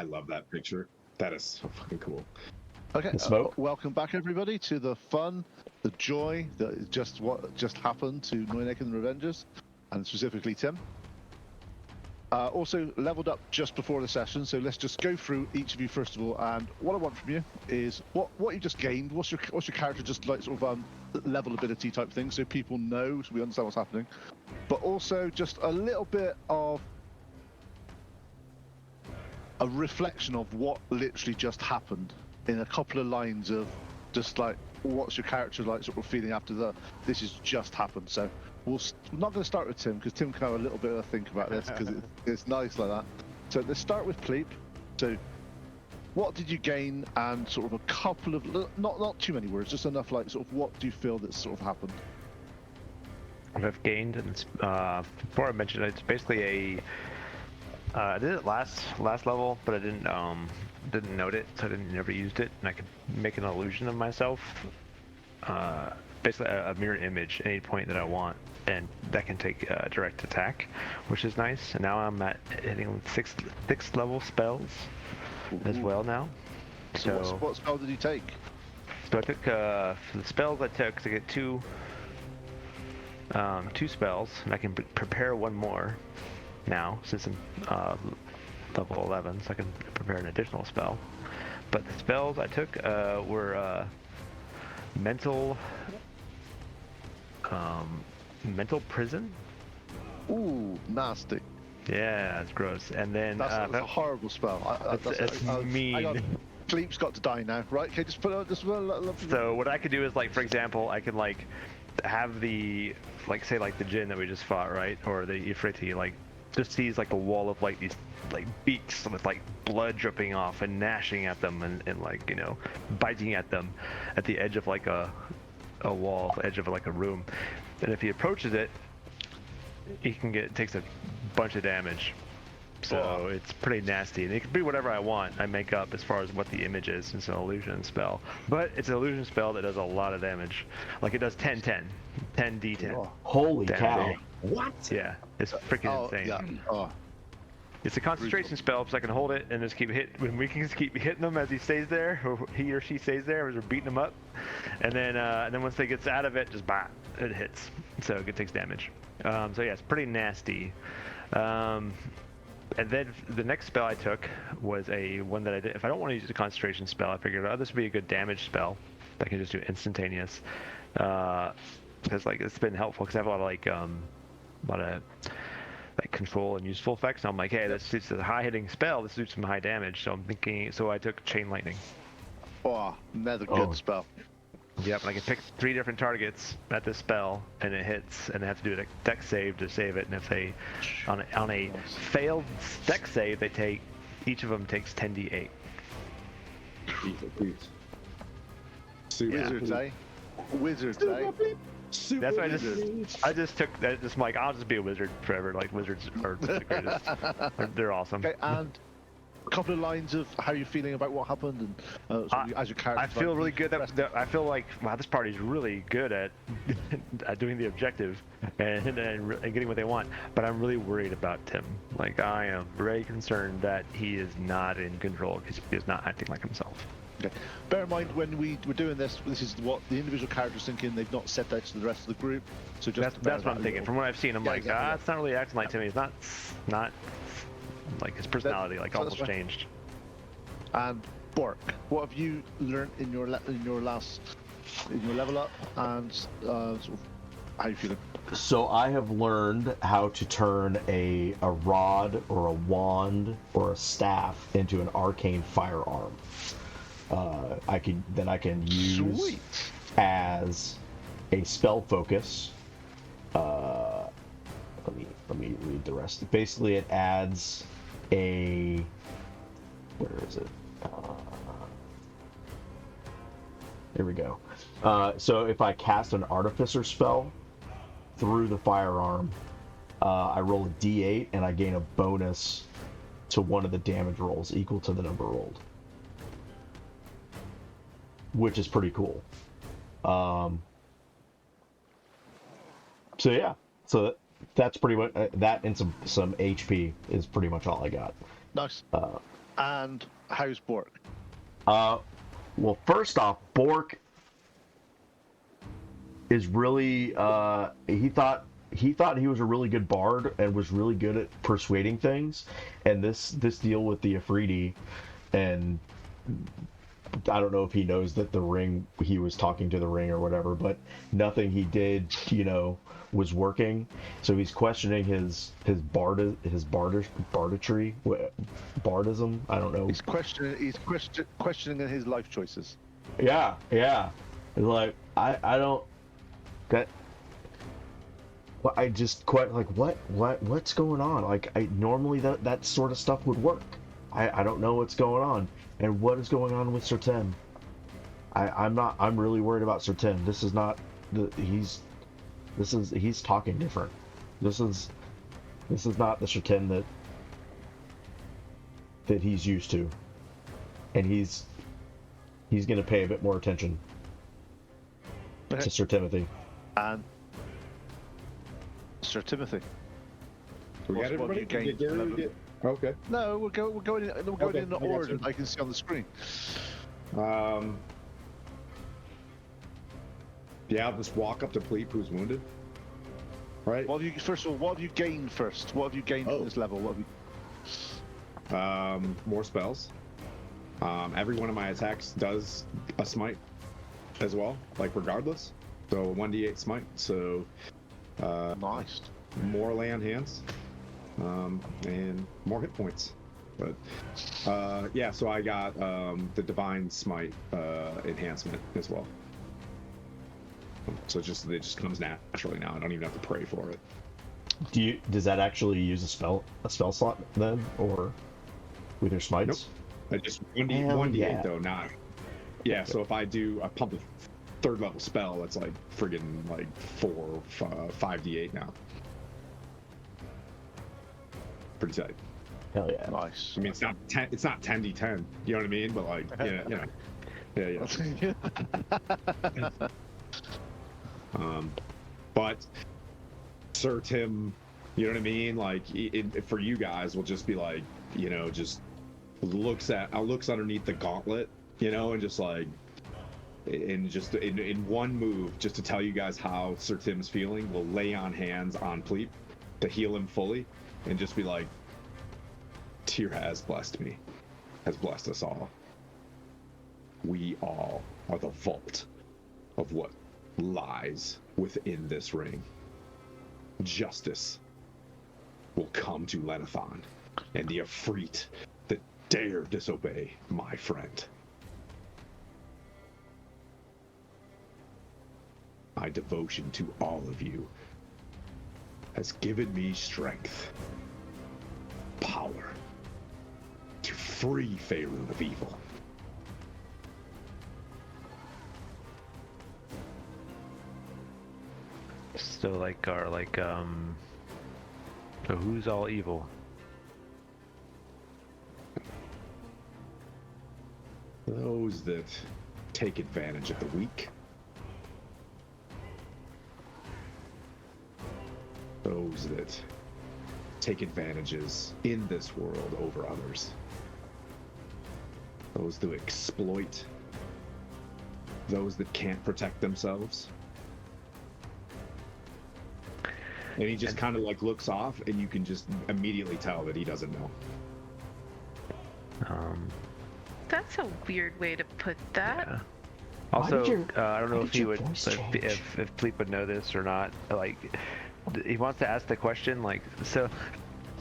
I love that picture. That is so fucking cool. Okay, smoke. welcome back everybody to the fun, the joy that is just what just happened to Noinek and the Revengers, and specifically Tim. Also leveled up just before the session, so let's just go through each of you first of all. And what I want from you is what you just gained. What's your character just like sort of level ability type thing, so people know, so we understand what's happening. But also just a little bit of a reflection of what literally just happened in a couple of lines of just like what's your character like sort of feeling after this has just happened. So we're not going to start with Tim because Tim can have a little bit of a think about this because it's nice like that. So let's start with Pleep. So what did you gain, and sort of a couple of not too many words, just enough like sort of what do you feel that sort of happened? What I've gained, and before I mentioned it, it's basically I did it last level, but I didn't note it, so I never used it, and I could make an illusion of myself. Basically a mirror image at any point that I want, and that can take direct attack, which is nice. And now I'm at hitting sixth level spells as well now. So what spell did you take? So I took for the spells I took to get two spells, and I can prepare one more now since I'm level 11, so I can prepare an additional spell. But the spells I took were mental prison. Ooh, nasty. Yeah, it's gross. And then that's a horrible spell. It's mean. Sleep's got to die now, right? Okay, just put it. So what I could do is, like, for example, I can like have the say the Jinn that we just fought, right, or the Ifriti, like just sees like a wall of like these like beaks with like blood dripping off and gnashing at them and like, you know, biting at them at the edge of like a wall, edge of like a room. And if he approaches it, he can takes a bunch of damage. So it's pretty nasty, and it can be whatever I want. I make up as far as what the image is. It's an illusion spell, but it's an illusion spell that does a lot of damage. Like it does 10 d10. Oh, holy cow! What? Yeah, it's freaking insane. Yeah. It's a concentration spell, so I can hold it and just keep when we can just keep hitting him as he stays there, or he or she stays there, as we're beating him up, and then once they gets out of it, just it hits. So it takes damage. So yeah, it's pretty nasty. And then the next spell I took was one that I did. If I don't want to use a concentration spell, I figured, oh, this would be a good damage spell that I can just do instantaneous. Because like it's been helpful because I have a lot of like control and useful effects. And I'm like, hey, this is a high hitting spell. This suits some high damage. So I'm thinking. So I took chain lightning. Oh, another good spell. Yep, and I can pick 3 different targets at this spell, and it hits, and they have to do a dex save to save it. And if they, on a failed dex save, each of them takes 10d8. Wizards, eh? Wizards, eh? That's why I just took that. Just like, I'll just be a wizard forever. Like wizards are the greatest. They're awesome. Okay, and a couple of lines of how you're feeling about what happened, and as your character. I feel really good. I feel like, wow, this party's really good at doing the objective and getting what they want. But I'm really worried about Tim. Like, I am very concerned that he is not in control because he is not acting like himself. Okay. Bear in mind, when we were doing this is what the individual character's thinking. They've not said that to the rest of the group. So just that's what I'm thinking. From what I've seen, I'm like, exactly. It's not really acting like Tim. He's not like his personality almost changed. And Bork, what have you learned in your level up, and sort of how you feeling? So I have learned how to turn a rod or a wand or a staff into an arcane firearm. I can use as a spell focus. Let me read the rest. Basically, it adds where is it? Here we go. So if I cast an artificer spell through the firearm, I roll a d8 and I gain a bonus to one of the damage rolls equal to the number rolled, which is pretty cool. So yeah, that's pretty much that, and some HP is pretty much all I got. Nice. And how's Bork? Well, first off, Bork is really he thought he was a really good bard and was really good at persuading things, and this deal with the Afridi, and I don't know if he knows that the ring, he was talking to the ring or whatever, but nothing he did, was working. So he's questioning his bardistry, bardism. I don't know. He's questioning his life choices. Yeah. It's like I don't that. Well, I just quite like what's going on? Like I normally that sort of stuff would work. I don't know what's going on. And what is going on with Sir Tim? I'm really worried about Sir Tim. This is not he's talking different. This is not the Sir Tim that he's used to. And he's gonna pay a bit more attention to Sir Timothy. And Sir Timothy. We got everybody. Gain? Okay. No, we're going in the order I can see on the screen. Yeah, I'll just walk up to Pleep, who's wounded. Right. First of all, what have you gained first? What have you gained at this level? What have you... More spells. Every one of my attacks does a smite as well, like regardless. So 1d8 smite. So nice. More lay on hands. And more hit points. But yeah, so I got the Divine Smite enhancement as well. So it just comes naturally now. I don't even have to pray for it. Does that actually use a spell slot then, or with your smites? Nope. I just 1d8 though, not. Yeah, okay. So if I pump a 3rd level spell, it's like friggin' like 5d8 now. Pretty tight. Hell yeah. Nice. I mean, it's not 10d10. You know what I mean? But like, yeah. But Sir Tim, you know what I mean? Like, for you guys, will just be like, just looks underneath the gauntlet, and just like, in one move, just to tell you guys how Sir Tim's feeling, will lay on hands on Pleep to heal him fully, and just be like, Tyr has blessed me, has blessed us all. We all are the vault of what lies within this ring. Justice will come to Lenithon and the Efreet that dare disobey my friend. My devotion to all of you has given me strength, power to free Faerun of evil. So so who's all evil? Those that take advantage of the weak. Those that take advantages in this world over others. Those that exploit. Those that can't protect themselves. And he just kind of like looks off, and you can just immediately tell that he doesn't know. That's a weird way to put that. Yeah. Also, I don't know if he would, if Pleep would know this or not. Like, he wants to ask the question, like, so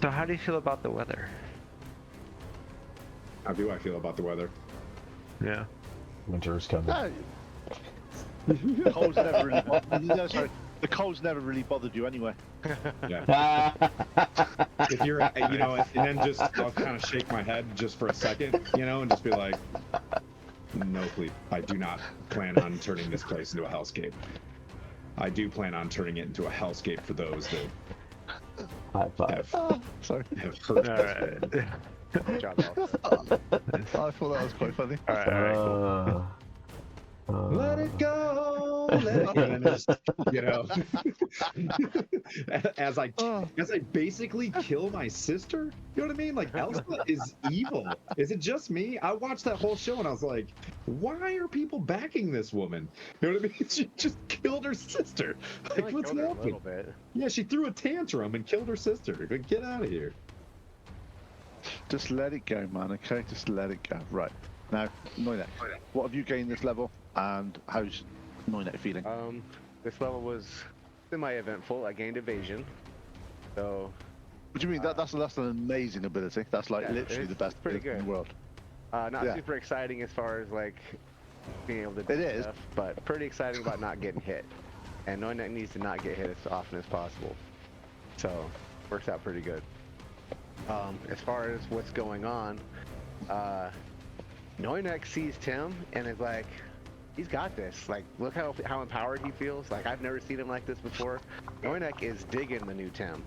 how do you feel about the weather? How do I feel about the weather? Yeah. Winter is coming. The cold's never really the cold's never really bothered you anyway. Yeah. If you're, and then just I'll kind of shake my head just for a second, and just be like, no, please, I do not plan on turning this place into a hellscape. I do plan on turning it into a hellscape for those that High five. have hurt. All right. I thought that was quite funny. All right, cool. Let it go. that is, you know, as I Oh. as I basically kill my sister. You know what I mean? Like Elsa is evil. Is it just me? I watched that whole show and I was like, why are people backing this woman? You know what I mean? She just killed her sister. She Like, only what's killed her a happening? little bit. Yeah, she threw a tantrum and killed her sister. Like, get out of here. Just let it go, man. Okay, just let it go. Right now, Noinek, what have you gained this level, and how's Noinek feeling? This level was semi-eventful. I gained evasion. So What do you mean? That's an amazing ability. That's like yeah, literally the it's best pretty ability in good. the world. not Yeah. super exciting as far as like being able to do It is. stuff, but pretty exciting about not getting hit. And knowing that needs to not get hit as often as possible. So works out pretty good. As far as what's going on, Noinek sees Tim and is like, he's got this. Like, look how empowered he feels. Like, I've never seen him like this before. Noinek is digging the new Tim.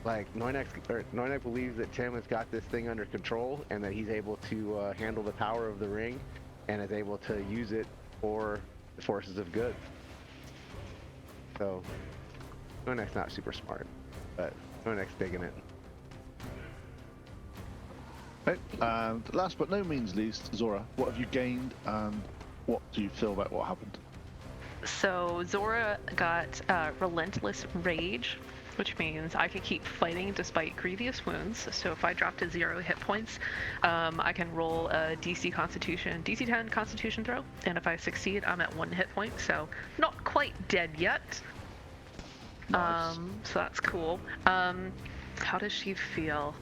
Like, Noinek believes that Tim has got this thing under control and that he's able to handle the power of the ring and is able to use it for the forces of good. So, Noinek's not super smart, but Noinek's digging it. Right. And last but no means least, Zora, what have you gained, and what do you feel about what happened? So Zora got Relentless Rage, which means I can keep fighting despite grievous wounds. So if I drop to 0 hit points, I can roll a DC 10 Constitution throw, and if I succeed, I'm at 1 hit point. So not quite dead yet. Nice. So that's cool. How does she feel?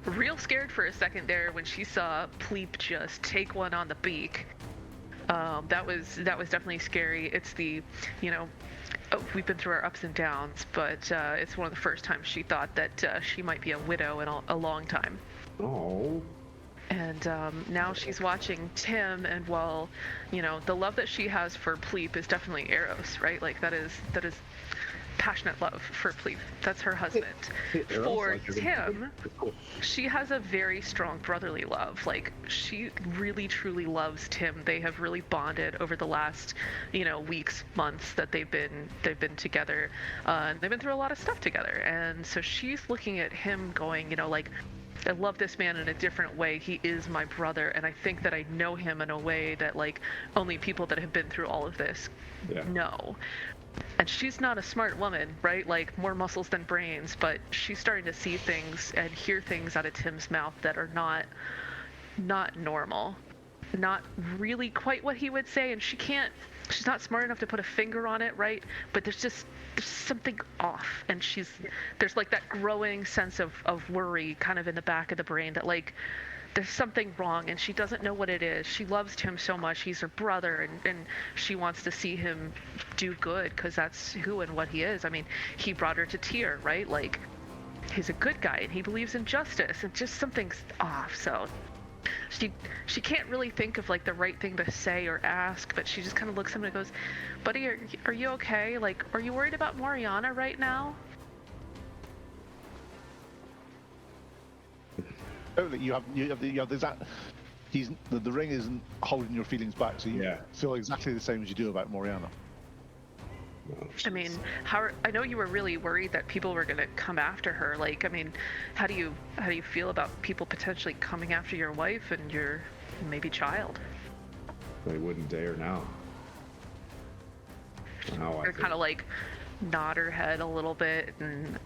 Real scared for a second there when she saw Pleep just take one on the beak. That was definitely scary. It's the, we've been through our ups and downs, but it's one of the first times she thought that she might be a widow in a long time. Oh. And now she's watching Tim, and while, the love that she has for Pleep is definitely Eros, right? Like that is passionate love for Pleep. That's her husband. Eros, For like, Tim, she has a very strong brotherly love. Like, she really truly loves Tim. They have really bonded over the last, weeks, months that they've been together. And they've been through a lot of stuff together. And so she's looking at him going, like, I love this man in a different way. He is my brother, and I think that I know him in a way that, like, only people that have been through all of this know. And she's not a smart woman, right? Like, more muscles than brains, but she's starting to see things and hear things out of Tim's mouth that are not normal. Not really quite what he would say, and she's not smart enough to put a finger on it, right? But there's something off, and there's like that growing sense of worry kind of in the back of the brain that, like, there's something wrong, and she doesn't know what it is. She loves Tim so much. He's her brother, and she wants to see him do good, because that's who and what he is. I mean, he brought her to Tyr, right? Like, he's a good guy, and he believes in justice, and just something's off. So she can't really think of, like, the right thing to say or ask, but she just kind of looks at him and goes, buddy, are you okay? Like, are you worried about Mariana right now? You have that. The ring isn't holding your feelings back, so you feel exactly the same as you do about Moriana. No, I mean, I know you were really worried that people were going to come after her. Like, I mean, how do you feel about people potentially coming after your wife and your maybe child? they wouldn't dare now. Now Or kind of like nod her head a little bit and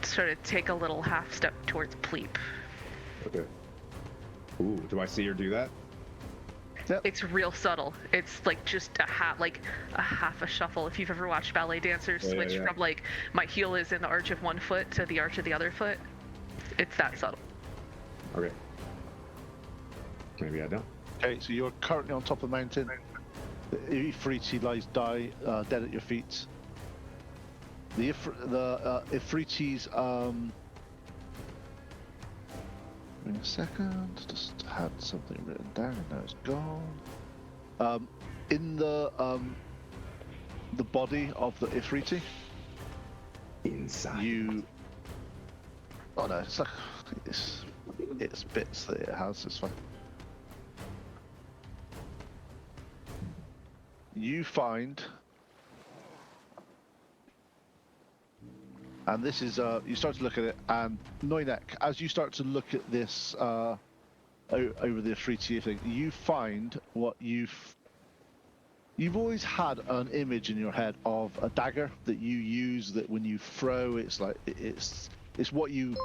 sort of take a little half step towards Pleep. Okay. Ooh, do I see her do that? It's real subtle. It's like just a half a shuffle. If you've ever watched ballet dancers switch from, like, my heel is in the arch of one foot to the arch of the other foot, it's that subtle. Okay. Maybe I don't. Okay, so you're currently on top of the mountain. The Ifriti lies dead at your feet. The Ifriti's Wait a second, just had something written down, now it's gone. In the body of the Ifriti, Inside. oh no, it's like, it's bits that it has, it's fine. you find, and this is you start to look at it, and Noinek, as you start to look at this over the Afriti thing, you find what you've always had an image in your head of a dagger that you use, that when you throw, it's like it's what you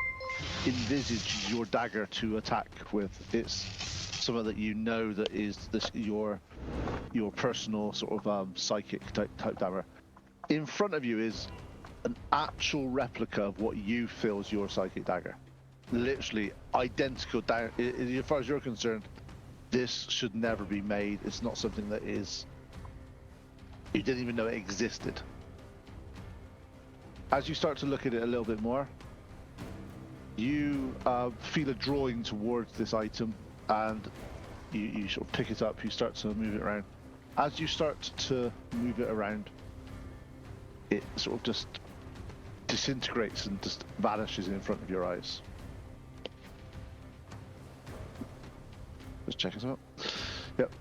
envisage your dagger to attack with. It's something that you know that is this your personal sort of psychic type dagger. In front of you is an actual replica of what you feel is your psychic dagger. Literally identical dagger. As far as you're concerned, this should never be made. It's not something that is. You didn't even know it existed. As you start to look at it a little bit more, you feel a drawing towards this item, and you sort of pick it up. You start to move it around. As you start to move it around, it sort of just disintegrates and just vanishes in front of your eyes. Just checking something. Yep.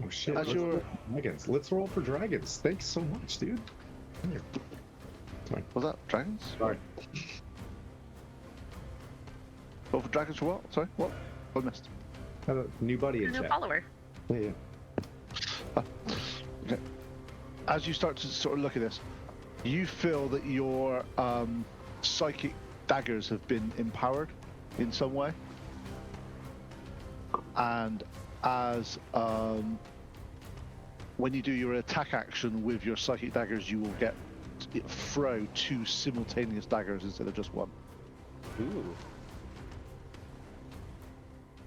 Oh shit! As Let's you're- roll for dragons. Let's roll for dragons. Thanks so much, dude. Here. Sorry. Was that dragons? Sorry. Oh, for dragons for what? Sorry, what? I missed. Had a new buddy in New chat. follower. Yeah. Okay. As you start to sort of look at this, you feel that your psychic daggers have been empowered in some way, and as when you do your attack action with your psychic daggers, you will throw 2 simultaneous daggers instead of just one. Ooh.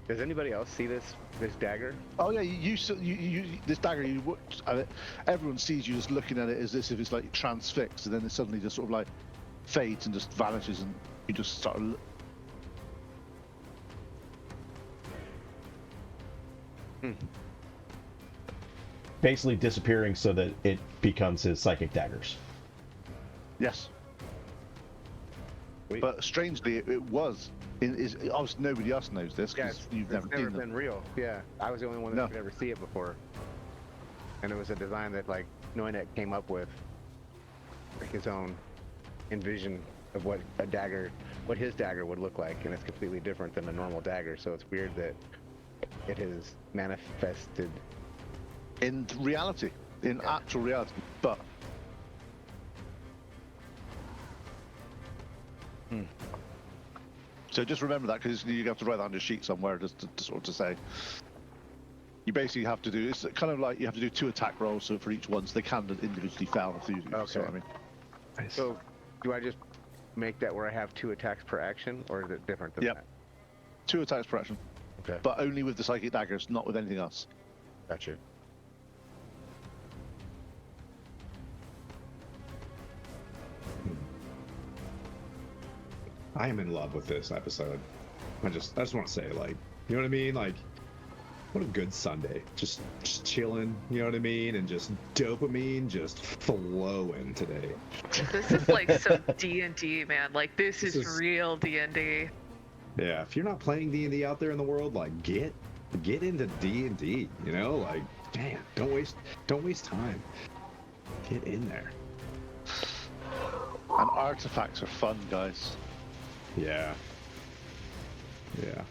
Does anybody else see this dagger? Oh yeah, you this dagger. Everyone sees you just looking at it as if it's like transfixed, and then it suddenly just sort of like fades and just vanishes, and you just start. Basically disappearing so that it becomes his psychic daggers. Yes. Wait. But strangely, it was. Obviously, nobody else knows this Yeah, because it's you've never never seen them. been real. Yeah, I was the only one that No. could ever see it before. And it was a design that like Noinek came up with, like his own envision of what his dagger would look like, and it's completely different than a normal dagger. So it's weird that it has manifested. In reality, in actual reality, but. So just remember that, because you have to write that on your sheet somewhere, just to sort of to say. You basically have to do. It's kind of like you have to do 2 attack rolls, so for each one, so they can individually fail. If you see what I mean. Nice. So do I just make that where I have 2 attacks per action, or is it different than Yep. that? 2 attacks per action, Okay. but only with the psychic daggers, not with anything else. Gotcha. I am in love with this episode. I just want to say, like, you know what I mean? Like, what a good Sunday. Just chilling, you know what I mean? And just dopamine just flowing today. This is like some D&D, man. Like this is real D&D. Yeah, if you're not playing D&D out there in the world, like, get into D&D, you know? Like, man, don't waste time. Get in there. And artifacts are fun, guys. Yeah. Yeah.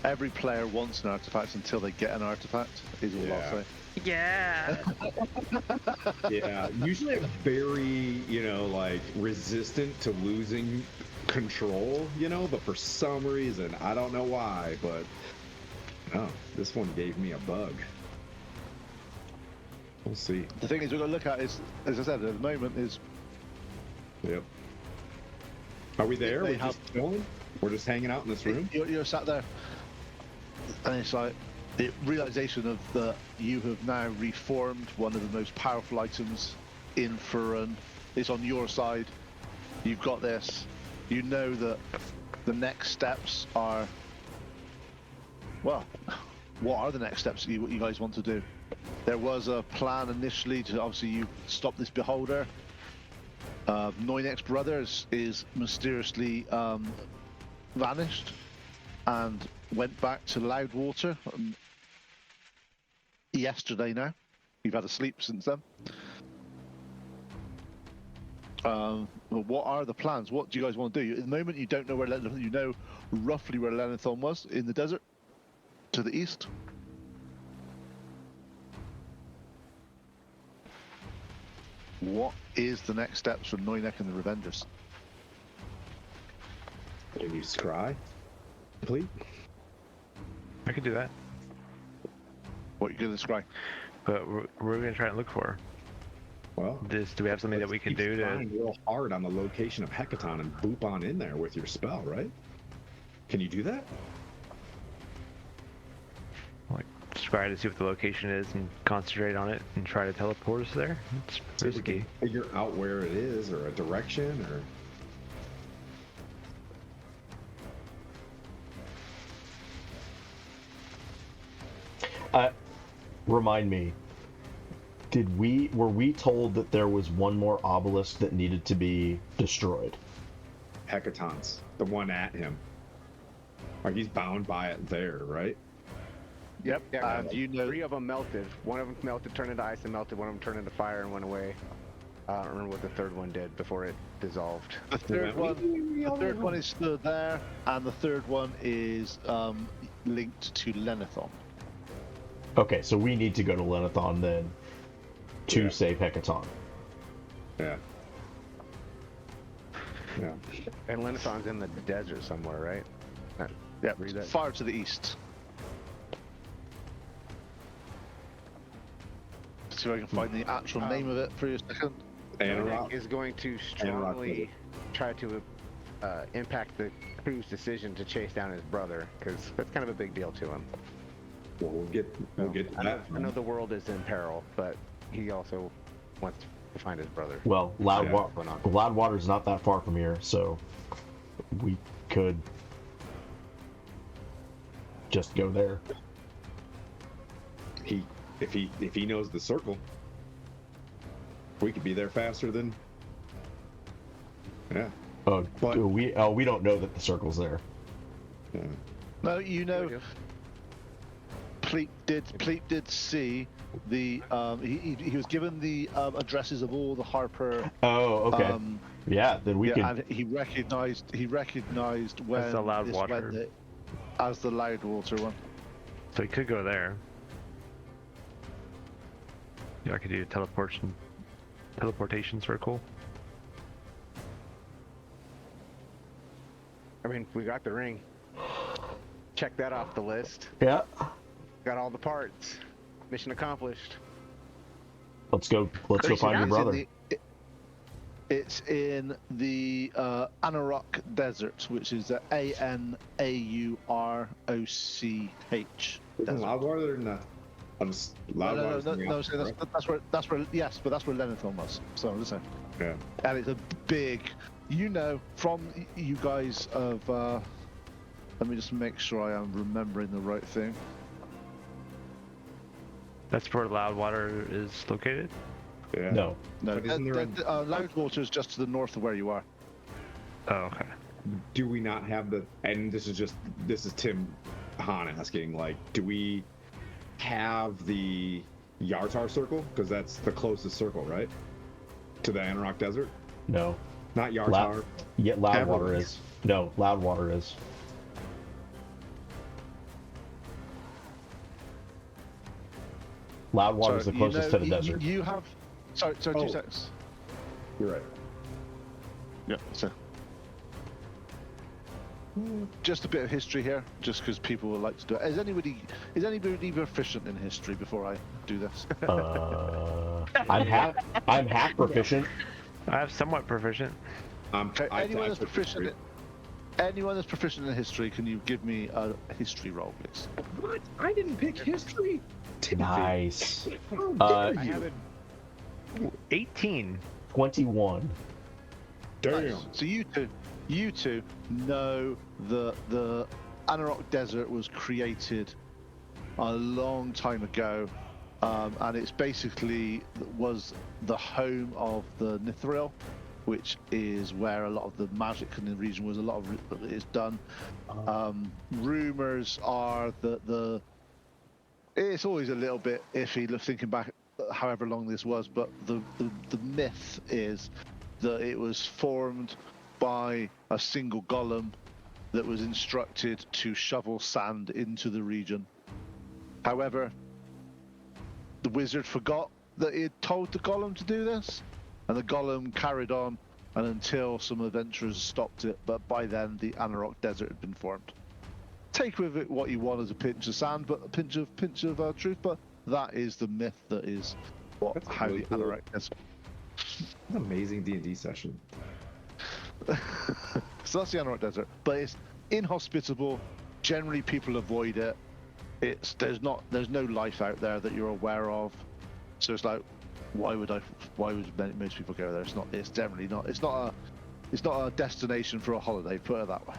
Every player wants an artifact until they get an artifact, is all I'll say. Yeah. Yeah. Usually I'm very, you know, like, resistant to losing control, you know, but for some reason, I don't know why, but no, this one gave me a bug. We'll see. The thing is, we've got to look at is, as I said, at the moment is Yep. Are we there? They We're have- just chilling? We're just hanging out in this room? you're sat there, and it's like the realization of that you have now reformed one of the most powerful items in Furun. It's on your side. You've got this. You know that the next steps are. Well, what are the next steps? What you guys want to do? There was a plan initially to obviously you stop this beholder. Noinek's brother is mysteriously vanished and went back to Loudwater. yesterday now. You've had a sleep since then. Well, what are the plans? What do you guys want to do? At the moment, you don't know where you know roughly where Lenithon was in the desert to the east. What is the next steps for Noynek and the Revengers? Can you scry? Please? I could do that, What are you going to describe? but we're gonna try and look for. Well, Do we have something that we can do to? scrying real hard on the location of Hecaton and boop on in there with your spell, right? Can you do that? Like, try to see what the location is and concentrate on it and try to teleport us there. It's See if we risky. can figure out where it is, or a direction, or Remind me. Were we told that there was one more obelisk that needed to be destroyed? Hecaton's the one at him. Like he's bound by it there, right? Yep. Yeah, And you know, 3 of them melted. One of them melted, turned into ice and melted. One of them turned into fire and went away. I don't remember what the third one did before it dissolved. the third one is still there, and the third one is linked to Lenithon. Okay, so we need to go to Lenithon then to Yeah. save Hecaton. Yeah. Yeah. And Lenithon's in the desert somewhere, right? Yep. Read that. Far to the east. See if I can find the actual name of it for you a second. Anorak. Noynek is going to strongly try to impact the crew's decision to chase down his brother, because that's kind of a big deal to him. Well, we'll get to I that. know the world is in peril, but he also wants to find his brother. Well, What's going on? Loudwater's not that far from here, so we could just go there. If he knows the circle, we could be there faster than. Yeah. But we don't know that the circle's there. Yeah. No, you There know, we go. Pleep did see the he was given the addresses of all the Harper. Oh, okay. Yeah, then we can. And he recognized when That's the this Loudwater. went as the Loudwater one. So we could go there. Yeah, I could do teleportation circle. I mean, we got the ring. Check that off the list. Yeah. Got all the parts. Mission accomplished. Let's go find your brother. It's in the Anorak Desert, which is the Anauroch Isn't Loudwater in the? No, so that's where yes, but that's where Lenithon was. So listen, Yeah. and it's a big, from you guys of. Let me just make sure I am remembering the right thing. That's where Loudwater is located. Yeah. No. No, But isn't there Loudwater is just to the north of where you are. Oh, okay. Do we not have the? And this is Tim Hahn asking. Like, do we have the Yartar circle? Because that's the closest circle, right? To the Anorak Desert. No. Not Yartar. Yeah, Loudwater Everett. is. No, Loudwater is. Loudwater is the closest to the desert. You have. Sorry, Oh. 2 seconds. You're right. Yeah, so. Just a bit of history here, just because people would like to do it. Is anybody proficient in history before I do this? I'm half proficient. I have somewhat proficient. Okay, anyone that's took proficient history. anyone that's proficient in history, can you give me a history roll, please? What? I didn't pick history. Timothy. Nice. How Uh, dare I you? have it. 18. 21. Damn. Nice. So you two know the Anorak Desert was created a long time ago, and it's basically was the home of the Nithril, which is where a lot of the magic in the region was. A lot of it is done. Rumors are that the It's always a little bit iffy thinking back however long this was, but the myth is that it was formed by a single golem that was instructed to shovel sand into the region. However, the wizard forgot that he had told the golem to do this, and the golem carried on, and until some adventurers stopped it, but by then the Anarok Desert had been formed. Take with it what you want as a pinch of sand, but a pinch of truth. But that is the myth. That is That's how really the cool. Anorak Desert. An amazing D&D session. So that's the Anorak Desert, but it's inhospitable. Generally, people avoid it. There's no life out there that you're aware of. So it's like, why would most people go there? It's generally not. It's not a destination for a holiday. Put it that way.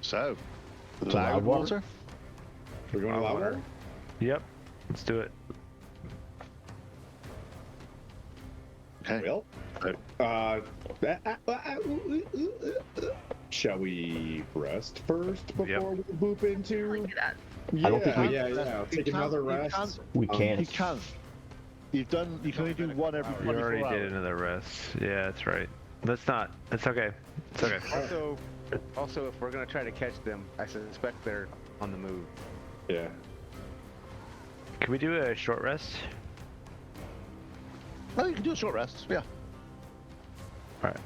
So, Loudwater. We're going to Loudwater? Yep. Let's do it. Okay. Well, shall we rest first before we boop into? Really do that. Yeah, I don't think we- yeah. Take another rest. We can't. You can. You can only do one every You 24 already hours. did another rest. Yeah, that's right. Let's not. It's okay. It's okay. Also, if we're gonna try to catch them, I suspect they're on the move. Yeah. Can we do a short rest? Oh, you can do a short rest. Yeah. Alright.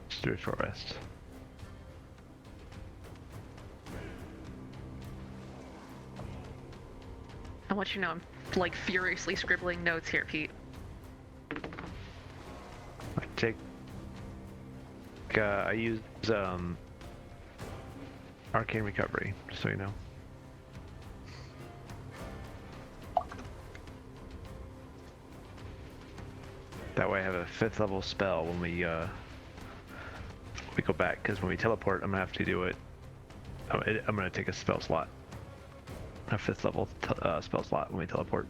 Let's do a short rest. I want you to know I'm like furiously scribbling notes here, Pete. I take. I use arcane recovery, just so you know. That way I have a 5th level spell when we go back, because when we teleport, I'm gonna have to do it. I'm gonna take a spell slot, a 5th level spell slot when we teleport.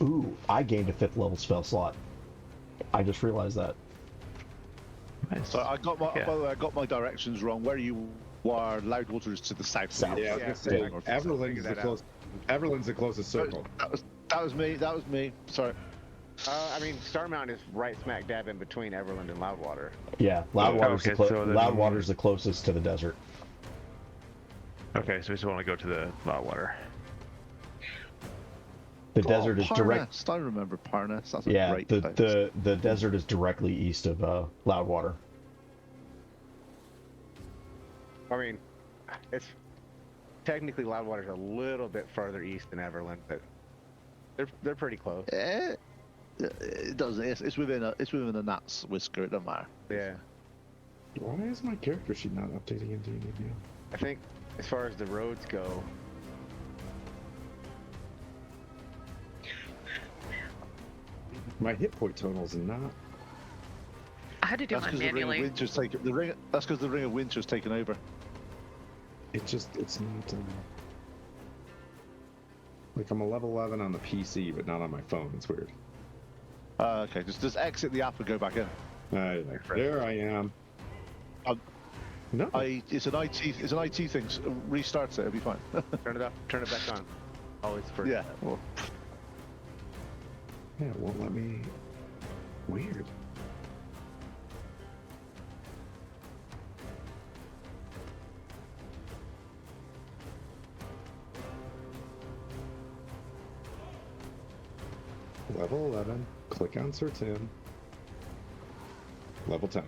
Ooh, I gained a 5th level spell slot. I just realized that. Nice. So I got my. Yeah. By the way, I got my directions wrong. Where you are, Loudwater is to the south. South. Yeah, I was Yeah, gonna say, yeah. Everlin's the closest. Everlin's the closest circle. That was me. Sorry. I mean, Star Mountain is right smack dab in between Everland and Loudwater. Yeah, Loudwater's, Okay, so then- Loudwater's the closest to the desert. Okay, so we still want to go to the water. The desert is direct. Parnas. I remember Parnas. That's a Yeah, great the, place. the desert is directly east of Loudwater. I mean, it's technically Loudwater's a little bit further east than Everland, but they're pretty close. It doesn't. It's within a gnat's whisker. It doesn't matter. Yeah, Why is my character sheet not updating in D&D now? I think as far as the roads go, My hit point tonal's not. I had to do That's mine because the Ring of manually. Winter's taken. That's because the Ring of Winter's taken over. It's not. Like I'm a level 11 on the PC, but not on my phone. It's weird. Okay, just exit the app and go back in. There I am. No. It's an IT thing. So restarts it. It'll be fine. turn it back on. Always first. Yeah. Well, Yeah, it won't let me. Weird. Level 11. Click on Sir Tim. Level 10.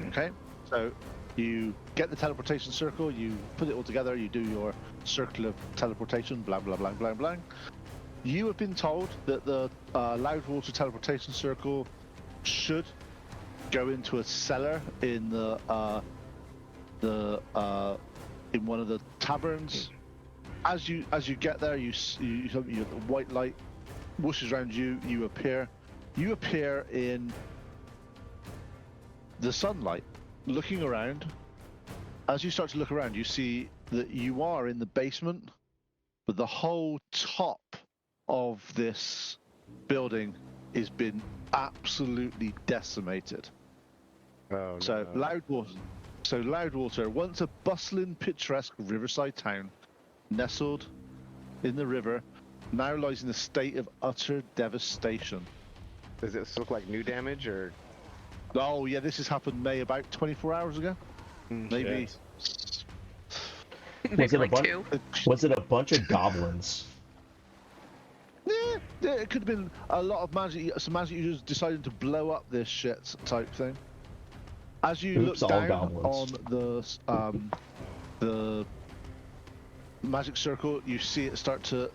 okay. So you get the teleportation circle. You put it all together. You do your circle of teleportation. Blah blah blah blah blah. You have been told that the Loudwater teleportation circle should go into a cellar in in one of the taverns. As you get there, you the white light whooshes around you. You appear in the sunlight. Looking around, as you start to look around, you see that you are in the basement but the whole top of this building has been absolutely decimated. Oh, So no. Loudwater, once a bustling, picturesque riverside town, nestled in the river, now lies in a state of utter devastation. Does this look like new damage or? Oh yeah, this has happened about 24 hours ago. Maybe. Shit. Maybe it a like bun- 2. Was it a bunch of goblins? Yeah, it could have been a lot of magic. Some magic users decided to blow up this shit type thing. As you Oops, look all down goblins. on the magic circle, you see it start to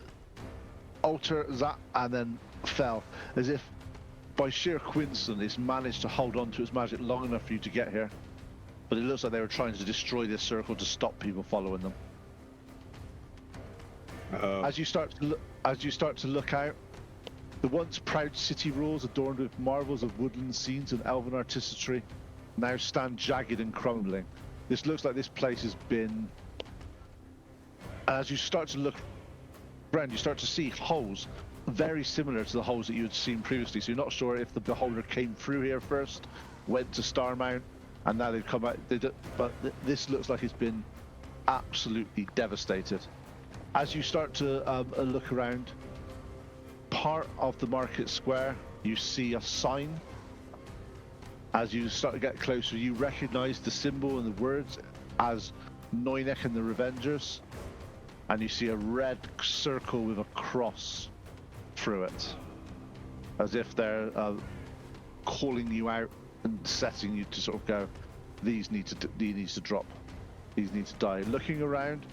alter that and then fell, as if by sheer coincidence it's managed to hold on to its magic long enough for you to get here. But it looks like they were trying to destroy this circle to stop people following them. As you start to look out, the once proud city walls adorned with marvels of woodland scenes and elven artistry now stand jagged and crumbling. This looks like this place has been. As you start to look around, you start to see holes very similar to the holes that you had seen previously. So you're not sure if the beholder came through here first, went to Starmount, and now they've come out. But this looks like it's been absolutely devastated. As you start to look around, part of the market square, you see a sign. As you start to get closer, you recognize the symbol and the words as Neunek and the Revengers, and you see a red circle with a cross through it, as if they're calling you out and setting you to sort of go, these need to drop, these need to die. Looking around,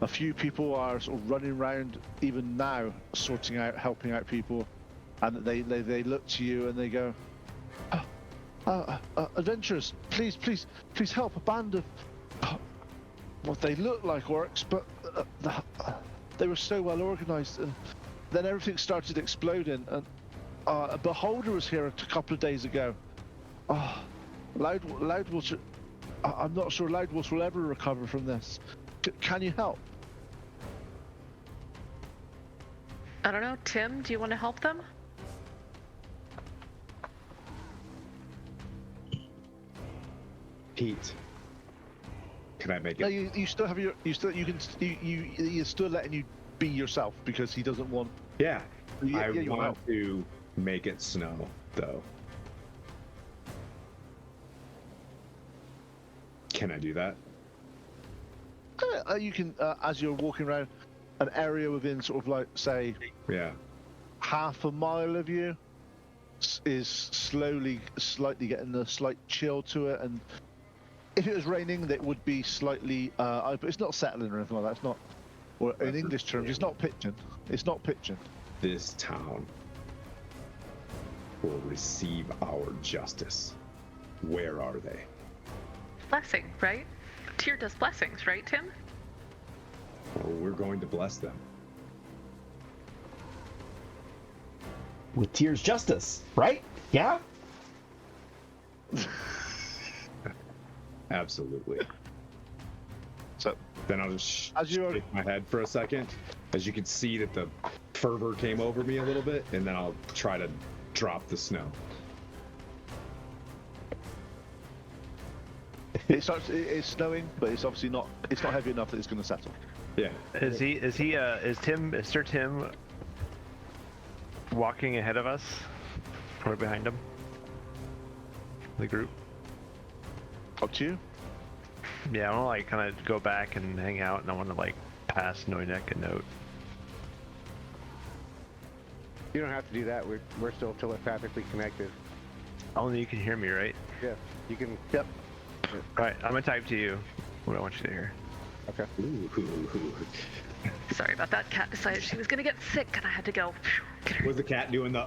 a few people are sort of running around even now, sorting out, helping out people, and they look to you and they go, adventurers, please help a band of what they look like orcs, but they were so well organized, and then everything started exploding, and a beholder was here a couple of days ago. Loudwater, I'm not sure Loudwater will ever recover from this. Can you help? I don't know. Tim, do you want to help them? Pete, can I make it? No, you still have your. You're still letting you be yourself because he doesn't want. Yeah, Yeah, I you want help. to make it snow, though. Can I do that? You can, as you're walking around an area within sort of like, say, Yeah. half a mile of you is slightly getting a slight chill to it, and if it was raining, that would be slightly. But it's not settling or anything like that. It's not. Or in English terms, it's not pitching. It's not pitching. This town will receive our justice. Where are they? Blessing, right? Tyr does blessings, right, Tim? Well, we're going to bless them. With Tyr's justice, right? Yeah? Absolutely. So Then I'll just As you are- shake my head for a second. As you can see that the fervor came over me a little bit, and then I'll try to drop the snow. it's snowing, but it's obviously not. It's not heavy enough that it's going to settle. Yeah. Is Sir Tim walking ahead of us? Or behind him? The group? Up to you. Yeah, I want to like kind of go back and hang out, and I want to like pass Neunek a note. You don't have to do that. We're still telepathically connected. Only you can hear me, right? Yeah, you can. Yep. Alright, I'm gonna type to you what I want you to hear. Okay. Ooh. Sorry about that. Cat decided she was gonna get sick, and I had to go. Get her. Was the cat doing the?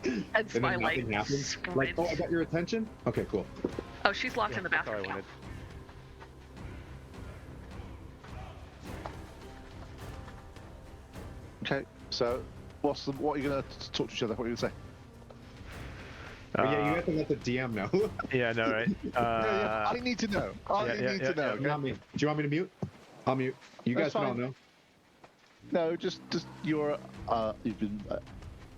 And And then Spylight nothing happens. Like, oh, I got your attention. Okay, cool. Oh, she's locked in the That's all I bathroom now. wanted. Okay. So, what are you going to talk to each other? What are you going to say? But yeah, you have to let the DM know. Yeah, no, right? Yeah, I need to know. I yeah, need yeah, to know. Do you want me to mute? I'll mute. You That's guys can all fine. know. No, just you've been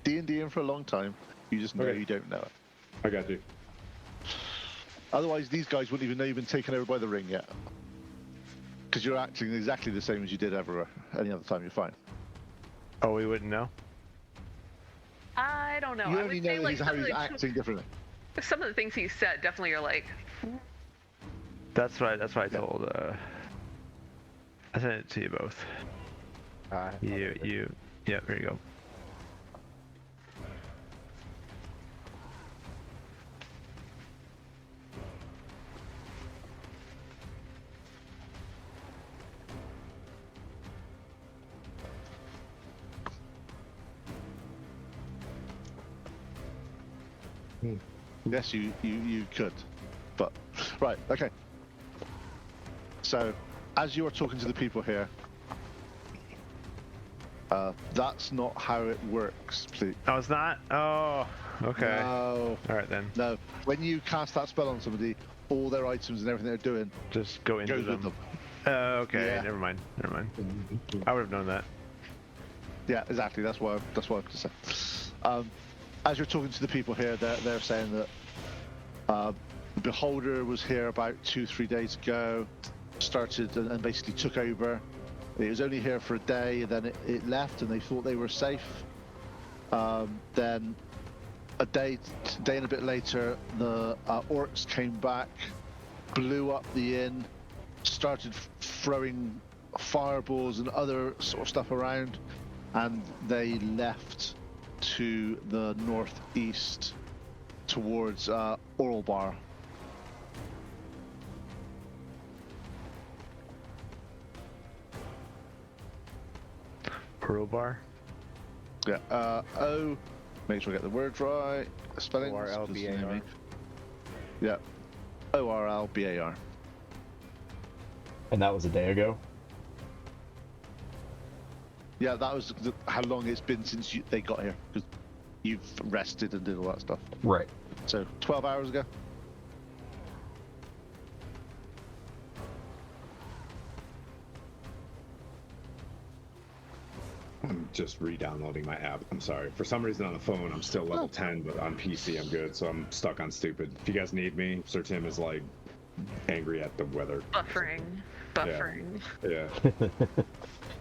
D&D for a long time. You just know Okay. you don't know it. I got you. Otherwise, these guys wouldn't even know you've been taken over by the ring yet. Because you're acting exactly the same as you did everywhere. Any other time, you're fine. Oh, we wouldn't know? I don't know. You I only would say know like how he's acting differently. some of the things he said definitely are like, That's right. That's what I Yeah. told. I sent it to you both. You. Yeah, there you go. Yes, you could. But, right, okay. So, as you're talking to the people here, that's not how it works, please. Oh, it's not? Oh, okay. No, All right, then. no. When you cast that spell on somebody, all their items and everything they're doing Just go into goes them. with them. Okay, Yeah. never mind. I would have known that. Yeah, exactly. That's what I was going to say. As you're talking to the people here, they're saying that the Beholder was here about 2-3 days ago, started and basically took over. It was only here for a day, and then it left, and they thought they were safe. Then a day and a bit later, the orcs came back, blew up the inn, started throwing fireballs and other sort of stuff around, and they left to the northeast towards Oralbar. Pearl bar? Yeah. Make sure I get the words right. Spelling. ORLBAR. Yeah. ORLBAR. And that was a day ago. Yeah, that was how long it's been since they got here, because you've rested and did all that stuff. Right. So 12 hours ago. I'm just re-downloading my app. I'm sorry. For some reason on the phone, I'm still level 10, but on PC, I'm good. So I'm stuck on stupid. If you guys need me, Sir Tim is like angry at the weather. buffering. Yeah.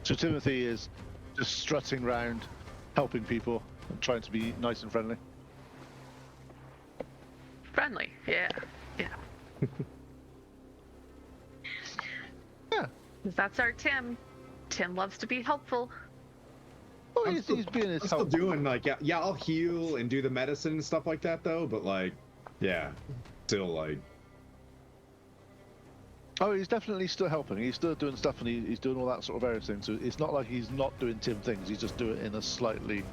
So Timothy is just strutting around, helping people, and trying to be nice and friendly. Friendly. Yeah. Yeah. 'Cause that's our Tim. Tim loves to be helpful. Oh, he's being his I'm still help. doing like, yeah, I'll heal and do the medicine and stuff like that though, but like, yeah, still like, Oh, he's definitely still helping. He's still doing stuff, and he's doing all that sort of various things. So it's not like he's not doing Tim things. He's just doing it in a slightly,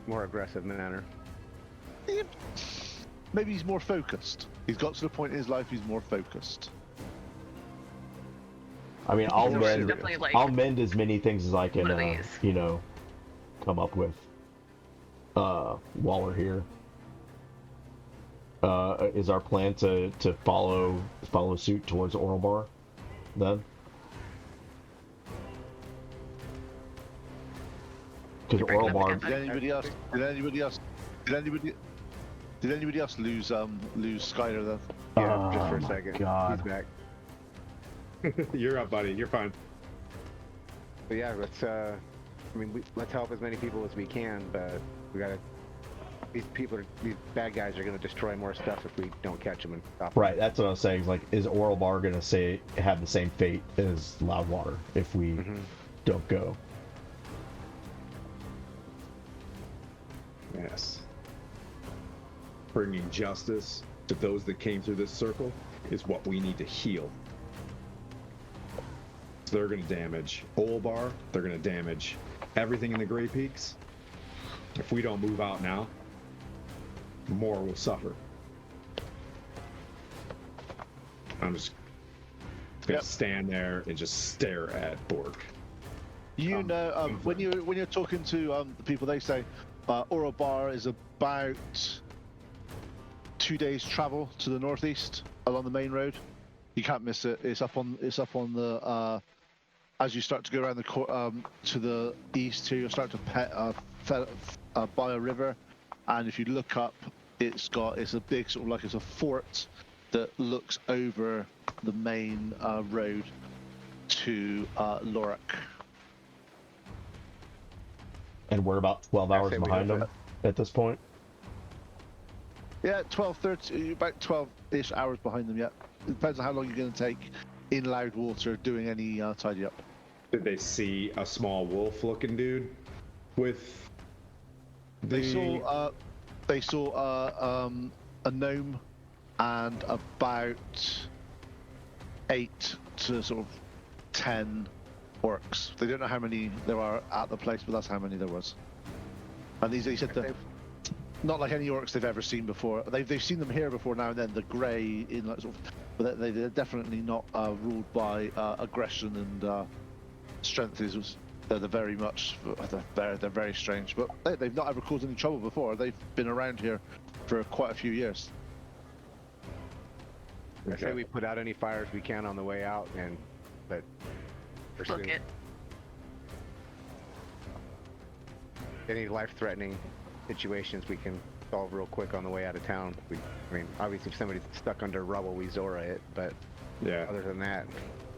More aggressive manner. maybe he's more focused. He's got to the point in his life he's more focused. I mean, I'll So More it's mend. definitely like I'll mend as many things as I can, one of these. come up with. While we're here. Is our plan to follow suit towards Oralbar, then? Because You're breaking up Oralbar. again. Did anybody else? Did anybody else lose Skyler then? Yeah, just for a my second. God. He's back. you're up, buddy. You're fine. But yeah, let's let's help as many people as we can, but we gotta. These bad guys are gonna destroy more stuff if we don't catch them and stop them. Right, that's what I was saying. Like, is Oralbar gonna have the same fate as Loudwater if we don't go? Yes. Bringing justice to those that came through this circle is what we need to heal. So they're going to damage Olbar. They're going to damage everything in the Grey Peaks. If we don't move out now, more will suffer. I'm just going to stand there and just stare at Bork. You know, when you're talking to the people, they say Oralbar is about 2 days travel to the northeast along the main road. You can't miss it. It's up on the as you start to go around to the east here, you'll start to by a river, and if you look up, it's a big sort of like it's a fort that looks over the main road to Lorac. And we're about 12 hours say we behind know them at this point. Yeah, 13, about 12-ish hours behind them. Yeah, it depends on how long you're going to take in loud water doing any tidy up. Did they see a small wolf-looking dude with? They saw a gnome and about 8 to sort of 10 orcs. They don't know how many there are at the place, but that's how many there was. And they said that not like any orcs they've ever seen before. They've seen them here before now and then. The grey in like sort of, but they're definitely not ruled by aggression and strength. They're very much they're very strange. But they've not ever caused any trouble before. They've been around here for quite a few years. I say we put out any fires we can on the way out, but pursue Book it. any life-threatening situations we can solve real quick on the way out of town. I mean, obviously, if somebody's stuck under rubble, we Zora it. But Yeah. other than that,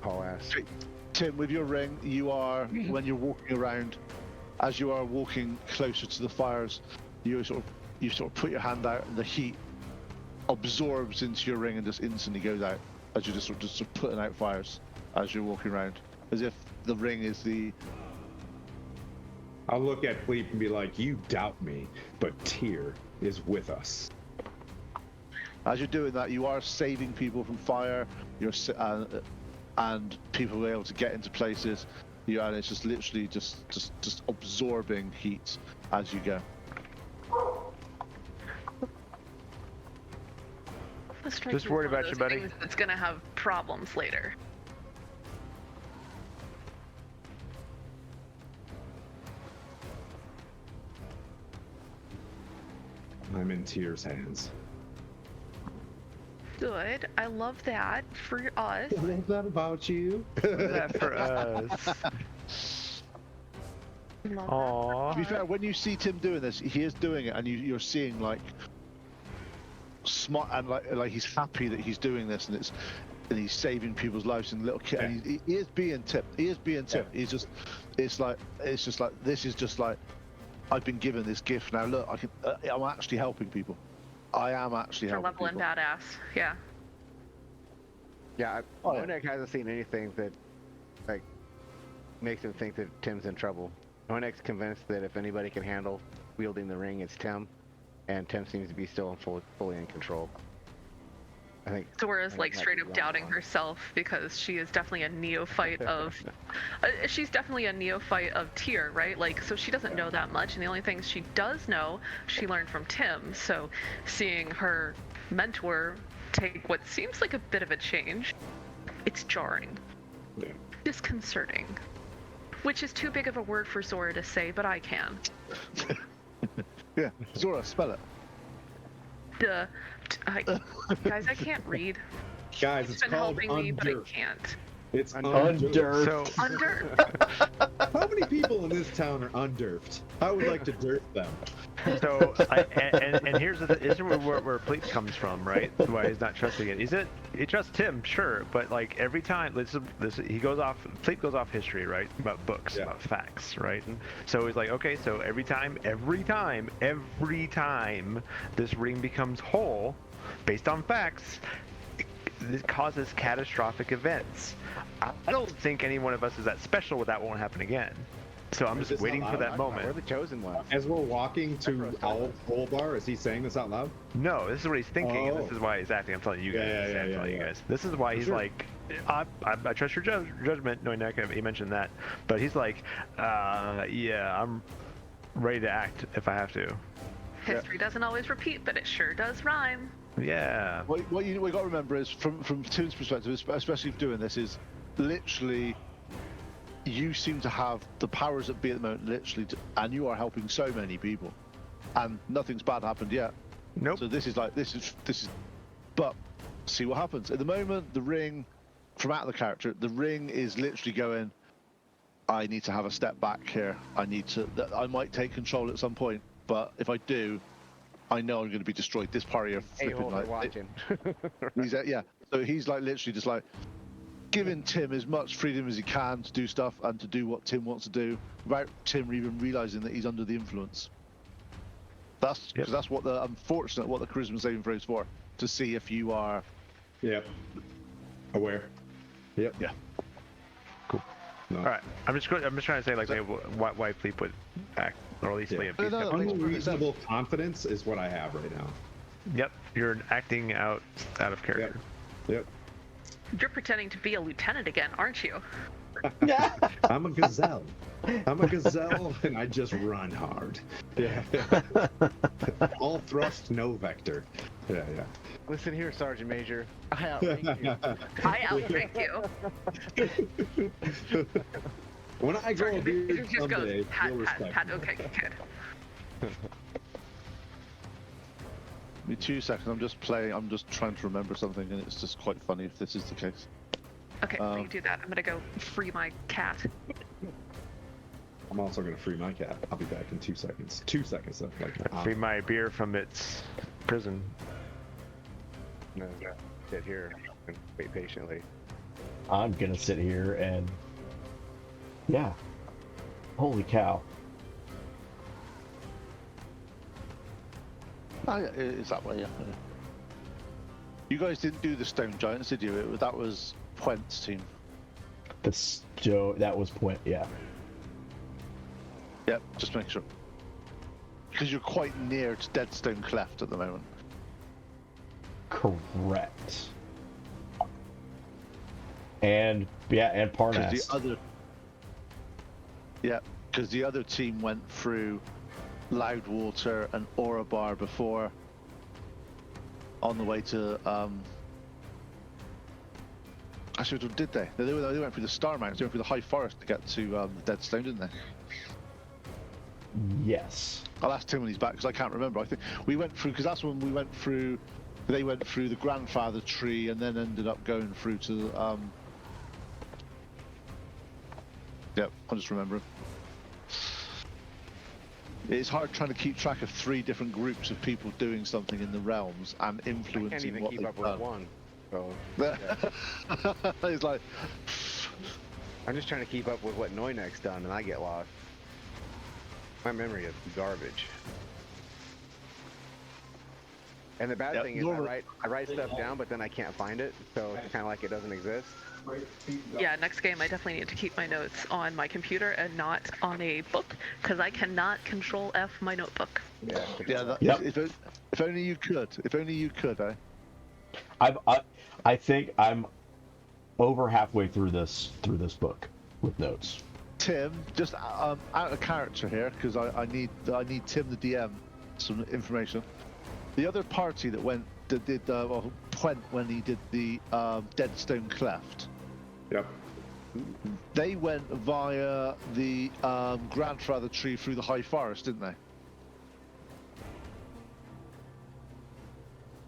Paul ass. Tim, with your ring, you are when you're walking around, as you are walking closer to the fires, you sort of put your hand out, and the heat absorbs into your ring and just instantly goes out as you're just sort of putting out fires as you're walking around, as if the ring is the. I'll look at Fleep and be like, "You doubt me, but Tyr is with us." As you're doing that, you are saving people from fire. And people will be able to get into places. And it's just literally just absorbing heat as you go. Just worried about you, buddy. It's gonna have problems later. I'm in Tyr's hands. Good. I love that for us. I love that about you. That for us. Love Aww. To be fair, when you see Tim doing this, he is doing it, and you're seeing like smart and like he's happy that he's doing this, and he's saving people's lives and little kids. Yeah. And he is being tipped. He is being tipped. He's just, it's just like this is just like I've been given this gift now. Look, I'm actually helping people. I am actually For helping level and people. badass. Yeah. Yeah, Oh, yeah. Nonek hasn't seen anything that like makes him think that Tim's in trouble. Nonek's convinced that if anybody can handle wielding the ring, it's Tim, and Tim seems to be still fully in control. I think. Zora's like might straight be up the doubting only one. herself because she is definitely a neophyte of. She's definitely a neophyte of Tyr, right? Like, so she doesn't know that much, and the only things she does know, she learned from Tim. So, seeing her mentor take what seems like a bit of a change, it's jarring, Yeah. disconcerting, which is too big of a word for Zora to say, but I can. Yeah, Zora, spell it. Guys, I can't read. Guys, He's it's been called helping me, but I Underf. can't. It's Underf. So, Under. How many people in this town are underfed? I would like to dirt them. and here's where Pleat comes from, right? Why he's not trusting it. He trusts Tim, sure, but like every time, he goes off. Pleat goes off history, right? About books, Yeah. about facts, right? And so he's like, okay, so every time this ring becomes whole, based on facts, this causes catastrophic events. I don't think any one of us is that special where that won't happen again. So I'm Is just this waiting out for loud? that We're moment. the chosen ones. As we're walking to Owl Bar, is he saying this out loud? No, this is what he's thinking, and Oh. this is why he's acting. I'm telling you guys. Yeah, I'm telling you yeah. guys. This is why he's Sure. like, I trust your judgment, knowing that he mentioned that, but he's like, yeah, I'm ready to act if I have to. History doesn't always repeat, but it sure does rhyme. Yeah. What you got to remember is, from Tim's perspective, especially doing this, is literally you seem to have the powers that be at the moment, literally, and you are helping so many people, and nothing's bad happened yet. Nope. So this is, but see what happens. At the moment, the ring, from out of the character, the ring is literally going, I need to have a step back here. I might take control at some point, but if I do, I know I'm going to be destroyed. This party are flipping A-holes are like, watching. yeah. So he's like literally just like giving Tim as much freedom as he can to do stuff and to do what Tim wants to do without Tim even realizing that he's under the influence. That's because that's what the charisma saving throw is for, to see if you are. Yep. Aware. Yep. Yeah. Cool. No. All right. I'm just trying to say like why Fleet would act, or at least Liam. No, no, Unreasonable confidence is what I have right now. Yep. You're acting out of character. Yep. You're pretending to be a lieutenant again, aren't you? I'm a gazelle. And I just run hard. Yeah. All thrust, no vector. Yeah. Listen here, Sergeant Major. I outrank you. I outrank you. When I grow a Sergeant beard Major just someday, goes, pat, you'll pat, respect pat, me. okay, kid. Give me 2 seconds. I'm just trying to remember something, and it's just quite funny if this is the case. Okay, while you do that, I'm gonna go free my cat. I'm also going to free my cat. I'll be back in 2 seconds. 2 seconds, though. Free my beer from its prison. No, sit here and wait patiently. I'm gonna sit here and yeah. Holy cow. Oh yeah, it's that way. Yeah. You guys didn't do the Stone Giants, did you? That was Puent's team. That's Joe. That was point. Yeah. Yep, just make sure. Because you're quite near to Deadstone Cleft at the moment. Correct. And and Parnas. Because the other team went through Loudwater and Orabar before, on the way to actually, did they? They went through the Star Mountains. They went through the High Forest to get to the Deadstone, didn't they? Yes. I'll ask Tim when he's back because I can't remember. I think we went through, because that's when we went through. They went through the Grandfather Tree and then ended up going through to. Yep, I'm just remembering. It's hard trying to keep track of 3 different groups of people doing something in the realms and I influencing can't even what keep they've up with done. one. So yeah. It's like, I'm just trying to keep up with what Noinek's done, and I get lost. My memory is garbage. And the bad thing is, I write stuff down, but then I can't find it, so it's kind of like it doesn't exist. Yeah, next game I definitely need to keep my notes on my computer and not on a book, because I cannot control F my notebook. Yeah. if only you could. If only you could, eh? I think I'm over halfway through this book with notes. Tim, just out of character here, because I need Tim the DM some information. The other party that did Puent when he did the Deadstone Cleft. Yep. They went via the Grandfather Tree through the High Forest, didn't they?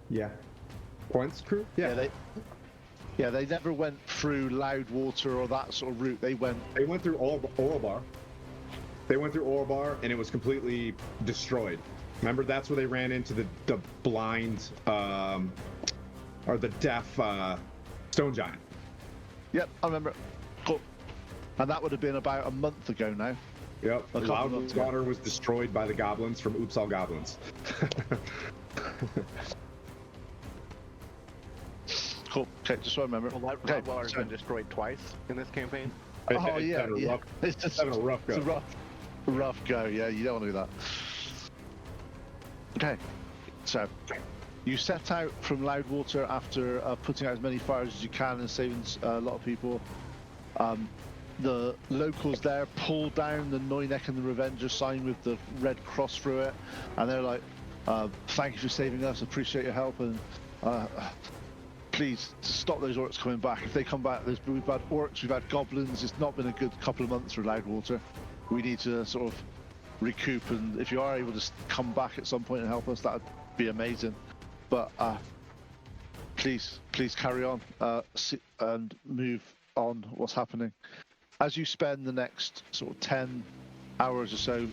Yeah. Points crew? They never went through Loudwater or that sort of route. They went through Orabar. They went through Orabar, and it was completely destroyed. Remember, that's where they ran into the blind, or the deaf stone giant. Yep, I remember. Cool. And that would have been about a month ago now. Yep. Loudwater was destroyed by the goblins from Oops All Goblins. Cool. Okay, just so I remember. Well, Loudwater's been destroyed twice in this campaign. Oh yeah. It's just having a rough go. It's a rough go. Yeah, you don't want to do that. Okay, so you set out from Loudwater after putting out as many fires as you can and saving a lot of people. The locals there pull down the Noinek and the Revenger sign with the red cross through it, and they're like, "Thank you for saving us. Appreciate your help, and please stop those orcs coming back. If they come back, we've had orcs, we've had goblins. It's not been a good couple of months for Loudwater. We need to sort of recoup, and if you are able to come back at some point and help us, that'd be amazing. But please carry on and move on what's happening. As you spend the next sort of 10 hours or so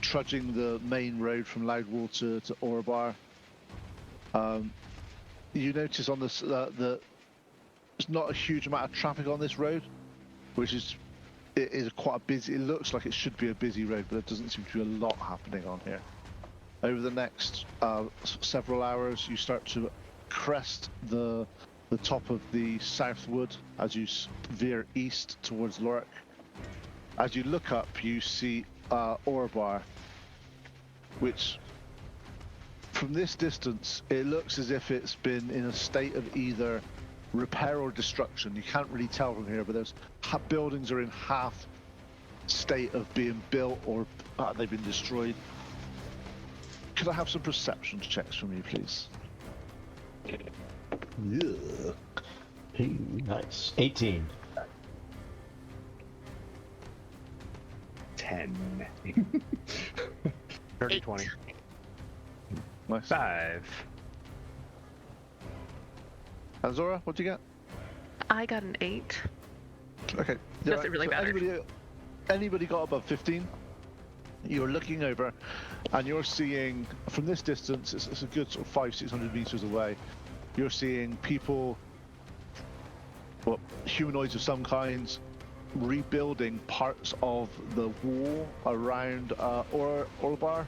trudging the main road from Loudwater to Orbar, you notice on this there's not a huge amount of traffic on this road, which is quite a busy. It looks like it should be a busy road, but there doesn't seem to be a lot happening on here. Over the next several hours, you start to crest the top of the Southwood as you veer east towards Lorik. As you look up, you see Orbar, which from this distance, it looks as if it's been in a state of either repair or destruction. You can't really tell from here, but there's buildings are in half state of being built or they've been destroyed. Could I have some perception checks from you, please? Yeah. Hey, nice. 18. 10. 30, 20. Nice. 5. Azora, what'd you get? I got an 8. Okay. Doesn't really matter. Anybody got above 15? You're looking over and you're seeing, from this distance, it's a good sort of 500-600 meters away, you're seeing people, well, humanoids of some kinds, rebuilding parts of the wall around Orbar.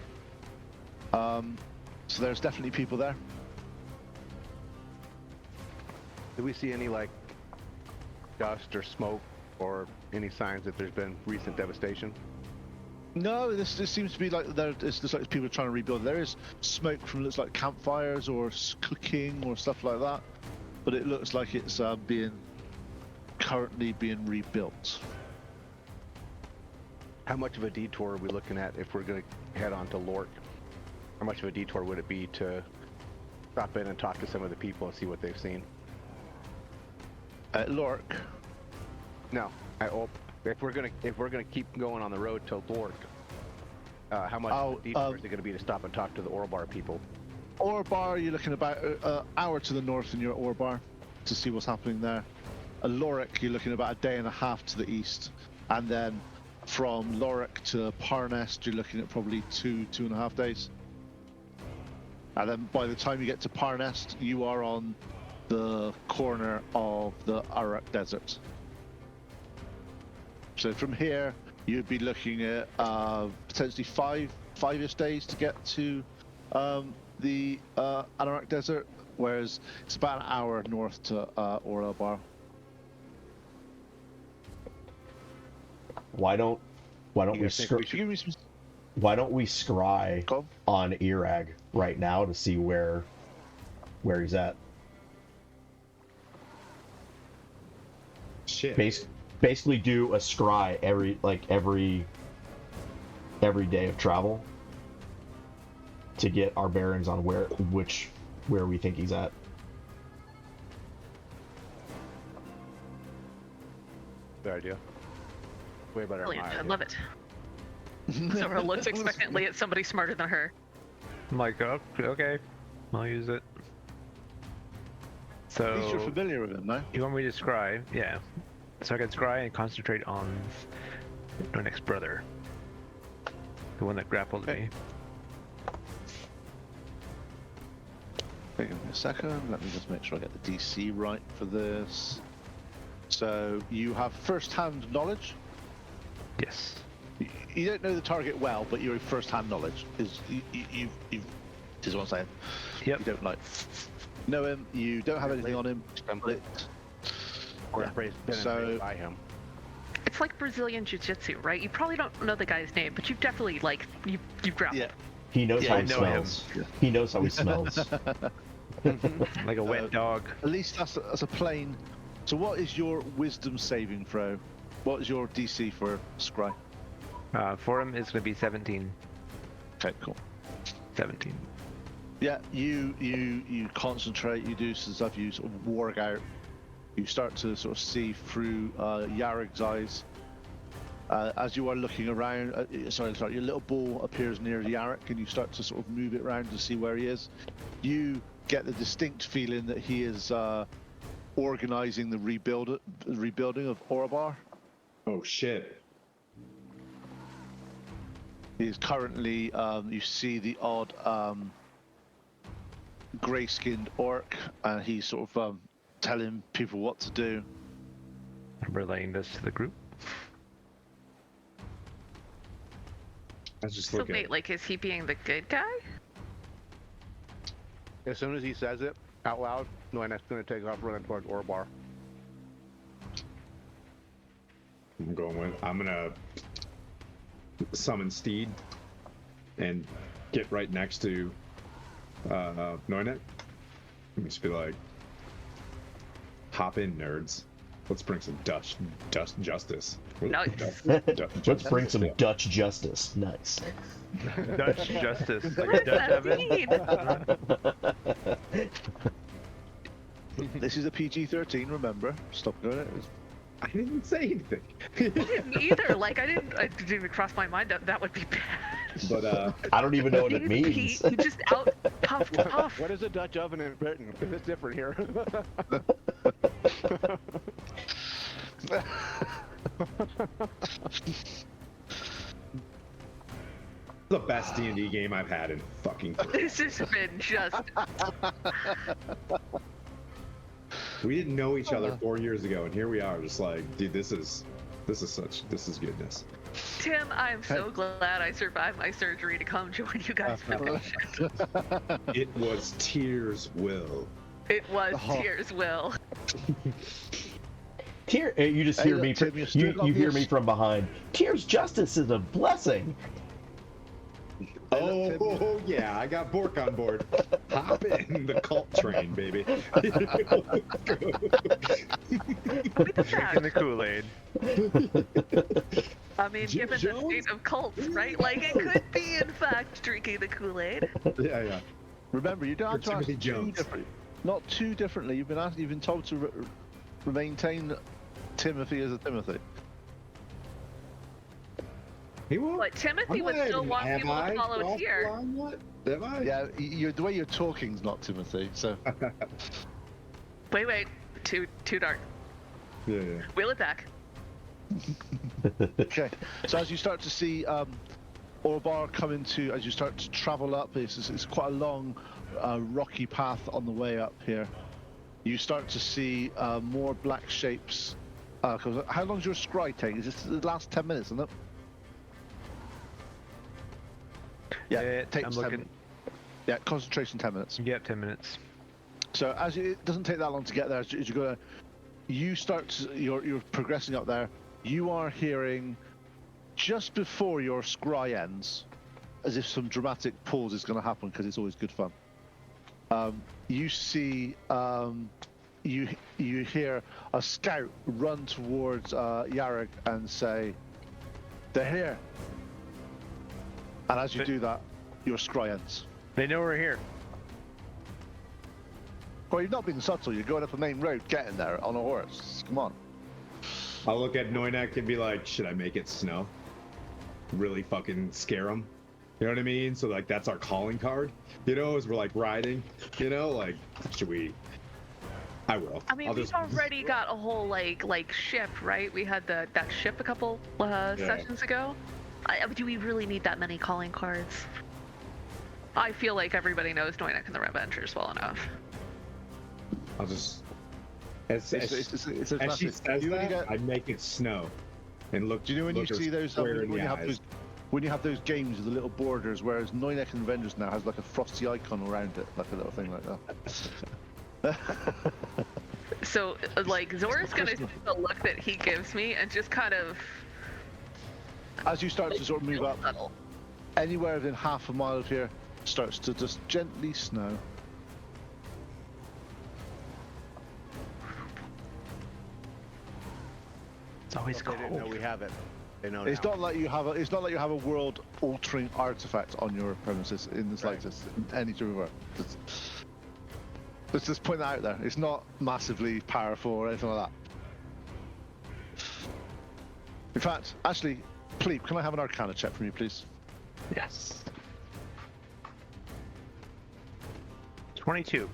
So there's definitely people there. Do we see any like dust or smoke or any signs that there's been recent devastation? No, this seems to be like it's just like people are trying to rebuild. There is smoke from looks like campfires or cooking or stuff like that, but it looks like it's currently being rebuilt. How much of a detour are we looking at if we're going to head on to Lork? How much of a detour would it be to stop in and talk to some of the people and see what they've seen? At Lork? No, if we're gonna keep going on the road to Lork, how much of a detour is it going to be to stop and talk to the Orbar people? Orbar, you're looking about an hour to the north in your Orbar to see what's happening there. At Lorik, you're looking about a day and a half to the east, and then from Lorik to Parnest, you're looking at probably 2.5 days. And then by the time you get to Parnest, you are on the corner of the Arak Desert. So from here, you'd be looking at potentially five-ish days to get to the Arak Desert, whereas it's about an hour north to Orbar. Why don't we why don't we scry on Irag right now to see where he's at? Shit. Basically do a scry every day of travel to get our bearings on where we think he's at. Good idea. Way better. Brilliant. I love it. Zora looks expectantly at somebody smarter than her. I'm like, oh, okay, I'll use it. So, At least you're familiar with him, no? you want me to scry? Yeah. So I can scry and concentrate on my next brother. The one that grappled me. Give me a second. Let me just make sure I get the DC right for this. So you have first-hand knowledge. Yes. You don't know the target well, but your first-hand knowledge is you is what I'm saying. Yep. You don't like know him. You don't have anything on him. So by him. It's like Brazilian Jiu-Jitsu, right? You probably don't know the guy's name, but you've definitely you've grappled. yeah. He knows how I he know smells. He knows how he smells. Like a wet dog. At least that's a plain. So what is your wisdom saving throw? What is your DC for Scry? For him, it's going to be 17. Okay, cool. 17. Yeah, you concentrate, you do some stuff, you sort of work out, you start to sort of see through Yarig's eyes, As you are looking around, sorry, your little ball appears near Yarrick, and you start to sort of move it around to see where he is. You get the distinct feeling that he is organizing the rebuilding of Orbar. Oh shit. He is currently, you see the odd grey-skinned orc, and he's sort of telling people what to do. I'm relaying this to the group. I just So look wait, at. like, is he being the good guy? As soon as he says it out loud, Noinek's gonna take off running towards Orbar. I'm gonna summon Steed and get right next to Noinet. And just be like, hop in, nerds. Let's bring some Dutch justice. Nice. Let's bring some Dutch justice. Nice. Dutch justice. What Like a does Dutch that oven. mean? This is a PG-13, remember? Stop doing it. I didn't say anything. Me either. Like, I didn't even cross my mind that would be bad. But I don't even know what it He means. just out puffed puff. What is a Dutch oven in Britain? Because it's different here. the best D&D game I've had in fucking forever. This has been just. We didn't know each other 4 years ago, and here we are, just like, dude, this is goodness. Tim, I'm so glad I survived my surgery to come join you guys for this shit. It was tears, Will. It was tears, Will. You just hear Hey, me. look, Tim, you're You still hear obvious. me from behind. Tears justice is a blessing. Oh yeah, I got Bork on board. Hop in the cult train, baby. With the Drinking the fact, Kool-Aid. I mean, given the state of cults, right? Like, it could be, in fact, drinking the Kool-Aid. Yeah. Remember, you don't have to Timothy ask Jones. not too differently. You've been told to maintain Timothy as a Timothy. He won't. But Timothy would still want people to follow Tyr. Am I? Yeah, the way you're talking's not Timothy. So Wait. Too dark. Yeah. Wheel it back. okay. So as you start to see Orbar come as you start to travel up, it's quite a long, rocky path on the way up here. You start to see more black shapes. 'Cause how long's your scry take? Is this the last 10 minutes, isn't it? Yeah, it takes I'm 10 looking. minutes. Yeah, concentration 10 minutes. Yep, 10 minutes. So it doesn't take that long to get there. As you go, you're progressing up there. You are hearing just before your scry ends, as if some dramatic pause is going to happen because it's always good fun. You see, you hear a scout run towards Yarrick and say, "They're here." And as you do that, your scry ends. They know we're here. Well, you're not being subtle. You're going up a main road, getting there on a horse. Come on. I'll look at Noinek and be like, should I make it snow? Really fucking scare him. You know what I mean? So like that's our calling card. You know, as we're like riding. You know, like should we? I will. I mean, we've already got a whole like ship, right? We had that ship a couple sessions ago. Do we really need that many calling cards? I feel like everybody knows Noinek and the Revengers well enough. I'll just. As It's she massive. says You only that, get- I make it snow, and look. Do you know when you look her see those square in when the you have eyes. those when you have those games with the little borders, whereas Noinek and Avengers now has like a frosty icon around it, like a little thing like that. So, like, Zora's gonna see the look that he gives me and just kind of As you start to sort of move up, subtle. anywhere within half a mile of here starts to just gently snow. It's always They didn't know cold. we have it. They know It's now. not like you have a world-altering artifact on your premises in the slightest, in any sort of way. Let's just point that out there. It's not massively powerful or anything like that. In fact, actually, Pleep, can I have an Arcana check from you, please? Yes. 22.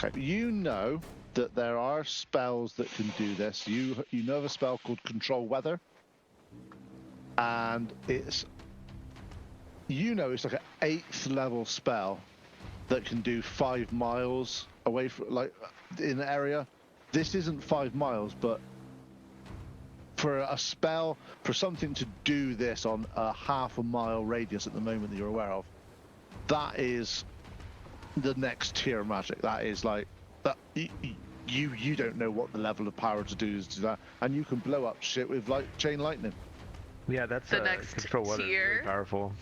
Okay, you know that there are spells that can do this. You know of a spell called Control Weather, and it's like an 8th level spell that can do 5 miles away from in the area. This isn't 5 miles, but for a spell, for something to do this on a half a mile radius at the moment that you're aware of, that is the next tier magic. That is like that. You don't know what the level of power to do is to that, and you can blow up shit with like chain lightning. Yeah, that's The next control weather is really tier. powerful.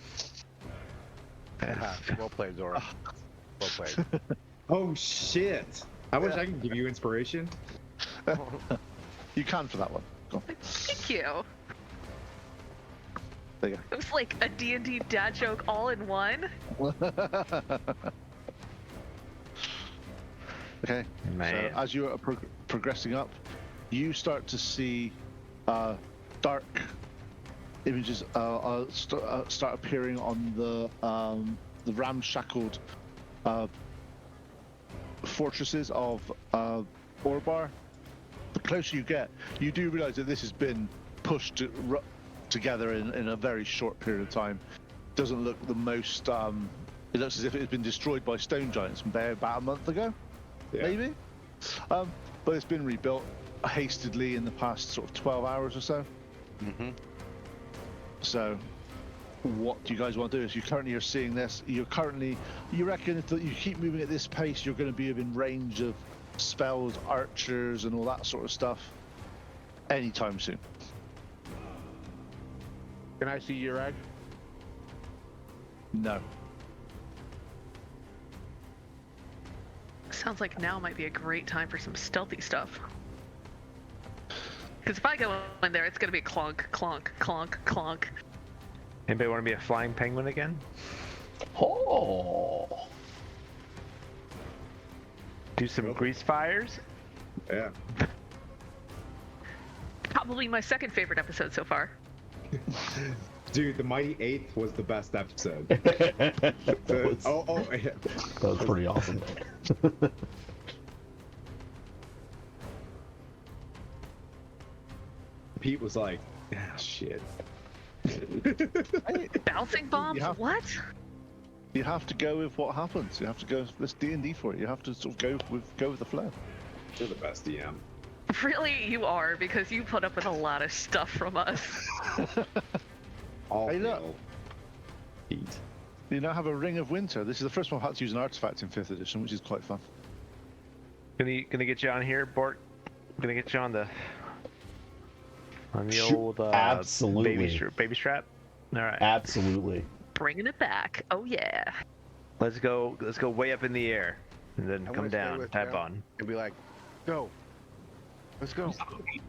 Well played, Zora. Well played. Oh shit! I wish I could give you inspiration. You can for that one. Go on. Thank you. There you It was like a D&D dad joke all in one. go. Okay. Man. So as you are progressing up, you start to see dark images start appearing on the ramshackled fortresses of Orbar. The closer you get, you do realize that this has been pushed together in a very short period of time. Doesn't look the most. It looks as if it had been destroyed by stone giants about a month ago. Yeah. Maybe. But it's been rebuilt hastily in the past sort of 12 hours or so. Mm-hmm. So what do you guys want to do? Is you currently are seeing this. You reckon if you keep moving at this pace, you're going to be within range of spells, archers, and all that sort of stuff anytime soon. Can I see your egg? No. Sounds like now might be a great time for some stealthy stuff. Because if I go in there, it's gonna be clunk, clunk, clunk, clunk. Anybody want to be a flying penguin again? Oh. Do some grease fires? Yeah. Probably my second favorite episode so far. Dude, the Mighty Eighth was the best episode. that was, Yeah. that was pretty awesome. Pete was like, ah, shit. Bouncing bombs? You have- What? You have to go with what happens. You have to go. This D&D for it. You have to sort of go with the flow. You're the best DM. Really, you are, because you put up with a lot of stuff from us. All Hey, look. hail Pete. You now have a Ring of Winter. This is the first one I've had to use an artifact in 5th edition, which is quite fun. Gonna get you on here, Bort? Gonna get you on the Shoot, old absolutely. baby strap. All right, Absolutely. Bringing it back. Oh yeah. let's go way up in the air, and then I come wanna stay down. with Tap you. on. And be like, go. Let's go.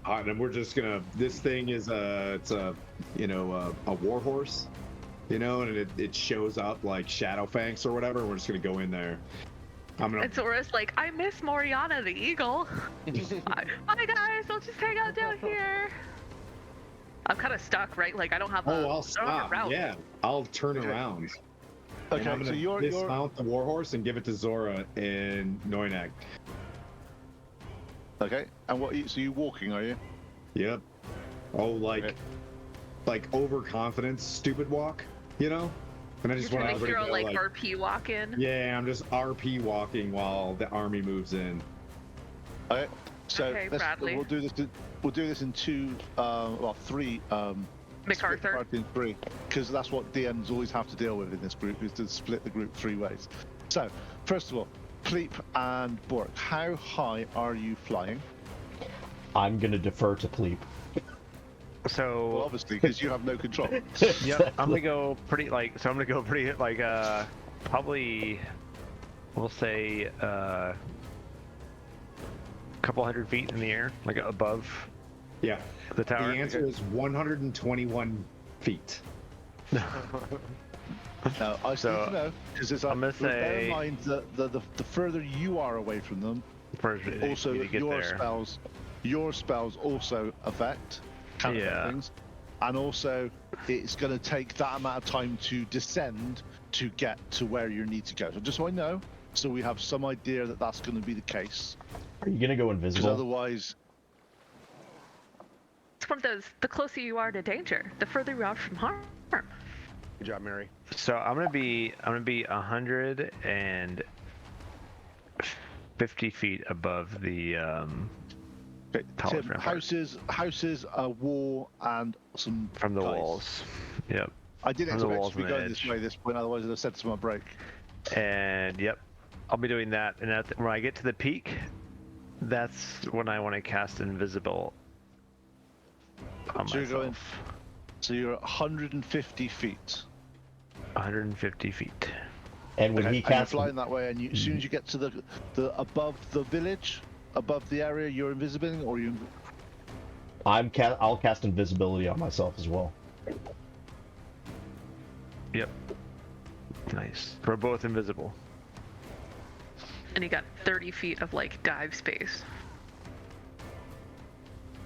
And we're just gonna. This thing is it's a a war horse, and it shows up like Shadowfangs or whatever. We're just gonna go in there. I'm gonna. And Zora's like, I miss Moriana the eagle. Bye guys, we'll just hang out down here. I'm kind of stuck, right? Like I don't have a. Oh, I'll I don't have a stop. route. Yeah, I'll turn Okay. around. Okay, And I'm so gonna you're dismount the warhorse and give it to Zora in Noinek. okay. And so you walking, are you? Yep. Oh, Okay. like overconfidence, stupid walk, And I You're just want trying to everybody hero to know, like RP walk in. yeah, I'm just RP walking while the army moves in. Okay. So Okay, Bradley. we'll do this. We'll do this in three. MacArthur. Split party in 3, because that's what DMs always have to deal with in this group, is to split the group 3 ways. So, first of all, Pleep and Bork, how high are you flying? I'm gonna defer to Pleep. So Well, obviously, because you have no control. yeah, I'm gonna go pretty probably we'll say a couple hundred feet in the air, like above Yeah. the tower. The answer is 121 feet. No, I still So, need to know, because I'm gonna bear in say- mind that the further you are away from them, First, also to get your there. spells also affect, kind of Yeah. things. And also, it's going to take that amount of time to descend to get to where you need to go. So just so I know, so we have some idea that that's going to be the case. Are you gonna go Because invisible? otherwise, It's one of those, the closer you are to danger, the further you are from harm. Good job, Mary. So I'm gonna be 150 feet above the okay, Tall Tim, rampart. houses, a wall, and some from the guys. walls. Yep. I didn't From the expect walls to be and the going this edge. way at this point, otherwise I'd have said to my break. And yep, I'll be doing that. And when I get to the peak, that's when I want to cast invisible on So you're myself. going- So you're at 150 feet. 150 feet. And when Okay, he and you're casts, flying that way, and as soon as you get to the above the village, above the area, you're invisible, or you. I'll cast invisibility on myself as well. Yep. Nice. We're both invisible. And you got 30 feet of like dive space.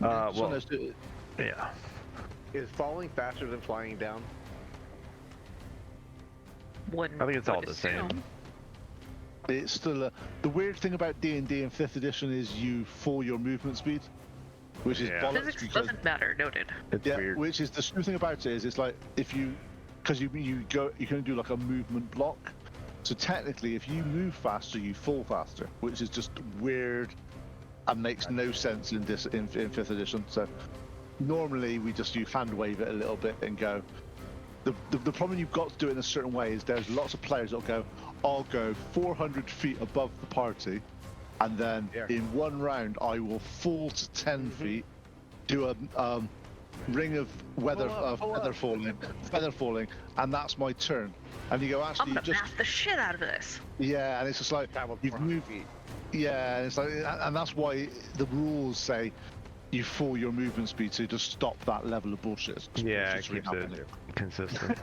So Well, let's do it. yeah. Is falling faster than flying down? Wouldn't, I think it's all would the same. assume. It's still the weird thing about D&D in 5th edition is you full your movement speed, which is Yeah. bollocks Physics because doesn't matter, noted. It's yeah, weird. which is the true thing about it is it's like if you because you can do like a movement block. So technically, if you move faster, you fall faster, which is just weird and makes no sense in 5th edition. So normally we just you hand wave it a little bit and go. The problem you've got to do it in a certain way is there's lots of players that'll go, I'll go 400 feet above the party, and then Yeah. in one round I will fall to 10 feet, do a ring of weather Pull up. feather falling, and that's my turn. And you go, I'm actually, you gonna just math the shit out of this. yeah, and it's just like Traveled you've 400 moved. feet. Yeah, and it's like, and that's why the rules say you full your movement speed to just stop that level of bullshit. Yeah, it It's really keeps it happening. consistent.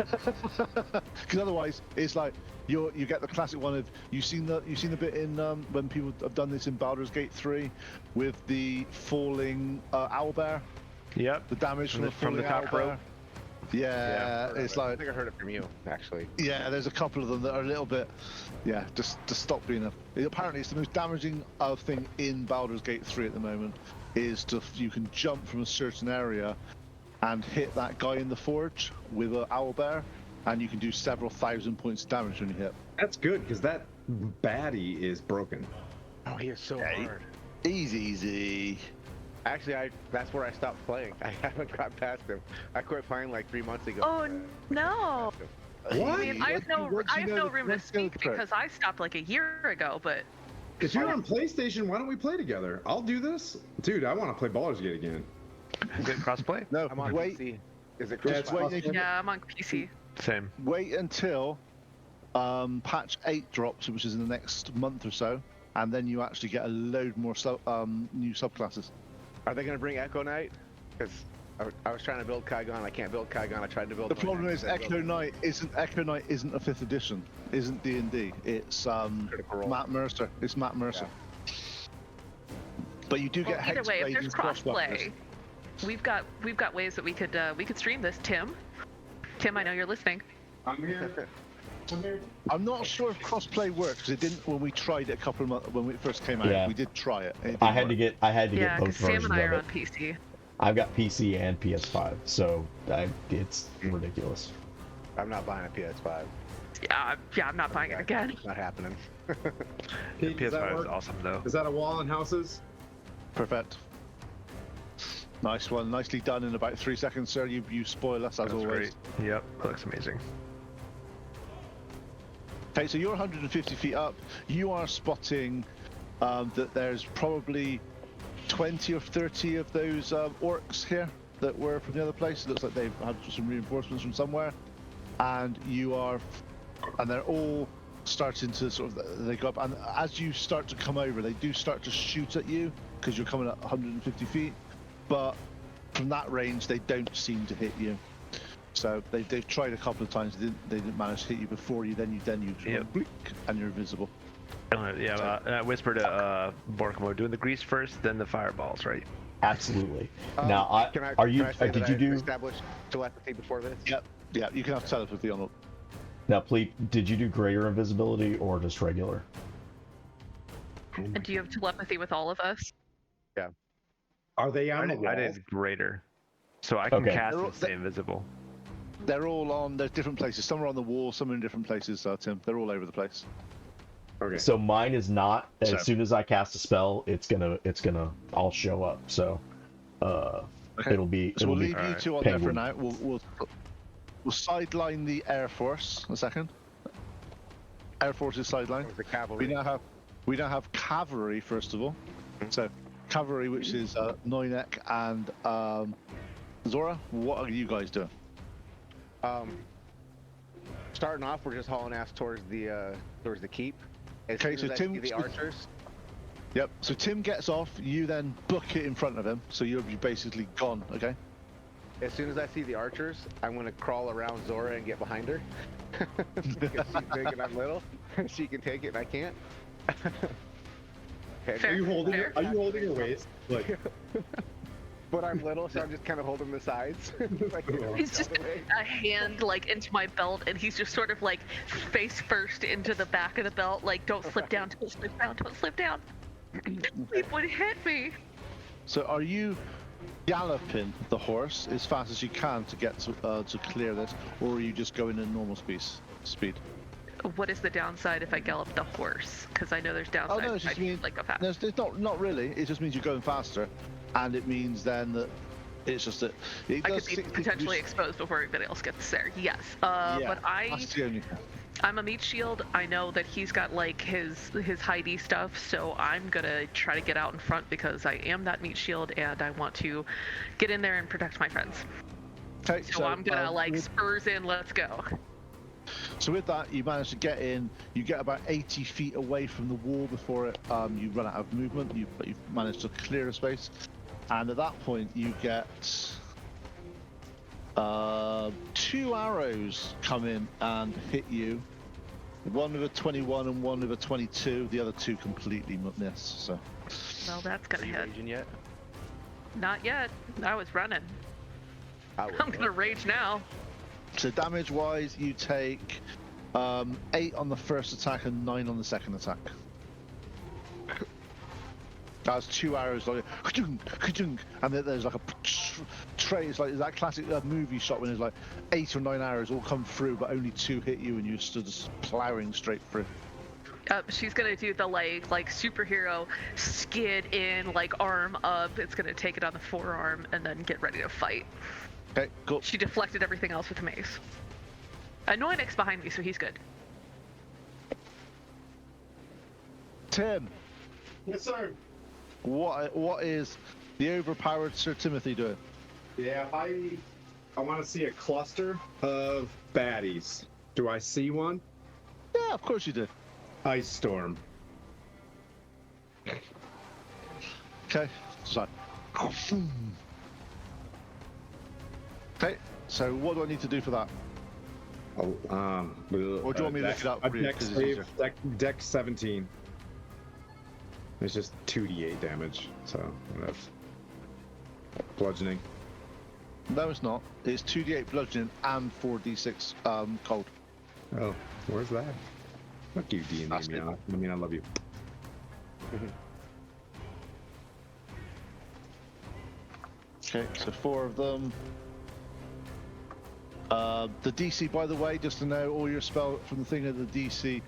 Because otherwise, it's like you get the classic one of you've seen the bit in when people have done this in Baldur's Gate 3 with the falling owlbear, Yep. the damage from the From the falling top owlbear. rope. Yeah, it's I like think I heard it from you, actually. yeah, there's a couple of them that are a little bit yeah, just stop being apparently it's the most damaging thing in Baldur's Gate 3 at the moment is you can jump from a certain area and hit that guy in the forge with an owlbear, and you can do several thousand points of damage when you hit. That's good because that baddie is broken. Oh, he is so Yeah, hard. Easy. Actually, that's where I stopped playing. I haven't got past him. I quit playing like 3 months ago. Oh no! What? I mean, I have no room to speak because because I stopped like a year ago, but If you're on PlayStation, why don't we play together? I'll do this. Dude, I want to play Baldur's Gate again. Is it crossplay? No, I'm on wait, PC. Is it Yeah, Chris? it's wait, yeah, I'm on PC. Same. wait until patch 8 drops, which is in the next month or so, and then you actually get a load more new subclasses. Are they going to bring Echo Knight? Because I was trying to build Kaigon. I can't build Kaigon. I tried to build. The problem Knight, is I built- Echo Knight isn't a 5th edition, isn't D&D. It's Critical Role. Matt Mercer. It's Matt Mercer. But you do Well, get either hex way, if blades there's and swashbucklers. crossplay, we've got ways that we could stream this. Tim, I know you're listening. I'm here. I'm not sure if crossplay works because it didn't when we tried it a couple of months when it first came out. Yeah. We did try it. And it I didn't had to work. get Yeah, both because Sam versions and I of are it. on PC. I've got PC and PS5, so it's ridiculous. I'm not buying a PS5. Yeah, I'm not buying it again. It's not happening. Pete, does that PS5 is work? awesome though. Is that a wall in houses? Perfect. Nice one. Nicely done in about 3 seconds, sir. You spoil us as That's always. great. Yep, that looks amazing. Okay, so you're 150 feet up. You are spotting that there's probably 20 or 30 of those orcs here that were from the other place. It looks like they've had some reinforcements from somewhere, and they're all starting to they go up, and as you start to come over, they do start to shoot at you because you're coming at 150 feet, but from that range they don't seem to hit you. So they've tried a couple of times. They didn't manage to hit you before you. Then you Yep. blink, and you're invisible. And I whispered to Borkmo, doing the grease first, then the fireballs, right? Absolutely. Now, Can I, are you? Can I say Did that you I do? established telepathy before this? Yep. Yeah, you can have telepathy on it. Now, please, did you do greater invisibility or just regular? And do you have telepathy with all of us? Are they on the I walls? did greater, so I can Okay. cast They're all- and stay invisible. They're all on. There's different places. Some are on the wall. Some are in different places. Tim, they're all over the place. Okay. So mine is not. As So- soon as I cast a spell, it's gonna. I'll show up. So, Okay. it'll be. So we'll be leave you Alright. two on there for penguin. now. We'll sideline the Air Force a second. Air Force is sidelined. Or the cavalry? We now have cavalry first of all. So cavalry, which is Noinek and Zora. What are you guys doing? Starting off, we're just hauling ass towards the keep. As Okay, soon so as I Tim- see the archers. Yep. So Tim gets off. You then book it in front of him. So you're basically gone. Okay. As soon as I see the archers, I'm gonna crawl around Zora and get behind her. Because she's big and I'm little. She can take it and I can't. Okay, Fair. Are you holding Fair. her? Are you holding her waist? Like, but I'm little, so I'm just kind of holding the sides. Like, He's just a hand like into my belt, and he's just sort of like face first into the back of the belt, like don't slip down, don't slip down, don't slip down. It would hit me. So are you galloping the horse as fast as you can to get to clear this, or are you just going in normal speed? What is the downside if I gallop the horse? Because I know there's Oh downside no, if it just I means like go fast. no, it's not really. It just means you're going faster, and it means then that it's just that it I does could be potentially exposed before everybody else gets there. Yes. Yeah, But that's the only thing. I'm a meat shield. I know that he's got like his Heidi stuff, so I'm gonna try to get out in front because I am that meat shield and I want to get in there and protect my friends. Okay, So I'm gonna like with, spurs in. Let's go. so with that, you manage to get in. You get about 80 feet away from the wall before it. You run out of movement. But you've managed to clear a space, and at that point you get 2 arrows come in and hit you. One with a 21 and one with a 22. The other two completely miss. So Well, that's Are gonna you hit. raging yet? Not yet. I was running. I will. I'm gonna rage now. So damage-wise, you take 8 on the first attack and 9 on the second attack. That's 2 arrows, like ka-chung, ka-chung, and then there's like a tray. It's like that classic movie shot when there's like 8 or 9 arrows all come through, but only 2 hit you, and you're stood just plowing straight through. She's gonna do the like superhero skid in, like arm up. It's gonna take it on the forearm and then get ready to fight. Okay, cool. She deflected everything else with the mace. Noinek's behind me, so he's good. Tim, yes, sir. what is the overpowered Sir Timothy doing? Yeah, I want to see a cluster of baddies. Do I see one? Yeah, of course you do. Ice storm. Okay, so. Okay, so what do I need to do for that? Oh, Or do you want me to look it up for you, Deck 'cause it's save, easier? deck 17. It's just 2d8 damage, so that's bludgeoning. No, it's not. It's 2d8 bludgeoning and 4d6 cold. Oh, where's that? Fuck you, D&D, That's it. man. I mean, I love you. Okay, so 4 of them. The DC, by the way, just to know, all your spell from the thing of the DC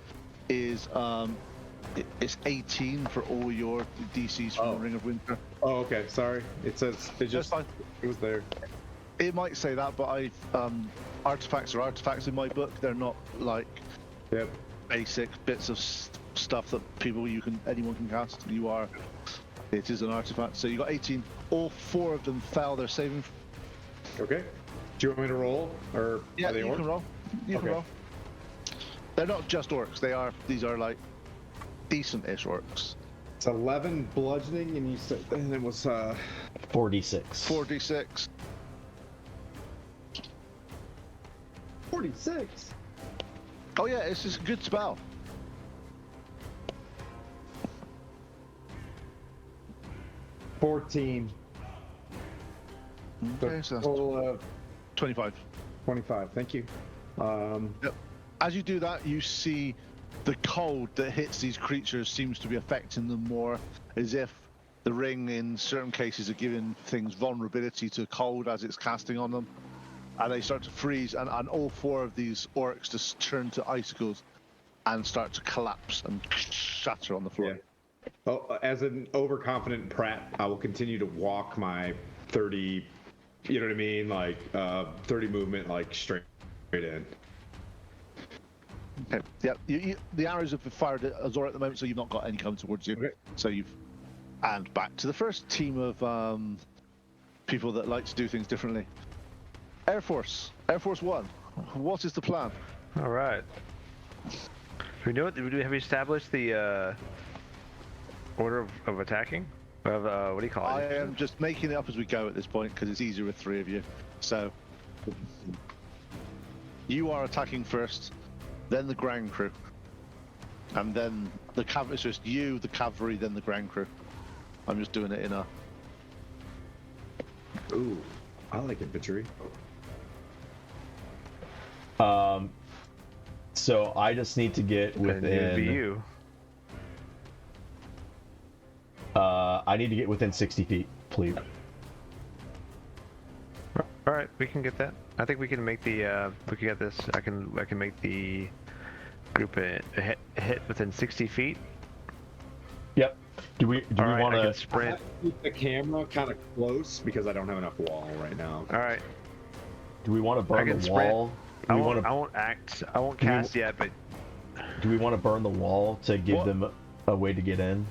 is it's 18 for all your DCs from the Oh. Ring of Winter. Oh, okay. Sorry. It says it That's just fine. it was there. It might say that, but artifacts are artifacts in my book. They're not like Yep. basic bits of stuff that anyone can cast. It is an artifact. So you got 18. All 4 of them fell. They're saving. Okay. Do you want me to roll, or Yeah, are they you orcs? can roll. You can Okay. roll. They're not just orcs. These are like decent-ish orcs. It's 11 bludgeoning, and you said and it was 46. 4d6. 46. Oh yeah, it's just a good spell. Okay, so that's Total 25. 25. Thank you. As you do that, you see the cold that hits these creatures seems to be affecting them more, as if the ring in certain cases are giving things vulnerability to cold as it's casting on them. And they start to freeze, and all 4 of these orcs just turn to icicles and start to collapse and shatter on the floor. Yeah. Oh, as an overconfident Pratt, I will continue to walk my 30, you know what I mean? Like 30 movement, like straight in. Okay. Yeah. The arrows have fired at Azor at the moment, so you've not got any coming towards you. Okay. So you've. And back to the first team of people that like to do things differently. Air Force One. What is the plan? All right. We know what? Have we established the order of attacking? Of what do you call it? I am just making it up as we go at this point because it's easier with 3 of you. So you are attacking first, then the ground crew, and then the cavalry. It's just you, the cavalry, then the ground crew. I'm just doing it in a. Ooh, I like infantry. So I just need to get And it'd be within. you. I need to get within 60 feet, please. All right, we can get that. I think we can make the. Looking at this, I can make the group a hit within 60 feet. Yep. Do we All right, want I can to? sprint? Keep the camera kind of close because I don't have enough wall right now. All right. Do we want to I burn can the sprint. wall? I Do we won't. want I to? won't act. I won't Do we- cast yet, but Do we want to burn the wall to give What? them a way to get in?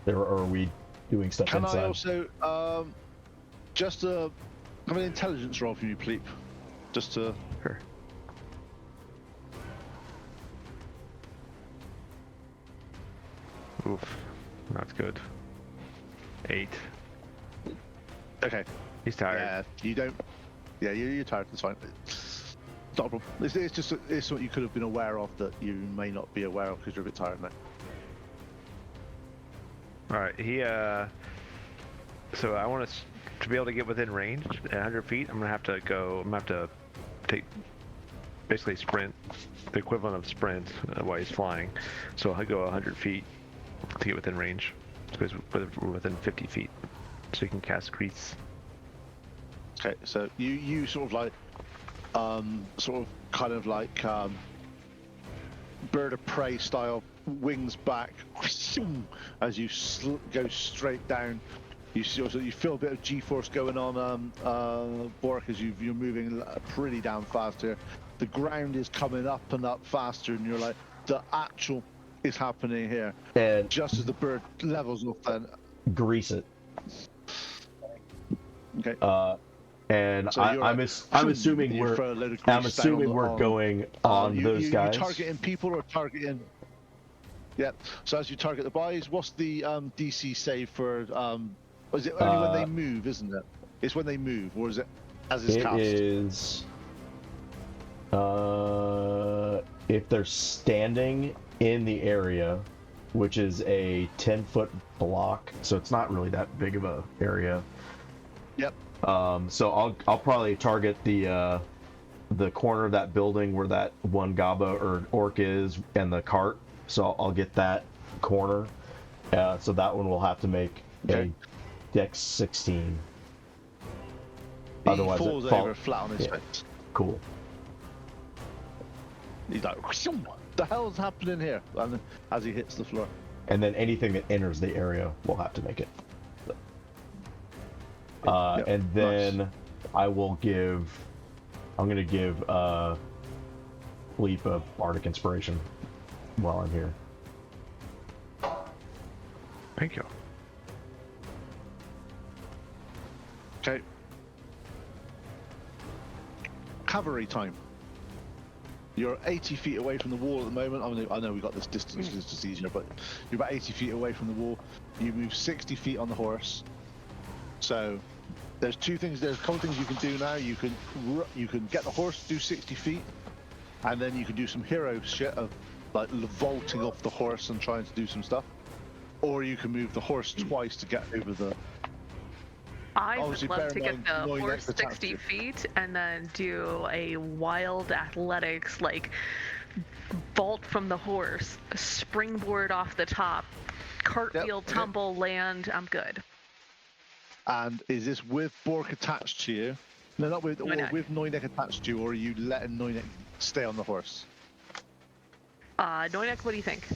Or are we doing stuff Can inside? I also just have an intelligence roll from you, Pleep? Just to. Sure. Oof, that's good. 8. Okay. He's tired. Yeah. You don't. Yeah, you're tired. That's fine. It's not a problem. It's just it's what you could have been aware of that you may not be aware of because you're a bit tired now. All right, he so I want to be able to get within range at 100 feet. I'm gonna have to go. I'm gonna have to take basically sprint, the equivalent of sprint while he's flying. So I'll go 100 feet to get within range. So we're within 50 feet, so he can cast Grease. Okay, so you sort of like kind of like bird of prey style, wings back as you go straight down. You feel a bit of G-force going on, Bork, as you're moving pretty damn fast here. The ground is coming up and up faster, and you're like, the actual is happening here. And Just as the bird levels off, then grease it. okay. And So I'm assuming you we're throw a load of I'm grease assuming down we're on- going on those guys. You targeting people or targeting? Yeah. So as you target the boys, what's the DC save for? Is it only when they move, isn't it? It's when they move, or is it as it's It cast? is if they're standing in the area, which is a 10-foot block, so it's not really that big of a area. Yep. So I'll probably target the corner of that building where that one Gaba or orc is and the cart. So I'll get that corner. So that one will have to make Okay. a Dex 16. He Otherwise, falls it fall- over flat on his yeah. face. Cool. He's like, what the hell's happening here? And as he hits the floor. And then anything that enters the area will have to make it. Yep, And then nice. I'm going to give Leap of Bardic Inspiration while I'm here. Thank you. Okay. Cavalry time. You're 80 feet away from the wall at the moment. I know we got this distance, it's just easier, but you're about 80 feet away from the wall. You move 60 feet on the horse. So there's two things. There's a couple things you can do now. You can get the horse to do 60 feet, and then you can do some hero shit of like vaulting off the horse and trying to do some stuff. Or you can move the horse twice to get over the I would Obviously, love bear to in get mind, the knowing horse that's attached 60 to- feet and then do a wild athletics, like vault from the horse, springboard off the top, cartwheel, okay. tumble, land. I'm good. And is this with Bork attached to you? No, not with, or Noinek. with Noinek attached to you, or are you letting Noinek stay on the horse? Noinek, what do you think?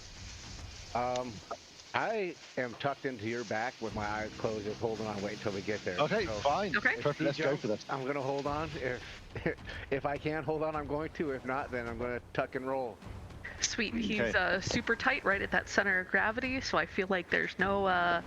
I am tucked into your back with my eyes closed, just holding on, wait until we get there. Okay, So fine. Okay. if Perfect. he Let's go jumps, for this. I'm gonna hold on. If I can hold on, I'm going to. If not, then I'm gonna tuck and roll. Sweet. He's Okay. super tight right at that center of gravity, so I feel like there's no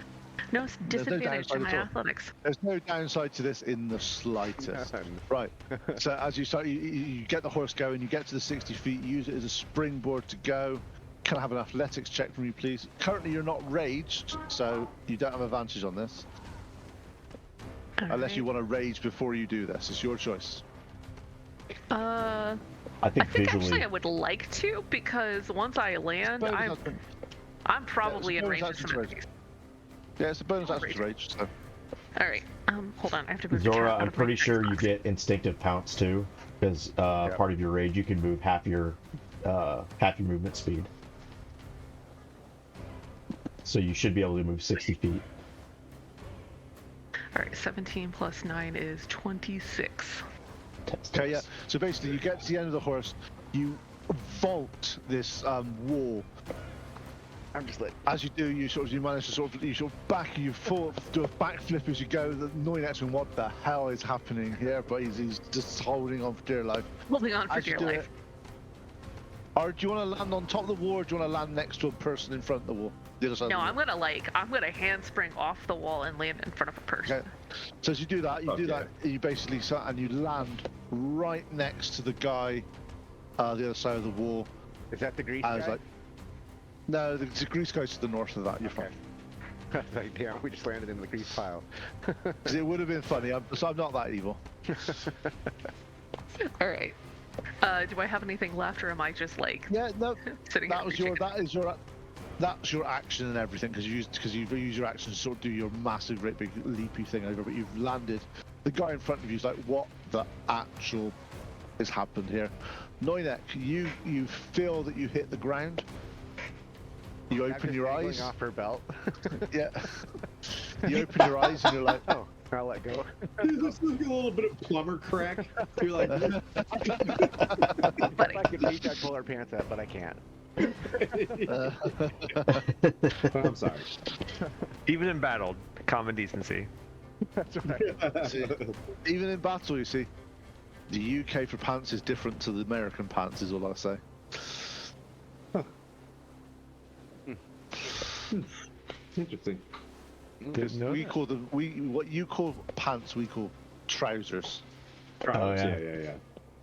disadvantage to downside my at all. athletics. There's no downside to this in the slightest. None. Right. So as you start, you get the horse going, you get to the 60 feet, use it as a springboard to go. Can I have an athletics check from you, please? Currently, you're not raged, so you don't have advantage on this. Unless you want to rage before you do this. It's your choice. I I think think visually. actually I would like to, because once I land, Bonus I'm action. probably in bonus range of action some to rage. enemies. Yeah, it's a bonus Oh, action to rage. So. All right. Hold on. I have to move. the Zora, chat out I'm of my pretty sure you box. get instinctive pounce too, because part of your rage you can move half your movement speed. So you should be able to move 60 feet. All right. 17 plus 9 is 26. Okay, yeah. So basically, you get to the end of the horse, you vault this wall. I'm just like, As you do, you manage to you do a backflip as you go. The Noinek's going, what the hell is happening here? But he's just holding on for dear life. Holding on for As you dear do life. it, or do you want to land on top of the wall, or do you want to land next to a person in front of the wall? The other side No, of the wall? I'm gonna handspring off the wall and land in front of a person. Okay. So as you do that, you basically and you land right next to the guy, the other side of the wall. is that the grease I was guy? like, no, the grease guy's to the north of that. You're fine. Like, damn, we just landed in the grease pile. 'Cause it would have been funny. So I'm not that evil. All right. Do I have anything left, or am I just like Yeah, no, sitting that here was reaching? that's your action and everything because you've used your action to sort of do your massive, great big leapy thing over, but you've landed. The guy in front of you is like, what the actual has happened here? Noinek, you feel that you hit the ground. You I'm open just your dangling eyes. off her belt. Yeah. You open your eyes and you're like, Oh, I'll let go. This is a little bit of plumber crack. You're like, Buddy. If I could reach, I'd pull her pants up, but I can't. I'm sorry. Even in battle, common decency. That's right. see, even in battle, you see, the UK for pants is different to the American pants. Is all I'll say. Interesting. Because we call them what you call pants, we call trousers, Trousers, yeah.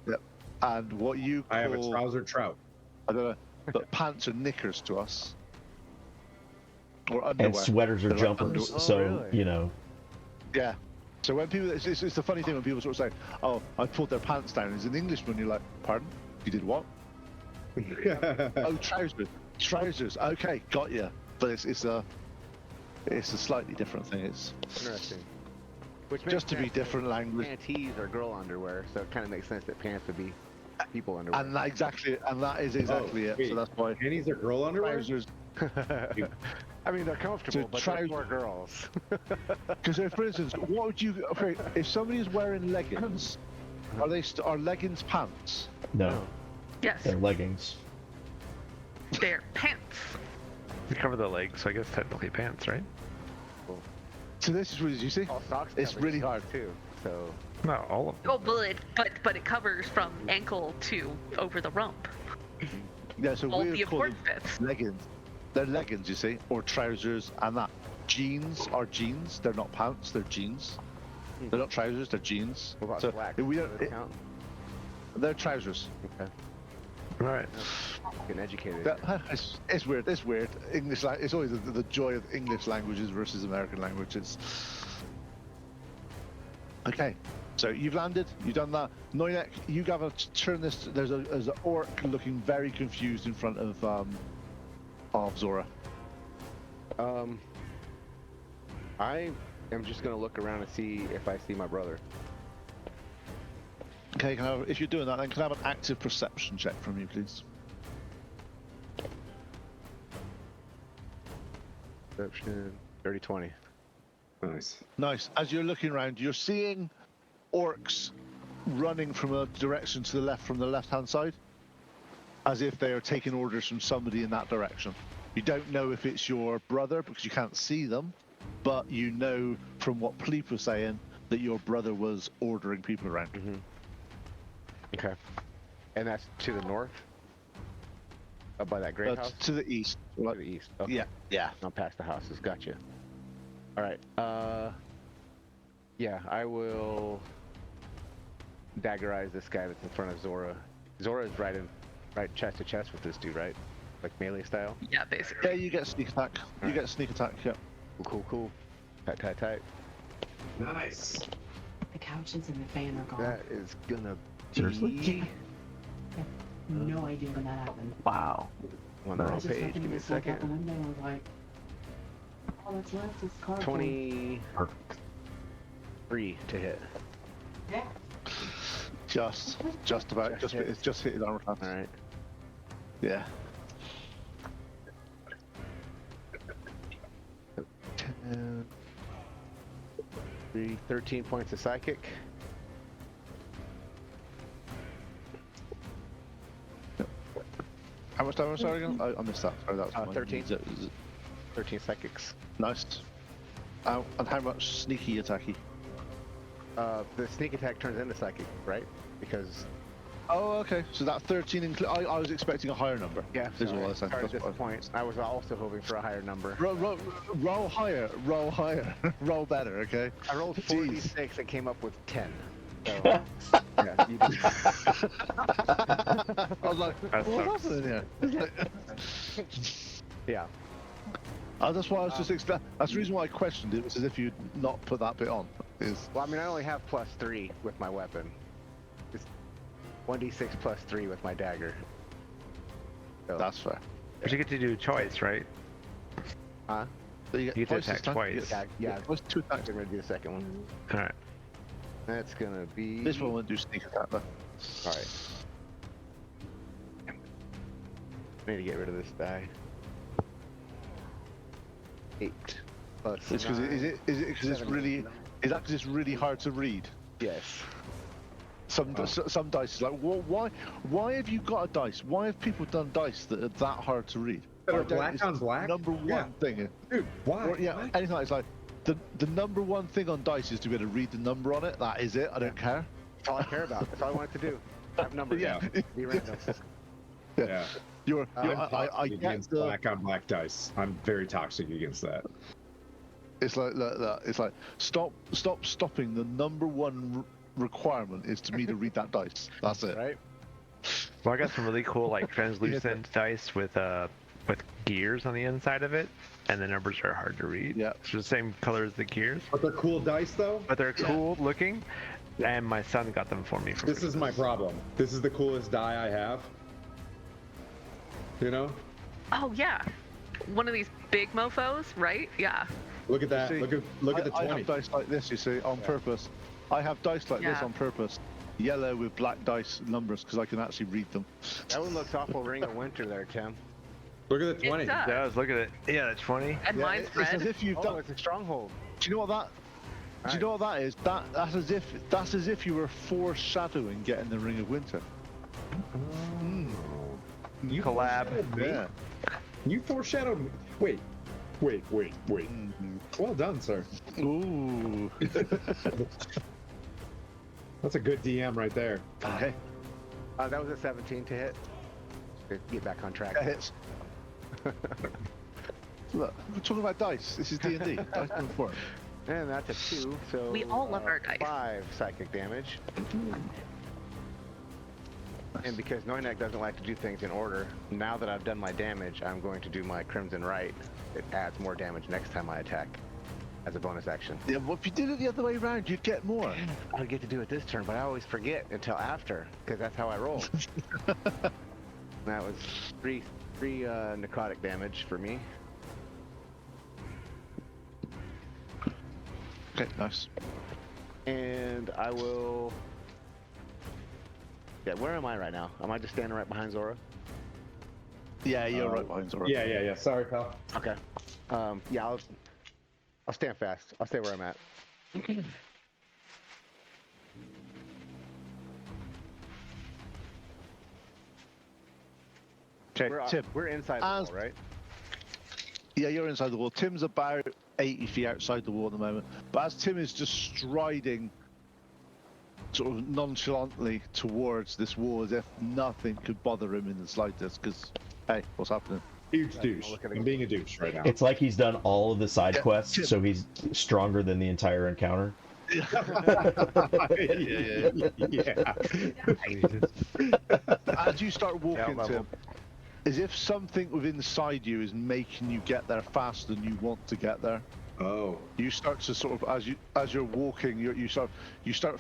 yeah. and what you call I have a trouser trout. I don't know, but pants are knickers to us, or underwear. And sweaters are They're like jumpers, underwear. so Oh, really? you know. Yeah. So when people, it's the funny thing when people sort of say, "Oh, I pulled their pants down." As an Englishman, you're like, "Pardon? You did what?" Oh, trousers. Okay, got you. But it's a slightly different thing. It's Interesting. Which makes just to be sense, different language. Panties are girl underwear, so it kind of makes sense that pants would be people underwear. And that is exactly it. wait. So that's why Panties are girl underwear? trousers. I mean, they're comfortable, So but they're for girls. Because for instance, what would you? Okay, if somebody is wearing leggings, are leggings pants? No, Yes, they're leggings. they're pants. You cover the legs, so I guess technically pants, right? So this is really, you see, All socks it's cover really hard. too. So No, all of them. Oh, but it covers from ankle to over the rump. Yeah, so All we the call them important bits. leggings. They're leggings, you see, or trousers, and that. Jeans are jeans. They're not pants. They're jeans. They're not trousers. They're jeans. what about So slacks? we Does don't. that count? They're trousers. Okay. Right. Getting educated. It's weird. It's weird. English. It's always the joy of English languages versus American languages. Okay, so you've landed. You've done that. Noinek, you got to turn this. There's an orc looking very confused in front of Zora. I am just gonna look around and see if I see my brother. Okay, if you're doing that, then can I have an active perception check from you, please? Perception 30-20. Nice. Nice. As you're looking around, you're seeing orcs running from a direction to the left from the left-hand side, as if they are taking orders from somebody in that direction. You don't know if it's your brother because you can't see them, but you know from what Pleep was saying that your brother was ordering people around. Mm-hmm. Okay. And that's to the north? Up by that great house? To the east. To the east. Okay. Yeah. Yeah. Not past the houses. Gotcha. All right. Yeah, I will daggerize this guy that's in front of Zora. Zora is right chest to chest with this dude, right? Like melee style? Yeah, basically. Yeah, you get sneak attack. You get sneak attack, yeah. Cool. Tight. Nice. The couches and the fan are gone. That is gonna Seriously? be No idea when that happened. Wow. on the I wrong was just page. looking Give me a this up second. and I was like, all that's left is cardboard. 23 to hit. Yeah. Just about. Just hit. It's just hit his armor class. All right. Yeah. 10, 13 points of psychic. How much damage, sorry, again? I missed that. Sorry, that was mine. 13. 13 psychics. Nice. And how much sneaky attacky? The sneak attack turns into psychic, right? Because Oh, okay. So that 13 I was expecting a higher number. Is what I said. sorry to That's what I- disappoint. I was also hoping for a higher number. Roll higher. Roll better, okay? I rolled Jeez. 46 and came up with 10. So, yeah, you did. I was like, That what's sucks. happening here? It's like, Yeah. that's why I was just that's the reason why I questioned it, was as if you'd not put that bit on. Is Well, I mean, I only have +3 with my weapon. It's 1d6 +3 with my dagger. So, that's fair. But you get to do choice, right? huh? So You get to attack attack, twice. Yeah. Twice, 2 attacks. I'm gonna do the second one. All right. That's gonna be. This one won't do sneak attack though. All right. I need to get rid of this die. 8 plus. It's because is it because it's 7, really is that because it's really hard to read? Yes. Some dice is like, why have you got a dice? Why have people done dice that are that hard to read? That are I don't- black it's on black? Number one Yeah. thing. Dude, why? Or, yeah, Why? anything like it's like the number one thing on dice is to be able to read the number on it. That is it. I don't care. That's all I care about. That's all I wanted to do. Have numbers. Yeah. Be random. Yeah. You're, I'm I toxic get against the. black on black dice. I'm very toxic against that. It's like it's like stopping. The number one requirement is to me to read that dice. That's it. Right? Well, I got some really cool like translucent dice with gears on the inside of it, and the numbers are hard to read. Yeah. It's the same color as the gears, But they're cool dice, though. but they're cool looking. And my son got them for me. For This is my Christmas. problem. This is the coolest die I have. You know? Oh yeah, one of these big mofo's, right? Yeah. Look at that. See, look at the I 20. have dice like this, you see, on purpose. I have dice like this Yeah. on purpose. Yellow with black dice numbers because I can actually read them. That one looks awful Ring of Winter there, Tim. Look at the 20. It does. It does. Look at it. Yeah, that's 20. And Yeah, mine's it's as red. if you've Oh, done. it's a Stronghold. Do you know what that? Do you know what that is? That's as if you were foreshadowing getting the Ring of Winter. You Collab. foreshadowed me. Yeah. You foreshadowed me. Wait. Well done, sir. Ooh. That's a good DM right there. Okay. That was a 17 to hit. To get back on track. That hits. Look, we're talking about dice. This is D&D. Dice don't work. And that's a 2, so We all love our dice. 5 psychic damage. And because Noynek doesn't like to do things in order, now that I've done my damage, I'm going to do my Crimson Right. It adds more damage next time I attack as a bonus action. Yeah, well, if you did it the other way around, you'd get more. I would get to do it this turn, but I always forget until after, because that's how I roll. That was three necrotic damage for me. Okay, nice. And I will. Yeah, where am I right now? Am I just standing right behind Zora? Yeah, you're right behind Zora. Yeah. Sorry, pal. Okay. Yeah, I'll stand fast. I'll stay where I'm at. Okay, Tim. We're inside the as- wall, right? Yeah, you're inside the wall. Tim's about 80 feet outside the wall at the moment. But as Tim is just striding sort of nonchalantly towards this wall as if nothing could bother him in the slightest, because, hey, what's happening? Huge douche. look at I'm being a douche right now. It's like he's done all of the side Yeah, quests, Tim. so he's stronger than the entire encounter. yeah. As you start walking, level. Tim, as if something within inside you is making you get there faster than you want to get there. Oh. You start to sort of as you're walking, you start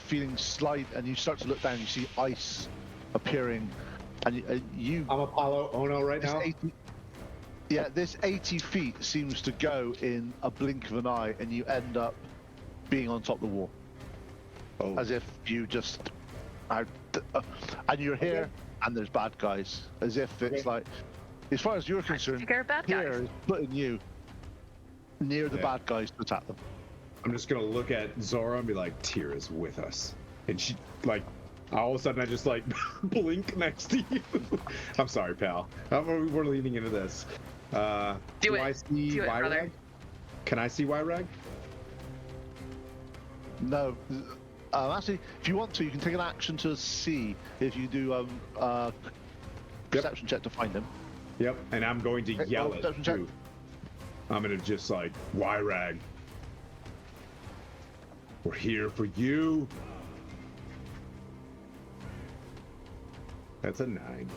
feeling slight, and you start to look down. You see ice appearing, and you I'm Apollo Ono right this now. 80, yeah, this 80 feet seems to go in a blink of an eye, and you end up being on top of the wall, Oh. as if you just and you're here, Okay. and there's bad guys, as if it's Okay. like, as far as you're concerned, Scare bad here guys. is putting you near the Yeah. bad guys to attack them. I'm just gonna look at Zora and be like, Tira's with us. And she, like, all of a sudden I just, like, blink next to you. I'm sorry, pal. We're leaning into this. Do it. I see Do it, Wyrag? brother. Can I see Wyrag? No. Actually, if you want to, you can take an action to see if you do perception check to find him. Yep. And I'm going to Hey, yell roll it, perception check. too. I'm gonna just, like, Wyrag. We're here for you. That's a 9.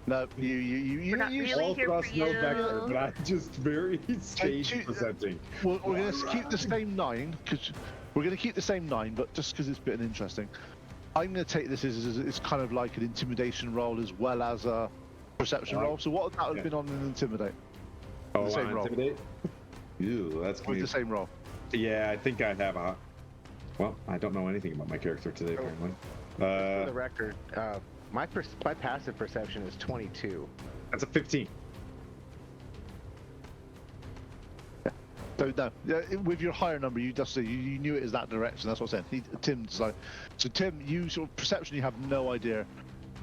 No, you We're not you- really All here thrust, for no you. vector, but I'm just very stage two- presenting. We're going to keep the same 9 because we're going to keep the same 9, but just because it's a bit interesting, I'm going to take this as it's kind of like an intimidation roll as well as a perception Oh, roll. So what would that have yeah. been on an intimidate? Oh, the same on roll. Intimidate? Ew, that's With gonna the be... same roll. Yeah, I think I have a... Well, I don't know anything about my character today, apparently. For the record, my passive perception is 22. That's a 15. So no, with your higher number, you just you knew it as that direction. That's what I'm saying. Tim's like, so Tim, you sort of perception, you have no idea.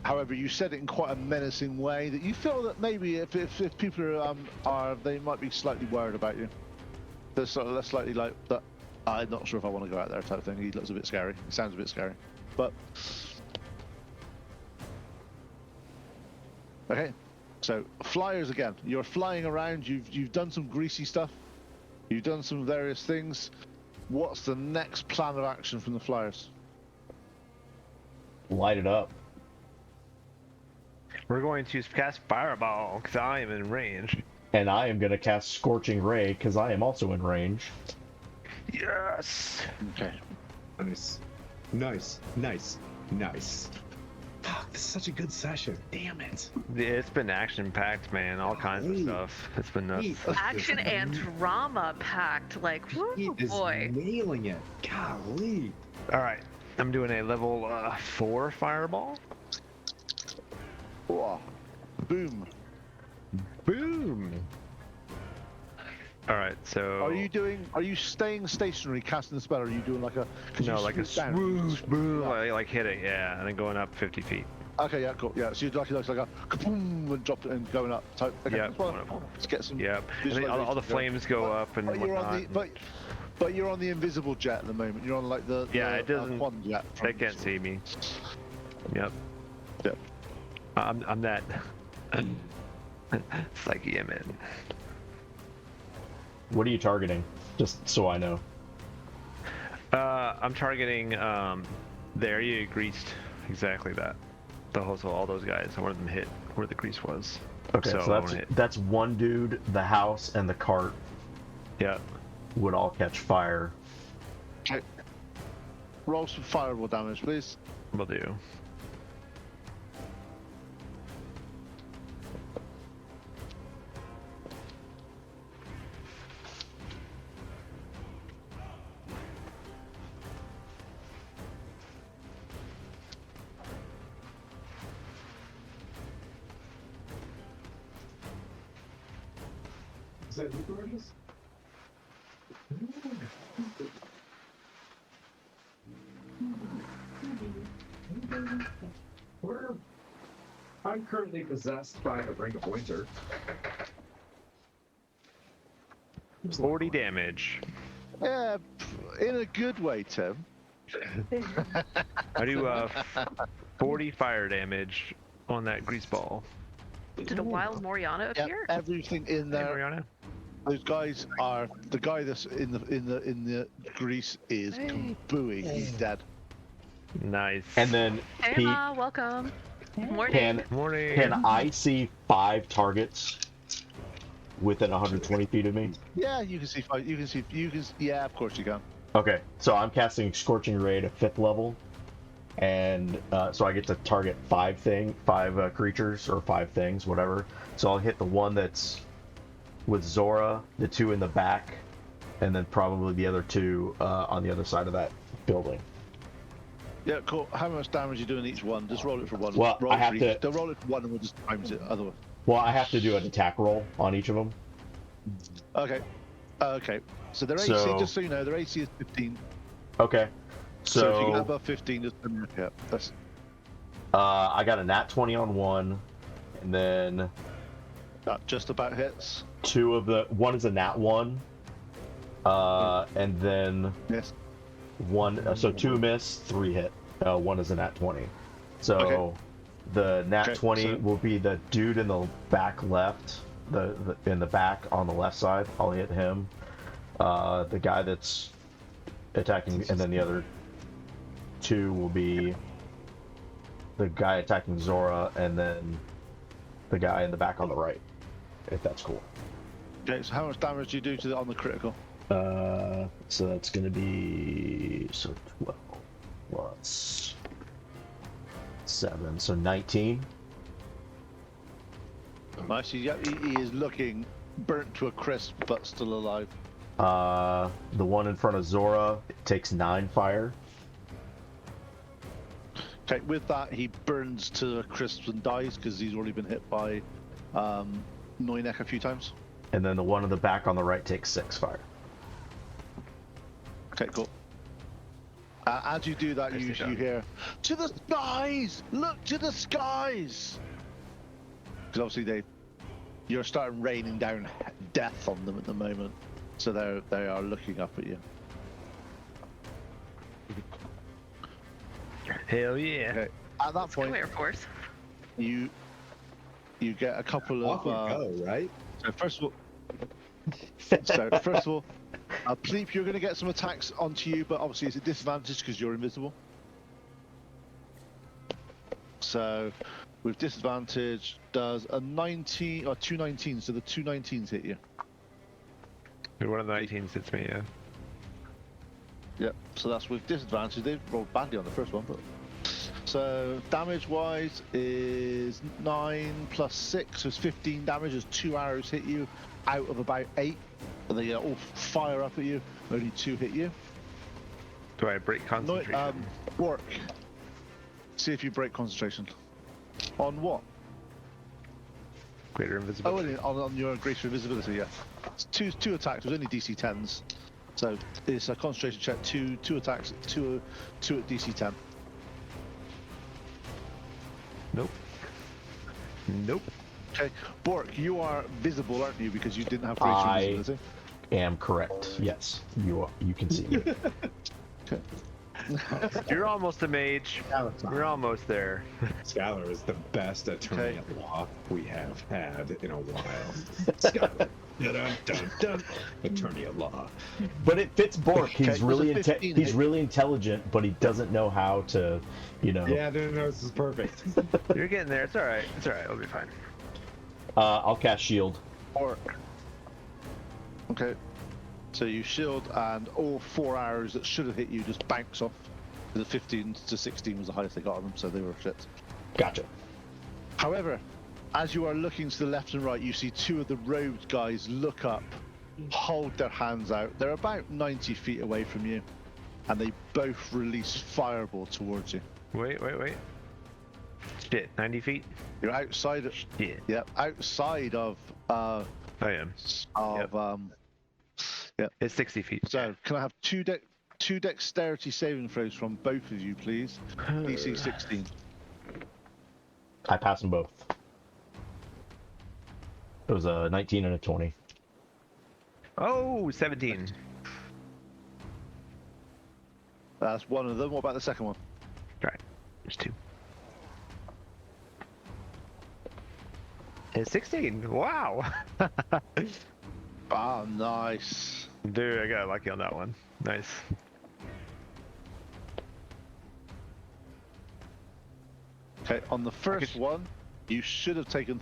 However, you said it in quite a menacing way that you feel that maybe if people are they might be slightly worried about you. They're sort of slightly like that. I'm not sure if I want to go out there type thing. He looks a bit scary. He sounds a bit scary, but okay. So flyers again. You're flying around. You've done some greasy stuff. You've done some various things. What's the next plan of action from the flyers? Light it up. We're going to cast Fireball because I am in range. And I am going to cast Scorching Ray because I am also in range. Yes. Okay. Nice. Nice. Fuck, this is such a good session. Damn it. It's been action-packed, man. All kinds of Golly. stuff. It's been nuts. Action and drama packed. Like, woo, He is boy. nailing it. Golly. All right. I'm doing a level 4 Fireball. Whoa. Boom. Boom. All right. So. Are you staying stationary casting the spell, or are you doing like a? 'cause No, you like a swoop down. swoosh, boom, Yeah. like hit it, yeah, and then going up 50 feet. Okay, yeah, cool. Yeah, so you're like a kaboom and drop it and going up. Type. Okay, Yep. that's fine. Let's get some. Yep. And then all the visualization flames go up and But you're whatnot. on the but you're on the invisible jet at the moment. You're on like the Yeah, it doesn't- quad jet. They can't see me. Yep. Yep. I'm that. It's like, yeah, man. What are you targeting? Just so I know. I'm targeting the area you greased. Exactly that. So all those guys. I wanted them hit where the grease was. Okay, so I that's wanna hit. that's one dude, the house, and the cart Yeah. would all catch fire. Okay. Roll some fireball damage, please. Will do. that you, gorgeous? I'm currently possessed by a ring of winter. 40 damage. Yeah, in a good way, Tim. I do 40 fire damage on that grease ball. Did a wild Moriana Yep, appear? everything in Hey, there. Mariana. Those guys are the guy that's in the grease is kabooey. He's dead. Nice. And then Hey, Pete, Ma, welcome. Morning. can Morning. I see 5 targets within 120 feet of me? Yeah, you can see. Yeah, of course you can. Okay, so I'm casting Scorching Ray at 5th level, and so I get to target 5 creatures or 5 things, whatever. So I'll hit the one that's with Zora, the 2 in the back, and then probably the other 2 on the other side of that building. Yeah, cool. How much damage you doing each one? Just roll it for one. Well, roll I it have for to- each. They'll roll it for one, and we'll just times it. Otherwise. Well, I have to do an attack roll on each of them. Okay. Okay. So their AC, So- just so you know, their AC is 15. Okay, So if you get so above 15, just yeah, that's I got a nat 20 on one, and then that just about hits. 1 is a nat 1, and then Yes. 1, so 2 miss, 3 hit. 1 is a nat 20. So Okay. the nat Okay, 20 so- will be the dude in the back left, in the back on the left side. I'll hit him. The guy that's attacking, and then the other 2 will be the guy attacking Zora, and then the guy in the back on the right. If that's cool. Okay. So how much damage do you do on the critical? So that's gonna be 12 plus 7, so 19. Nice. He is looking burnt to a crisp, but still alive. The one in front of Zora takes 9 fire. Okay. With that, he burns to a crisp and dies because he's already been hit by Noynek a few times. And then the one in the back on the right takes 6 fire. Okay, cool. As you do that, you hear, "To the skies! Look to the skies!" Because obviously you're starting raining down death on them at the moment, so they are looking up at you. Hell yeah. Okay. At that Let's go, point, Air Force. you get a couple Off we of. go, right? So first of all, Pleep, you're going to get some attacks onto you, but obviously it's a disadvantage because you're invisible. So, with disadvantage, does a 19 or 2 19s? So the 2 19s hit you. One of the 19s hits me, yeah. Yep. So that's with disadvantage. They rolled badly on the first one, but so damage-wise is 9 plus 6, so it's 15 damage as 2 arrows hit you out of about 8. And they all fire up at you. Only 2 hit you. Do I break concentration? Work. See if you break concentration. On what? Greater Oh, invisibility. on your greater invisibility, yeah. It's two attacks. It was only DC 10s. So it's a concentration check. Two attacks. Two at DC 10. Nope. Nope. Okay, Bork, you are visible, aren't you? Because you didn't have greater I invisibility. am correct. Yes, you can see me. Okay. You're almost a mage. You're almost there. Skylar is the best attorney Okay. at law we have had in a while. Skylar. Dun, dun, dun. Attorney at law. But it fits Bork. He's Okay, really was a 15 he's hit? really intelligent, but he doesn't know how to, Yeah, no, this is perfect. You're getting there. It's all right. It's all right. It'll be fine. I'll cast shield. Bork. Okay. So you shield, and all 4 arrows that should have hit you just bounce off. The 15 to 16 was the highest they got on them, so they were shit. Gotcha. However, as you are looking to the left and right, you see 2 of the robed guys look up, hold their hands out. They're about 90 feet away from you, and they both release fireball towards you. Wait. Shit. 90 feet? You're outside of, Shit. outside of I am. Of It's 60 feet. So can I have two dexterity saving throws from both of you, please? DC 16. I pass them both. It was a 19 and a 20. Oh, 17. That's one of them. What about the second one? Right. There's 2. It's 16. Wow. Ah, nice. Dude, I got lucky on that one. Nice. Okay, on the first one, you should have taken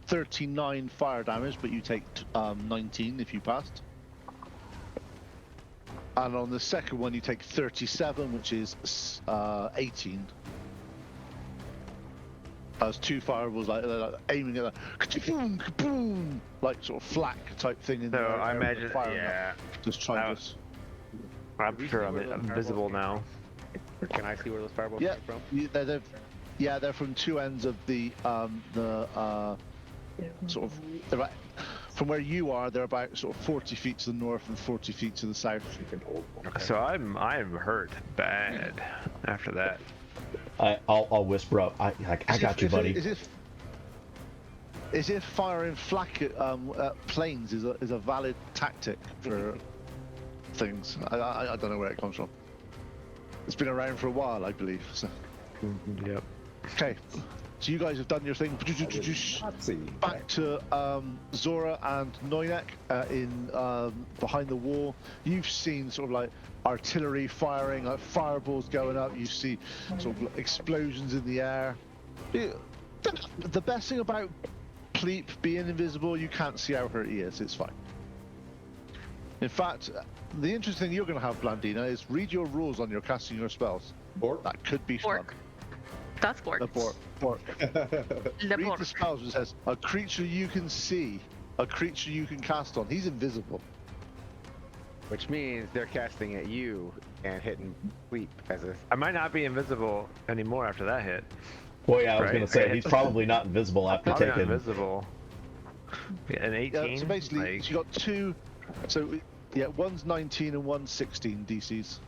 39 fire damage, but you take 19 if you passed. And on the second one, you take 37, which is 18. As 2 fireballs like aiming at kaboom, kaboom, like sort of flak type thing in So the air. I with imagine, fire in it. yeah. Just try this. I'm sure I'm invisible now. Can I see where those fireballs Yeah, came from? they're from 2 ends of the sort of from where you are. They're about sort of 40 feet to the north and 40 feet to the south. So I'm hurt bad after that. I'll whisper up. I got you, buddy. Is if firing flak at planes is a valid tactic for things? I don't know where it comes from. It's been around for a while, I believe. So. Yep. Okay, so you guys have done your thing. Back to Zora and Noinek in behind the wall. You've seen sort of like artillery firing, like fireballs going up. You see sort of explosions in the air. The best thing about Pleep being invisible, you can't see how hurt he is. It's fine. In fact, the interesting thing you're going to have, Blandina, is read your rules on your casting your spells. Bork? That could be fun. Bork. That's Bork. Bork. Le Read Bork. the spells. It says a creature you can see, a creature you can cast on. He's invisible. Which means they're casting at you and hitting Sleep as a. I might not be invisible anymore after that hit. Well, yeah, I was Right. gonna say he's probably not invisible after Probably not taking. invisible. An 18. Yeah, so basically, like, you got 2. So yeah, one's 19 and one's 16 DCs.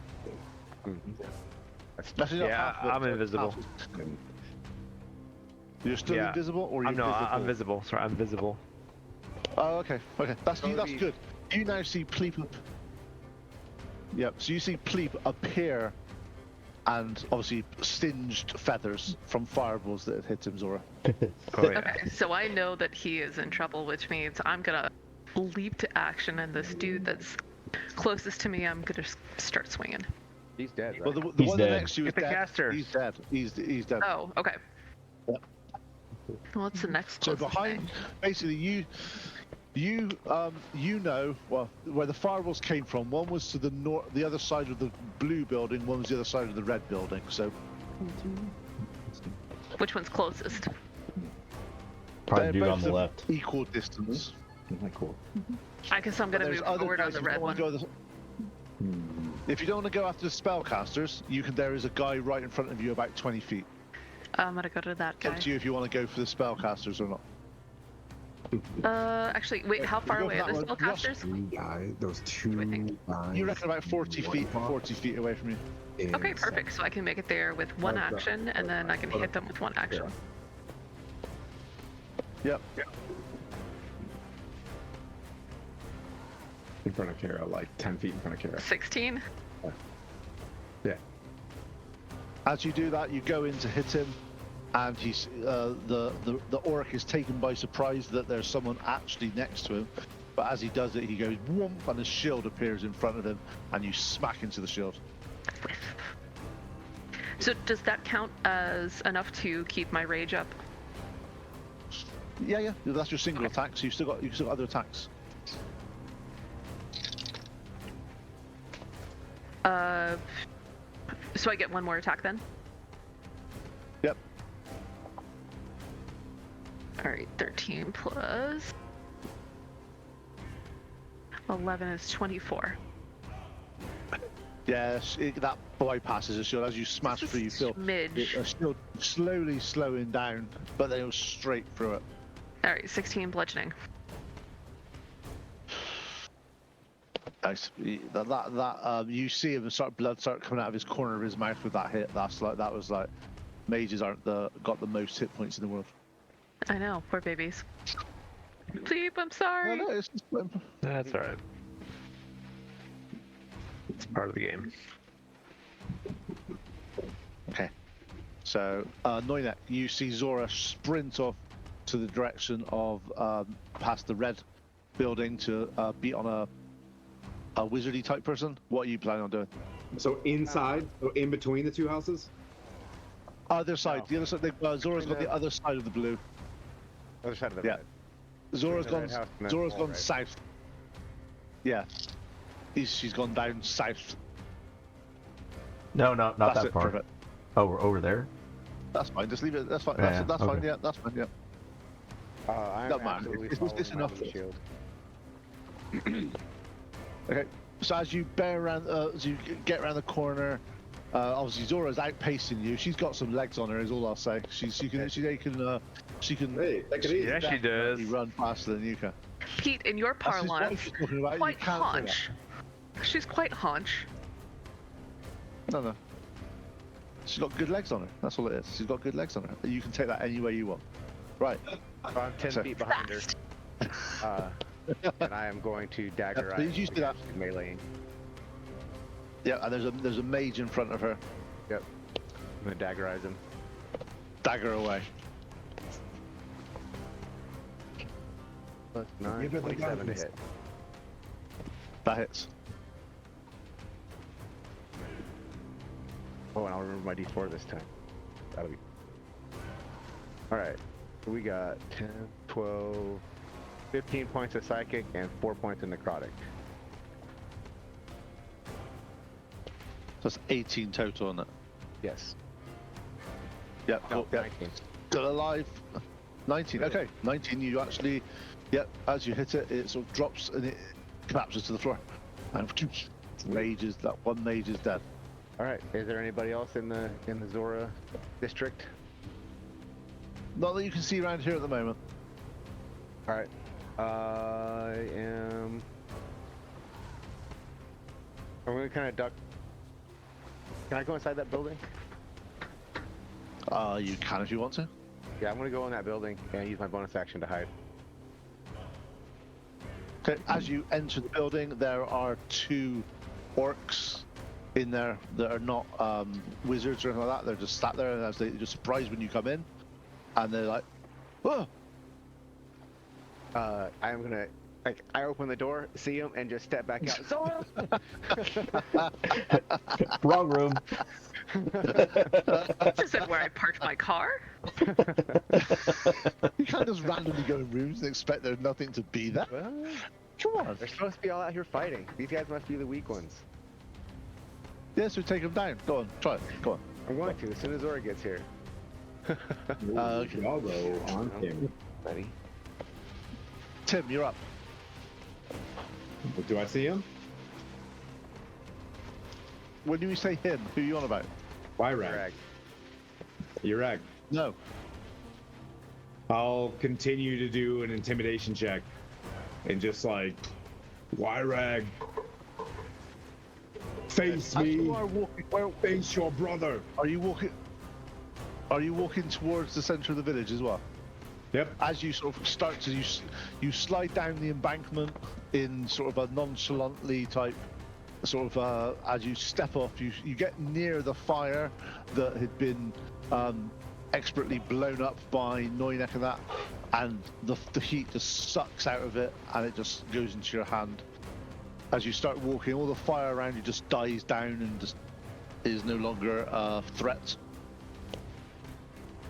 Actually, not Yeah, half, but I'm invisible. half. You're still Yeah. invisible, or you're I'm no, visible? I'm visible. Sorry, I'm visible. Oh, okay. That's So that's the- good. You now see Pleep. Yep. So you see Pleep appear, and obviously singed feathers from fireballs that have hit him, Zora. Oh yeah. Okay, so I know that he is in trouble, which means I'm gonna leap to action, and this dude that's closest to me, I'm gonna start swinging. He's dead, Well, right? the He's one dead. next to you is Get the dead. caster. He's dead. He's dead. Oh, okay. Yep. What's the next So closest behind, thing? basically, you know, well, where the fireballs came from. One was to the north, the other side of the blue building. One was the other side of the red building. So Which one's closest? Probably they're dude on both the of left. equal distance. Cool. I guess I'm But gonna there's move other forward on guys the who red wanna one. go if you don't want to go after the spellcasters, you can. There is a guy right in front of you, about 20 feet. I'm gonna go to that guy. Up to you if you want to go for the spellcasters or not. Actually, wait, how far Go away for are the that one. spellcasters? 3 guys, those 2 Do I think? guys. You reckon about 40 feet, 1 40 feet away from you. Okay, perfect. So I can make it there with one action, and then I can hit them with one action. Yep. In front of Kara, like 10 feet in front of Kara. 16. Yeah. As you do that, you go in to hit him, and he's the orc is taken by surprise that there's someone actually next to him. But as he does it, he goes whoomp, and a shield appears in front of him, and you smack into the shield. So does that count as enough to keep my rage up? Yeah, that's your single attack. So you've still got other attacks. So I get one more attack then? Yep. Alright, 13 plus 11 is 24. Yes, that bypasses a shield. As you smash Just through, you feel smidge. a shield slowly slowing down, but then it was straight through it. Alright, 16 bludgeoning. Nice. You see him blood start coming out of his corner of his mouth with that hit. That was like mages aren't got the most hit points in the world. I know, poor babies. Pleep, I'm sorry. No, it's just, That's alright. It's part of the game. okay. So, Noinek, you see Zora sprint off to the direction of past the red building to beat on a wizardy type person. What are you planning on doing? So inside, so in between the two houses. Other side. No. The other side. Zora's got the other side of the blue. Other side of the Yeah. red. Zora's the gone. red house and then Zora's wall, gone right? south. Yeah. She's gone down south. No, not That's that it. far. Perfect. Oh, we're over there. That's fine. Just leave it. That's fine. Yeah, That's fine. okay. Yeah, that's fine. Yeah. I'm Doesn't matter. absolutely It's following my enough. windshield. Okay. So as you bear around, as you get around the corner, obviously Zora's outpacing you. She's got some legs on her, is all I'll say. She can. Hey, take it easy. Yeah, she does. definitely run faster than you can. Pete, in your That's his parlance, wife she's talking about. quite You can't say that. haunch. She's quite haunch. No. She's got good legs on her. That's all it is. She's got good legs on her. You can take that any way you want. Right. So I'm 10 So- feet behind her. Fast. And I am going to dagger Yeah, please use that. meleeing. Yeah, and there's a mage in front of her. Yep. I'm gonna daggerize him. Dagger away. Plus 9, Give it the 27 to guns. hit. That hits. Oh, and I'll remember my D4 this time. That'll be. Alright. We got 10, 12, 15 points of psychic and 4 points of necrotic. So that's 18 total on it. Yes. Yep. No, Cool. Yep. 19. Still alive. 19. Really? Okay. 19. You actually. Yep. As you hit it, it sort of drops and it collapses to the floor. And that one mage is dead. Alright. Is there anybody else in the Zora district? Not that you can see around here at the moment. Alright. I am. I'm gonna kind of duck. Can I go inside that building? You can if you want to. Yeah, I'm gonna go in that building and use my bonus action to hide. Okay. As you enter the building, there are 2 orcs in there that are not wizards or anything like that. They're just sat there, and as they're just surprised when you come in, and they're like, "Whoa!" I'm gonna, I open the door, see him, and just step back out. Zora! Wrong room. This isn't where I parked my car. You can't just randomly go in rooms and expect there's nothing to be there. Well, Come on. they're supposed to be all out here fighting. These guys must be the weak ones. Yes, we take them down. Go on, try it. Go on. I'm going to as soon as Zora gets here. Okay. Y'all go on camera. Ready? Tim, you're up. Do I see him? When you say him, who are you on about? Wyrag. Drag. Urag. No. I'll continue to do an intimidation check and just like, Wyrag, face As me, you are walking, where face your brother. are you walking? Are you walking towards the centre of the village as well? Yep. As you sort of start to, you slide down the embankment in sort of a nonchalantly type, sort of, as you step off, you get near the fire that had been expertly blown up by Noinek and that, and the heat just sucks out of it, and it just goes into your hand. As you start walking, all the fire around you just dies down and just is no longer a threat.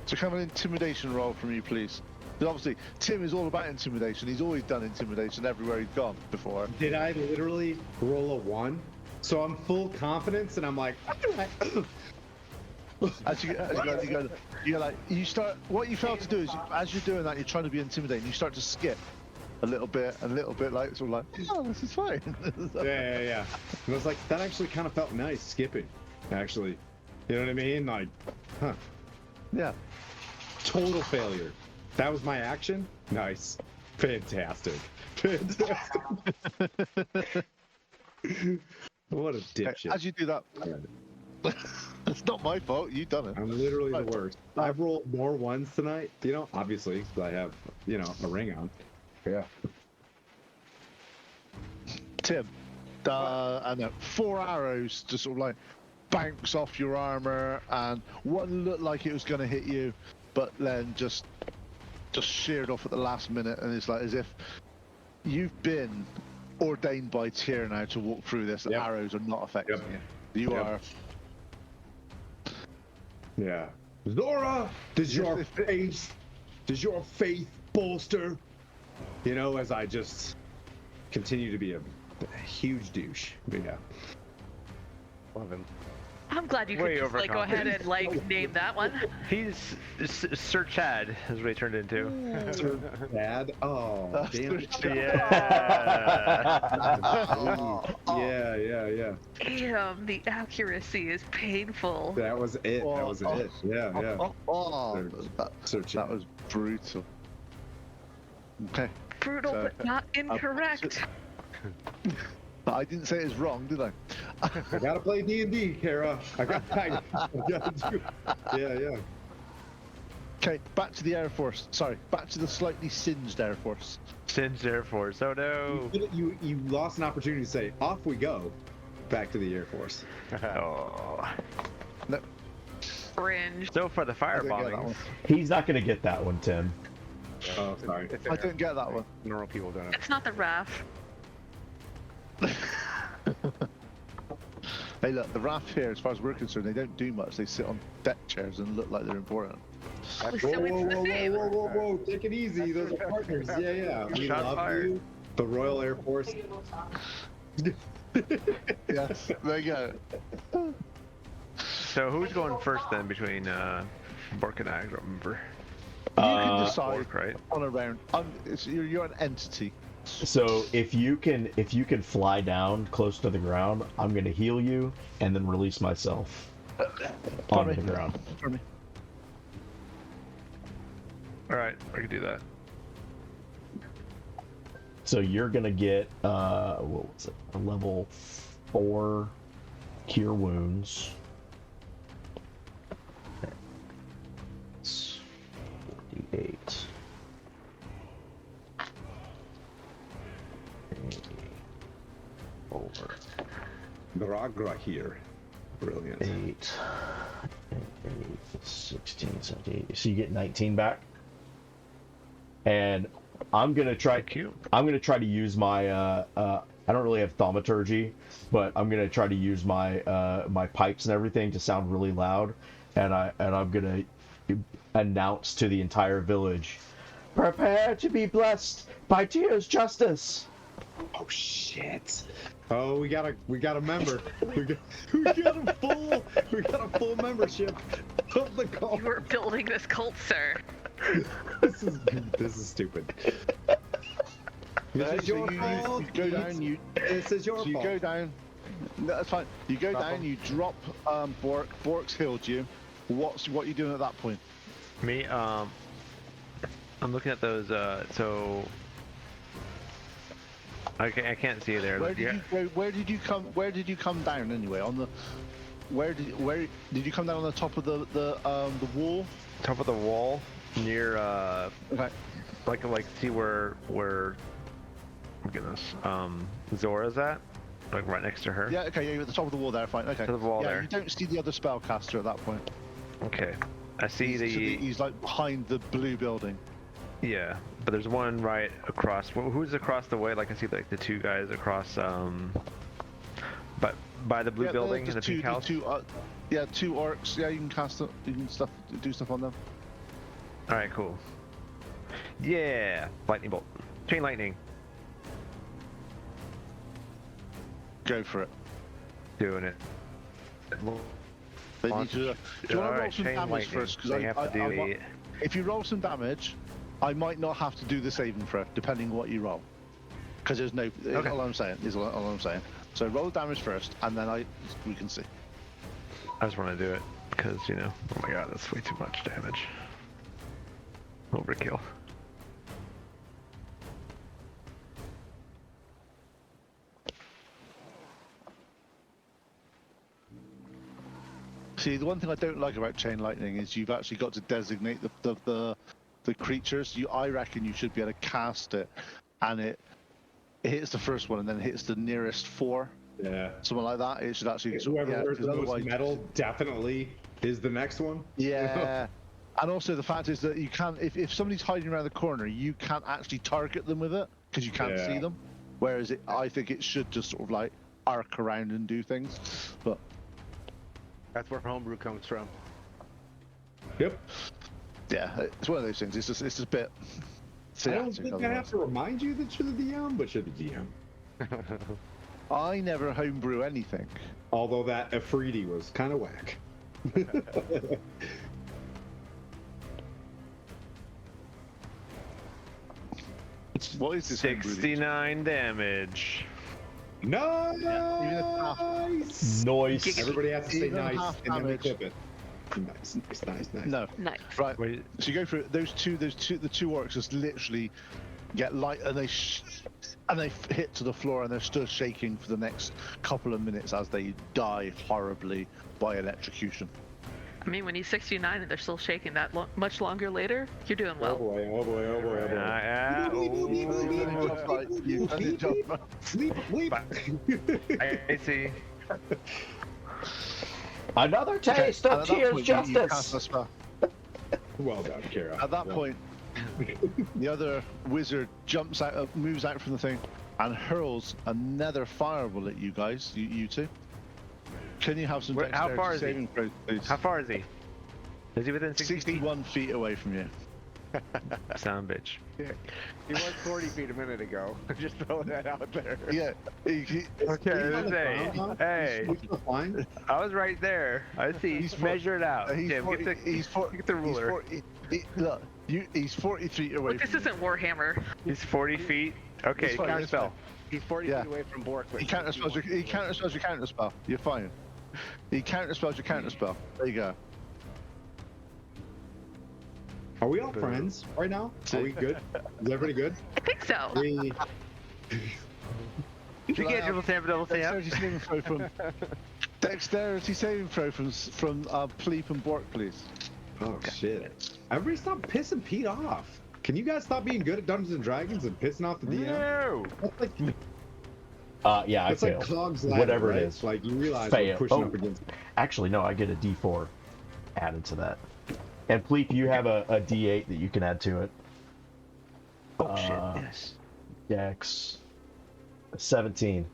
So, kind of an intimidation roll from you, please. But obviously, Tim is all about intimidation. He's always done intimidation everywhere he's gone before. Did I literally roll a 1? So I'm full confidence and I'm like, As you go, you start. What you fail to do is, as you're doing that, you're trying to be intimidating. You start to skip a little bit, like sort of like, oh, this is fine. yeah. And I was like, that actually kind of felt nice, skipping, actually. You know what I mean? Like, huh. Yeah. Total failure. That was my action? Nice. Fantastic. What a Okay, dipshit. as you do that, it's not my fault. You've done it. I'm literally Right. the worst. I've rolled more ones tonight, obviously, 'cause I have, a ring on. Yeah. Tim, I know 4 arrows just sort of like bounce off your armor, and one looked like it was going to hit you, but then just sheared off at the last minute, and it's like as if you've been ordained by Tyr now to walk through this. The Yep. arrows are not affecting Yep. you. You Yep. are. Yeah. Zora, does your Yes, faith bolster? As I just continue to be a huge douche. But yeah. Love him. I'm glad you could Way just like go ahead and like name that one. He's Sir Chad is what he turned into. Sir Dad. Oh, damn it. Yeah. Yeah. Damn, the accuracy is painful. That was it. That was it. Yeah. Sir that Chad. was brutal. Okay. Brutal, So, but not incorrect. I didn't say it's wrong, did I? I gotta play D&D, Kara. I gotta do. Yeah. Okay, back to the Air Force. Sorry, back to the slightly singed Air Force. Singed Air Force. Oh no. You lost an opportunity to say, off we go, back to the Air Force. Oh. No, Cringe. So for the fire I didn't get that bombings. one. He's not gonna get that one, Tim. Oh, sorry. It's I didn't get that one. Normal people don't. It's not the RAF. Hey, look, the RAF here, as far as we're concerned, they don't do much. They sit on deck chairs and look like they're important. So it's Whoa, the same. whoa. Take it easy. Those are partners. Yeah. We Shots love fired. you. The Royal Air Force. Yes, there you go. So who's going first then between Bork and I? I don't remember. You can decide Bork, right? on a round. You're an entity. So if you can fly down close to the ground, I'm gonna heal you and then release myself onto the ground. For me. All right, I can do that. So you're gonna get what was it? A level 4 cure wounds. It's 48. Over Gragra here. Brilliant. 8, 16, 17. So you get 19 back. And I'm gonna try. Cute. I'm gonna try to use my. I don't really have thaumaturgy, but I'm gonna try to use my my pipes and everything to sound really loud, and I'm gonna announce to the entire village, prepare to be blessed by Tyr's justice. Oh shit. Oh, we got a member. We got a full membership of the cult. You were building this cult, sir. This is stupid. This is your you fault. go down. This is your So you fault. go down. No, that's fine. You go down. You drop Bork. Bork's healed you. What are you doing at that point? Me, I'm looking at those. So I can't see you there. Where did you come down anyway? On the where did you come down on the top of the wall? Top of the wall near Okay. like see where oh goodness Zora's at, like right next to her. Yeah. Okay. Yeah, you're at the top of the wall there. Fine. Okay. To the wall yeah, there. You don't see the other spellcaster at that point. Okay. I see He's like behind the blue building. Yeah, but there's one right across. Who's across the way? Like I see like the two guys across. But by the blue building and the pink house. two orcs. Yeah, you can cast them. You can do stuff on them. All right, cool. Yeah, lightning bolt, chain lightning. Go for it. Doing it. They need to, do you want to roll Alright, some chain damage lightning. first? They have to do want- if you roll some damage, I might not have to do the saving throw, depending on what you roll. Because there's no. Okay. All I'm saying is all I'm saying. So roll damage first, and then we can see. I just want to do it because oh my god, that's way too much damage. Overkill. See, the one thing I don't like about chain lightning is you've actually got to designate the creatures. I reckon you should be able to cast it, and it hits the first one and then hits the nearest 4. Yeah. Something like that. It should actually. Whoever yeah, wears 'cause the most otherwise- metal definitely is the next one. Yeah. And also the fact is that you can't, if somebody's hiding around the corner, you can't actually target them with it because you can't see Yeah. them. Whereas I think it should just sort of like arc around and do things. But That's where homebrew comes from. Yep. yeah, it's one of those things. It's just a bit. I don't theatric think I otherwise. have to remind you that you're the DM, but you're the DM. I never homebrew anything. Although that Afridi was kind of whack. What is this? homebrew that you- 69 damage. Nice! Noise. Everybody has to say Even nice, half and then we damage. clip it. Nice. No. Nice. Right. Wait, So you go through the two orcs just literally get light and they hit to the floor and they're still shaking for the next couple of minutes as they die horribly by electrocution. I mean, when he's 69 and they're still shaking that much longer later, you're doing Oh well. boy, oh boy, oh boy, oh boy. You've done your job right. Sleep. I see. Another taste And of at that Tears point, you cast Justice. a spell. Well done, Kira. At that Well, point, the other wizard moves out from the thing, and hurls another fireball at you guys, you two. Can you have some Where- how dexterity far is he? saving throws, please? How far is he? Is he within 60 feet? 61 feet away from you. Son of a bitch. He was 40 feet a minute ago. Just throwing that out there. Yeah. Okay, on the hey, ground, hey. He's still fine. I was right there. I see. He's Measure it out. He's Tim, 40, get the, he's 40, get the ruler. look, he's 40 feet away But this from you. isn't Warhammer. He's 40 feet. Okay, It's fine, counter it's spell. He's 40 Yeah. feet away from Bork. but He counterspells your counterspell. You're fine. He counterspells your counterspell. There you go. Are we all friends right now? Are we good? Is everybody good? I think so. We... You get double stamp, double stamp. Dexterity saving throw from Pleep and Bork, please. Oh shit! Everybody stop pissing Pete off. Can you guys stop being good at Dungeons and Dragons and pissing off the DM? No. That's like Yeah, I it's like failed. Cog's ladder, Whatever right? it is. Like you realize Fail. we're pushing Oh. up against. Actually, no, I get a D4 added to that. And Pleep, you have a D8 that you can add to it. Oh shit. Yes. Dex 17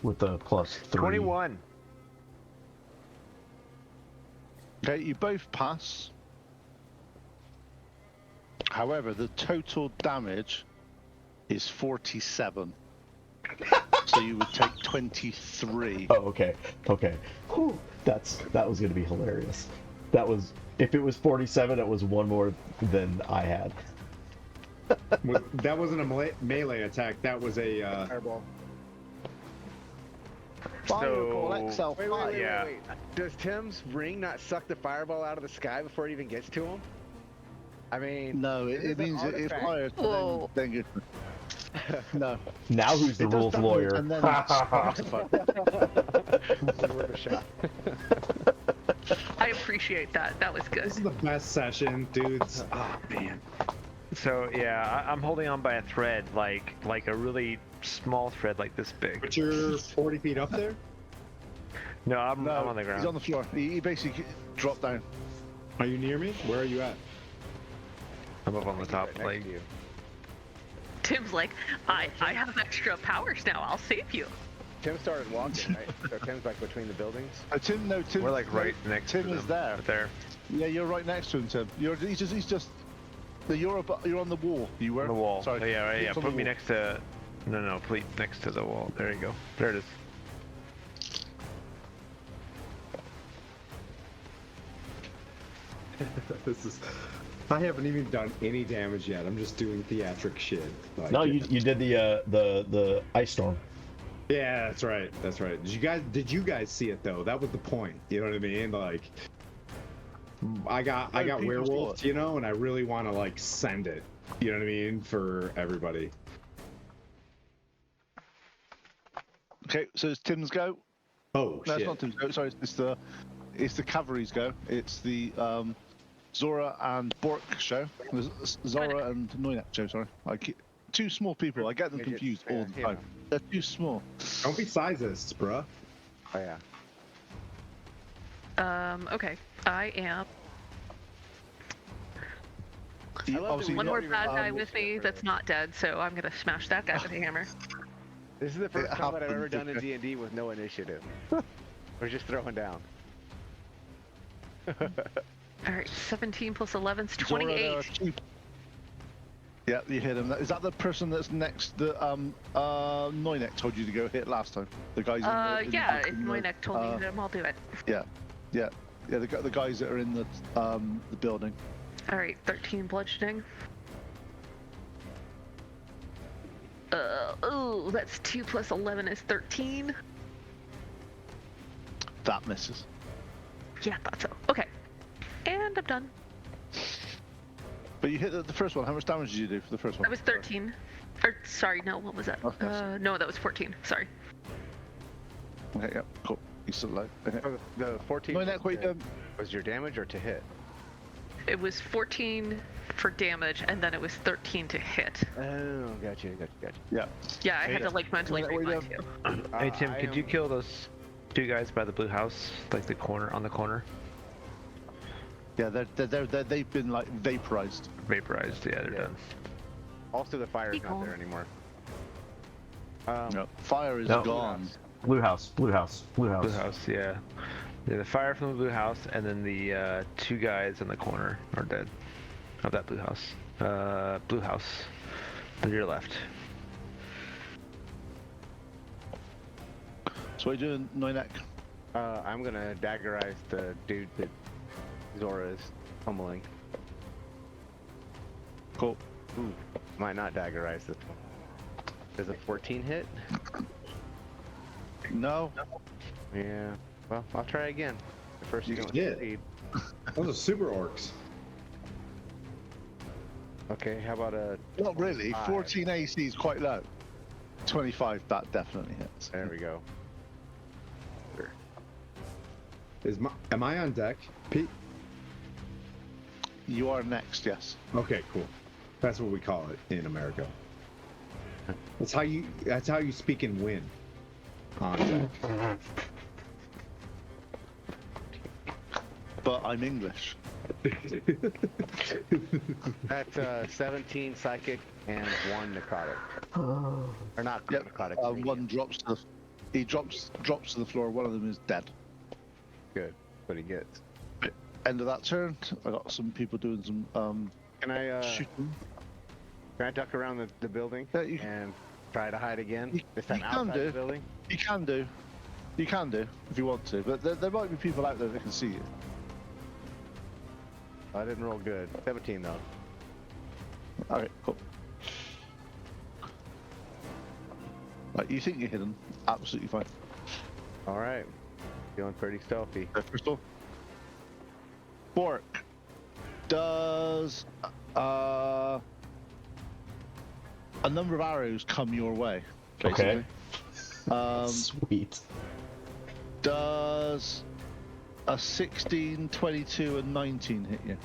with the plus 3. 21. Okay, you both pass. However, the total damage is 47. So you would take 23. Oh, okay. Okay. Whew. That was going to be hilarious. That was, if it was 47, it was one more than I had. That wasn't a melee attack. That was a. Fireball. Fireball So- XL5. Yeah. Wait. Does Tim's ring not suck the fireball out of the sky before it even gets to him? I mean, No, this it is an means it artifact. fires. Whoa. Then good. No. Now who's the It does rules damage lawyer? and then sparks the fire. Worth a shot. I appreciate that. That was This is good. the best session, dudes. Oh man. So yeah, I'm holding on by a thread, like a really small thread, like this big. But you're 40 feet up there. No, I'm No, on the ground. he's on the floor. He basically dropped down. Are you near me? Where are you at? I'm up on the top, Right next like. to you. Tim's like, I have extra powers now. I'll save you. Tim started walking, right? So Tim's like between the buildings. Tim, We're like right next Tim to them. is there. Right there. Yeah, you're right next to him, Tim. He's just. You're on the wall. You were On the wall. Sorry. Oh, yeah, right, yeah. It's on Put the me wall. next to. No, please, next to the wall. There you go. There it is. This is. I haven't even done any damage yet. I'm just doing theatric shit. Like, No, you did the ice storm. Yeah, that's right. That's right. Did you guys see it though? That was the point. You know what I mean? Like, I got people saw werewolf, it. you know, and I really want to like send it. You know what I mean? For everybody. Okay, so it's Tim's go. Oh No, shit. it's not Tim's go. Sorry, it's the it's the cavalry's go. It's the Zora and Bork show. Zora and Noyak show. Sorry, I keep two small people. I get them Midgets, confused all the yeah, time. They're too small. Don't be sizists, bruh. Oh yeah. Okay. I am. You- love that obviously, we One you- more even bad guy have with this me for- that's not dead, so I'm gonna smash that guy with a hammer. This is the first It combat I've ever happens, done in okay. D&D with no initiative. We're just throwing down. All right, 17 plus 11 is Zora, there 28. are two- Yeah, you hit him. Is that the person that's next? The Noinek told you to go hit last time. The guys. Yeah, if in the, Moinek told me to hit him, I'll do it. Yeah. The guys that are in the building. All right, 13 bludgeoning. Oh, that's 2 plus 11 is 13. That misses. Yeah, I thought so. Okay, and I'm done. But you hit the first one. How much damage did you do for the first one? That was 13. Or, sorry, no, what was that? Okay. No, that was 14. Sorry. Okay, yeah, cool. He's still alive. Okay. So the 14 Noinek, what you doing? was your damage or to hit? It was 14 for damage, and then it was 13 to hit. Oh, gotcha. Yeah. Yeah, I had to like mentally What read you mine doing? too. Hey Tim, I could you am- kill those two guys by the blue house, like the corner on the corner? Yeah, they've been like vaporized. Vaporized. Yeah, they're Yeah. done. Also, the fire's Be not cool. there anymore. No, fire is No. gone. Blue house. Blue house. Blue house. Blue house. Yeah. Yeah, the fire from the blue house, and then the two guys in the corner are dead. Of that blue house. Blue house. To your left. So what are you doing, Noinek? I'm gonna daggerize the dude that Zora is pummeling. Cool. Ooh, might not daggerize this one. Does a 14 hit? No. Yeah. Well, I'll try again. The first you don't did. succeed. Those are super orcs. Okay, how about a... Not really. 5? 14 AC is quite low. 25, that definitely hits. There we go. Am I on deck, Pete? You are next, yes. Okay, cool. That's what we call it in America. That's how you speak in win. On deck. But I'm English. That's 17 psychic and 1 necrotic. Or not Yep. necrotic. 3. One drops to he drops to the floor. One of them is dead. Good. What he gets. End of that turn. I got some people doing some Can I shooting. can I duck around the building Yeah, you- and try to hide again? You- This time you can outside do. the building? You can do if you want to, but there might be people out there that can see you. I didn't roll good. 17 though. Okay, cool. Right, you think you're hidden? Absolutely fine. All right. Feeling pretty stealthy. Crystal. Bork does a number of arrows come your way. Okay. Basically. Sweet. Does a 16, 22, and 19 hit you?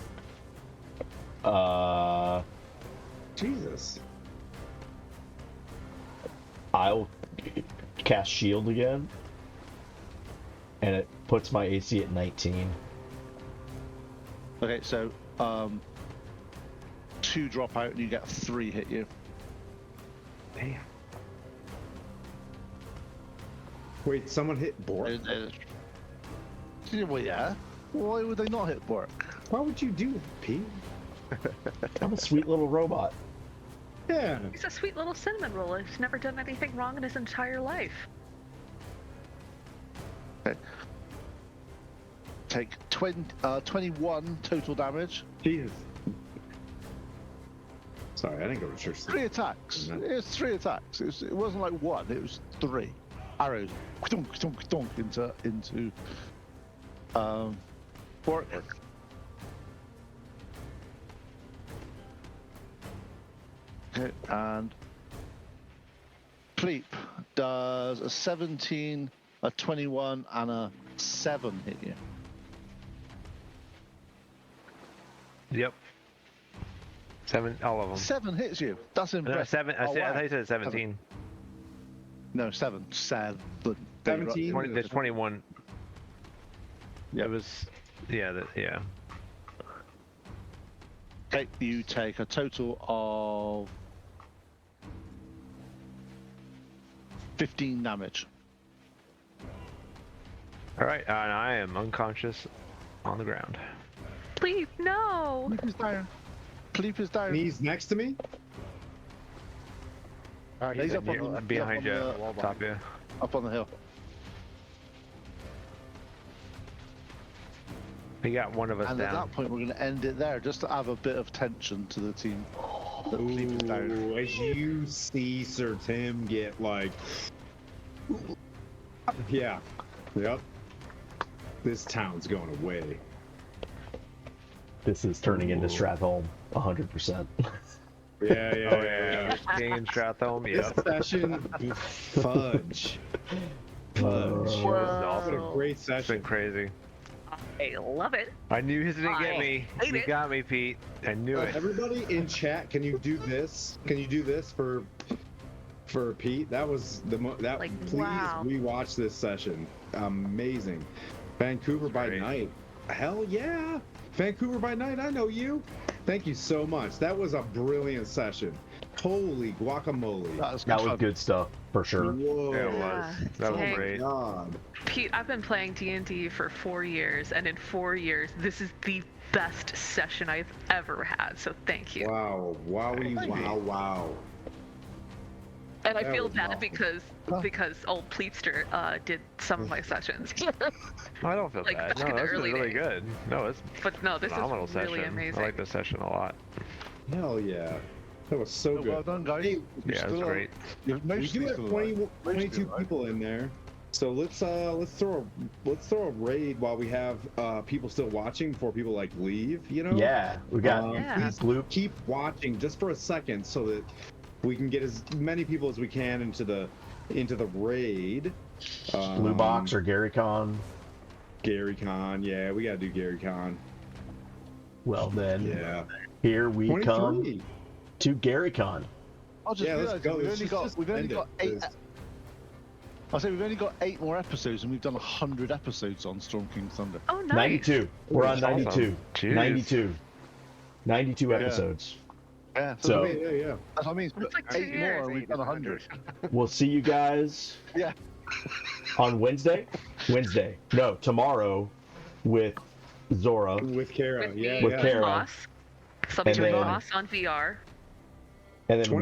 Jesus. I'll cast shield again, and it puts my AC at 19. Okay, so 2 drop out and you get 3 hit you. Damn. Wait, someone hit Bork? Well, yeah. Why would they not hit Bork? Why would you do that, Pete? I'm a sweet little robot. Yeah. He's a sweet little cinnamon roll. He's never done anything wrong in his entire life. Okay. Take 21 total damage. Jesus. Sorry, I didn't go to church. 3 attacks. Mhm. It's 3 attacks. It wasn't like 1. It was 3 arrows. Into Bork. Okay, and Pleep does a 17, a 21, and a 7 hit you. Yep. 7, all of them. 7 hits you. That's No, impressive. 7. I Oh, said, I wow. thought you said 17. No, 7. 7. 17? 20, there's 21. Yeah. It was, yeah. Okay, you take a total of 15 damage. All right, and I am unconscious on the ground. Please, no. Pleep is down. Pleep is down. And he's next to me? Oh, He's up on the Behind you, up on the- top of you. Up on the hill. We got one of us And at down. that point, we're going to end it there, just to have a bit of tension to the team. The Pleep is down. Ooh, as you see Sir Tim get like, yeah, yep, this town's going away. This is turning into Ooh. Stratholme 100%. Yeah, yeah, Oh yeah. yeah, King and Stratholme. This Yep. session, fudge. Fudge. Whoa. What a great It's been session. crazy. I love it. I knew he didn't get I me. hate You it. got me, Pete. I knew it. Everybody in chat, can you do this? Can you do this for Pete? That was that. Like, please wow. rewatch this session. Amazing. Vancouver by Great. night. Hell yeah. Vancouver by night. I know you. Thank you so much. That was a brilliant session. Holy guacamole. That was That was fun. good stuff, for sure. Whoa. Yeah, it was. That was Dang. great. God. Pete, I've been playing D&D for 4 years, and in 4 years, this is the best session I've ever had. So thank you. Wow. Wowie. Thank you. Wow. Wow. And I That feel was bad awesome. because old Pleepster did some of my sessions. I don't feel Like, bad. back in No, the this was early really days. good. No, it's But no, this phenomenal is really session. amazing. I like this session a lot. Hell yeah. That was so Well good. done, guys. Hey, You're Yeah, it's still- great. You're We mostly do have still 20, alive. 22 alive. people in there, so let's throw a raid while we have people still watching before people like leave. You know? Yeah, we got Yeah. Please Bloop. keep watching just for a second so that we can get as many people as we can into the raid. Blue Box or Gary Con. Gary Con. Yeah, we gotta do Gary Con. Well then, Yeah. here we come 23. to Gary Con. I just Yeah, let's realised go. we've Let's only just got end it, 8. 'cause- I say we've only got 8 more episodes, and we've done 100 episodes on Storm King Thunder. Oh, nice. 92. We're on That's 92. awesome. Jeez. 92. 92 Yeah. episodes. Yeah, So- that's Yeah, yeah. what I mean. That's like 2 8 more, years. and we've done 100. We'll see you guys Yeah. on Wednesday. No, tomorrow with Zora. With Kara. With Yeah, me, With yeah. Kara. Moss. Something And with then- Moss on VR. And then 24.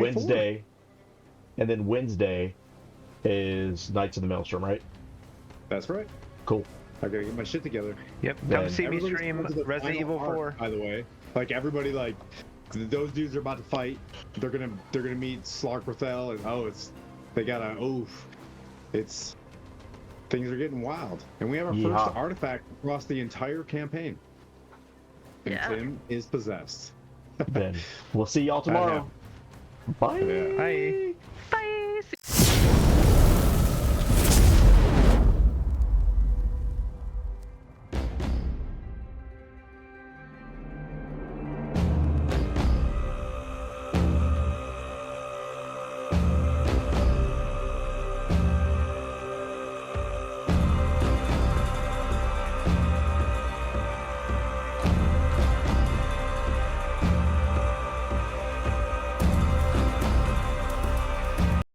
Wednesday is Knights of the Maelstrom, right? That's right. Cool. I gotta get my shit together. Yep. Then Come see me Everybody's stream going to the Resident final Evil arc, 4. by the way. Like everybody, like those dudes are about to fight. They're gonna meet Slogberthel, and it's things are getting wild, and we have our Yeehaw. first artifact across the entire campaign. And Yeah. Tim is possessed. Then we'll see y'all tomorrow. Bye. Yeah. Bye.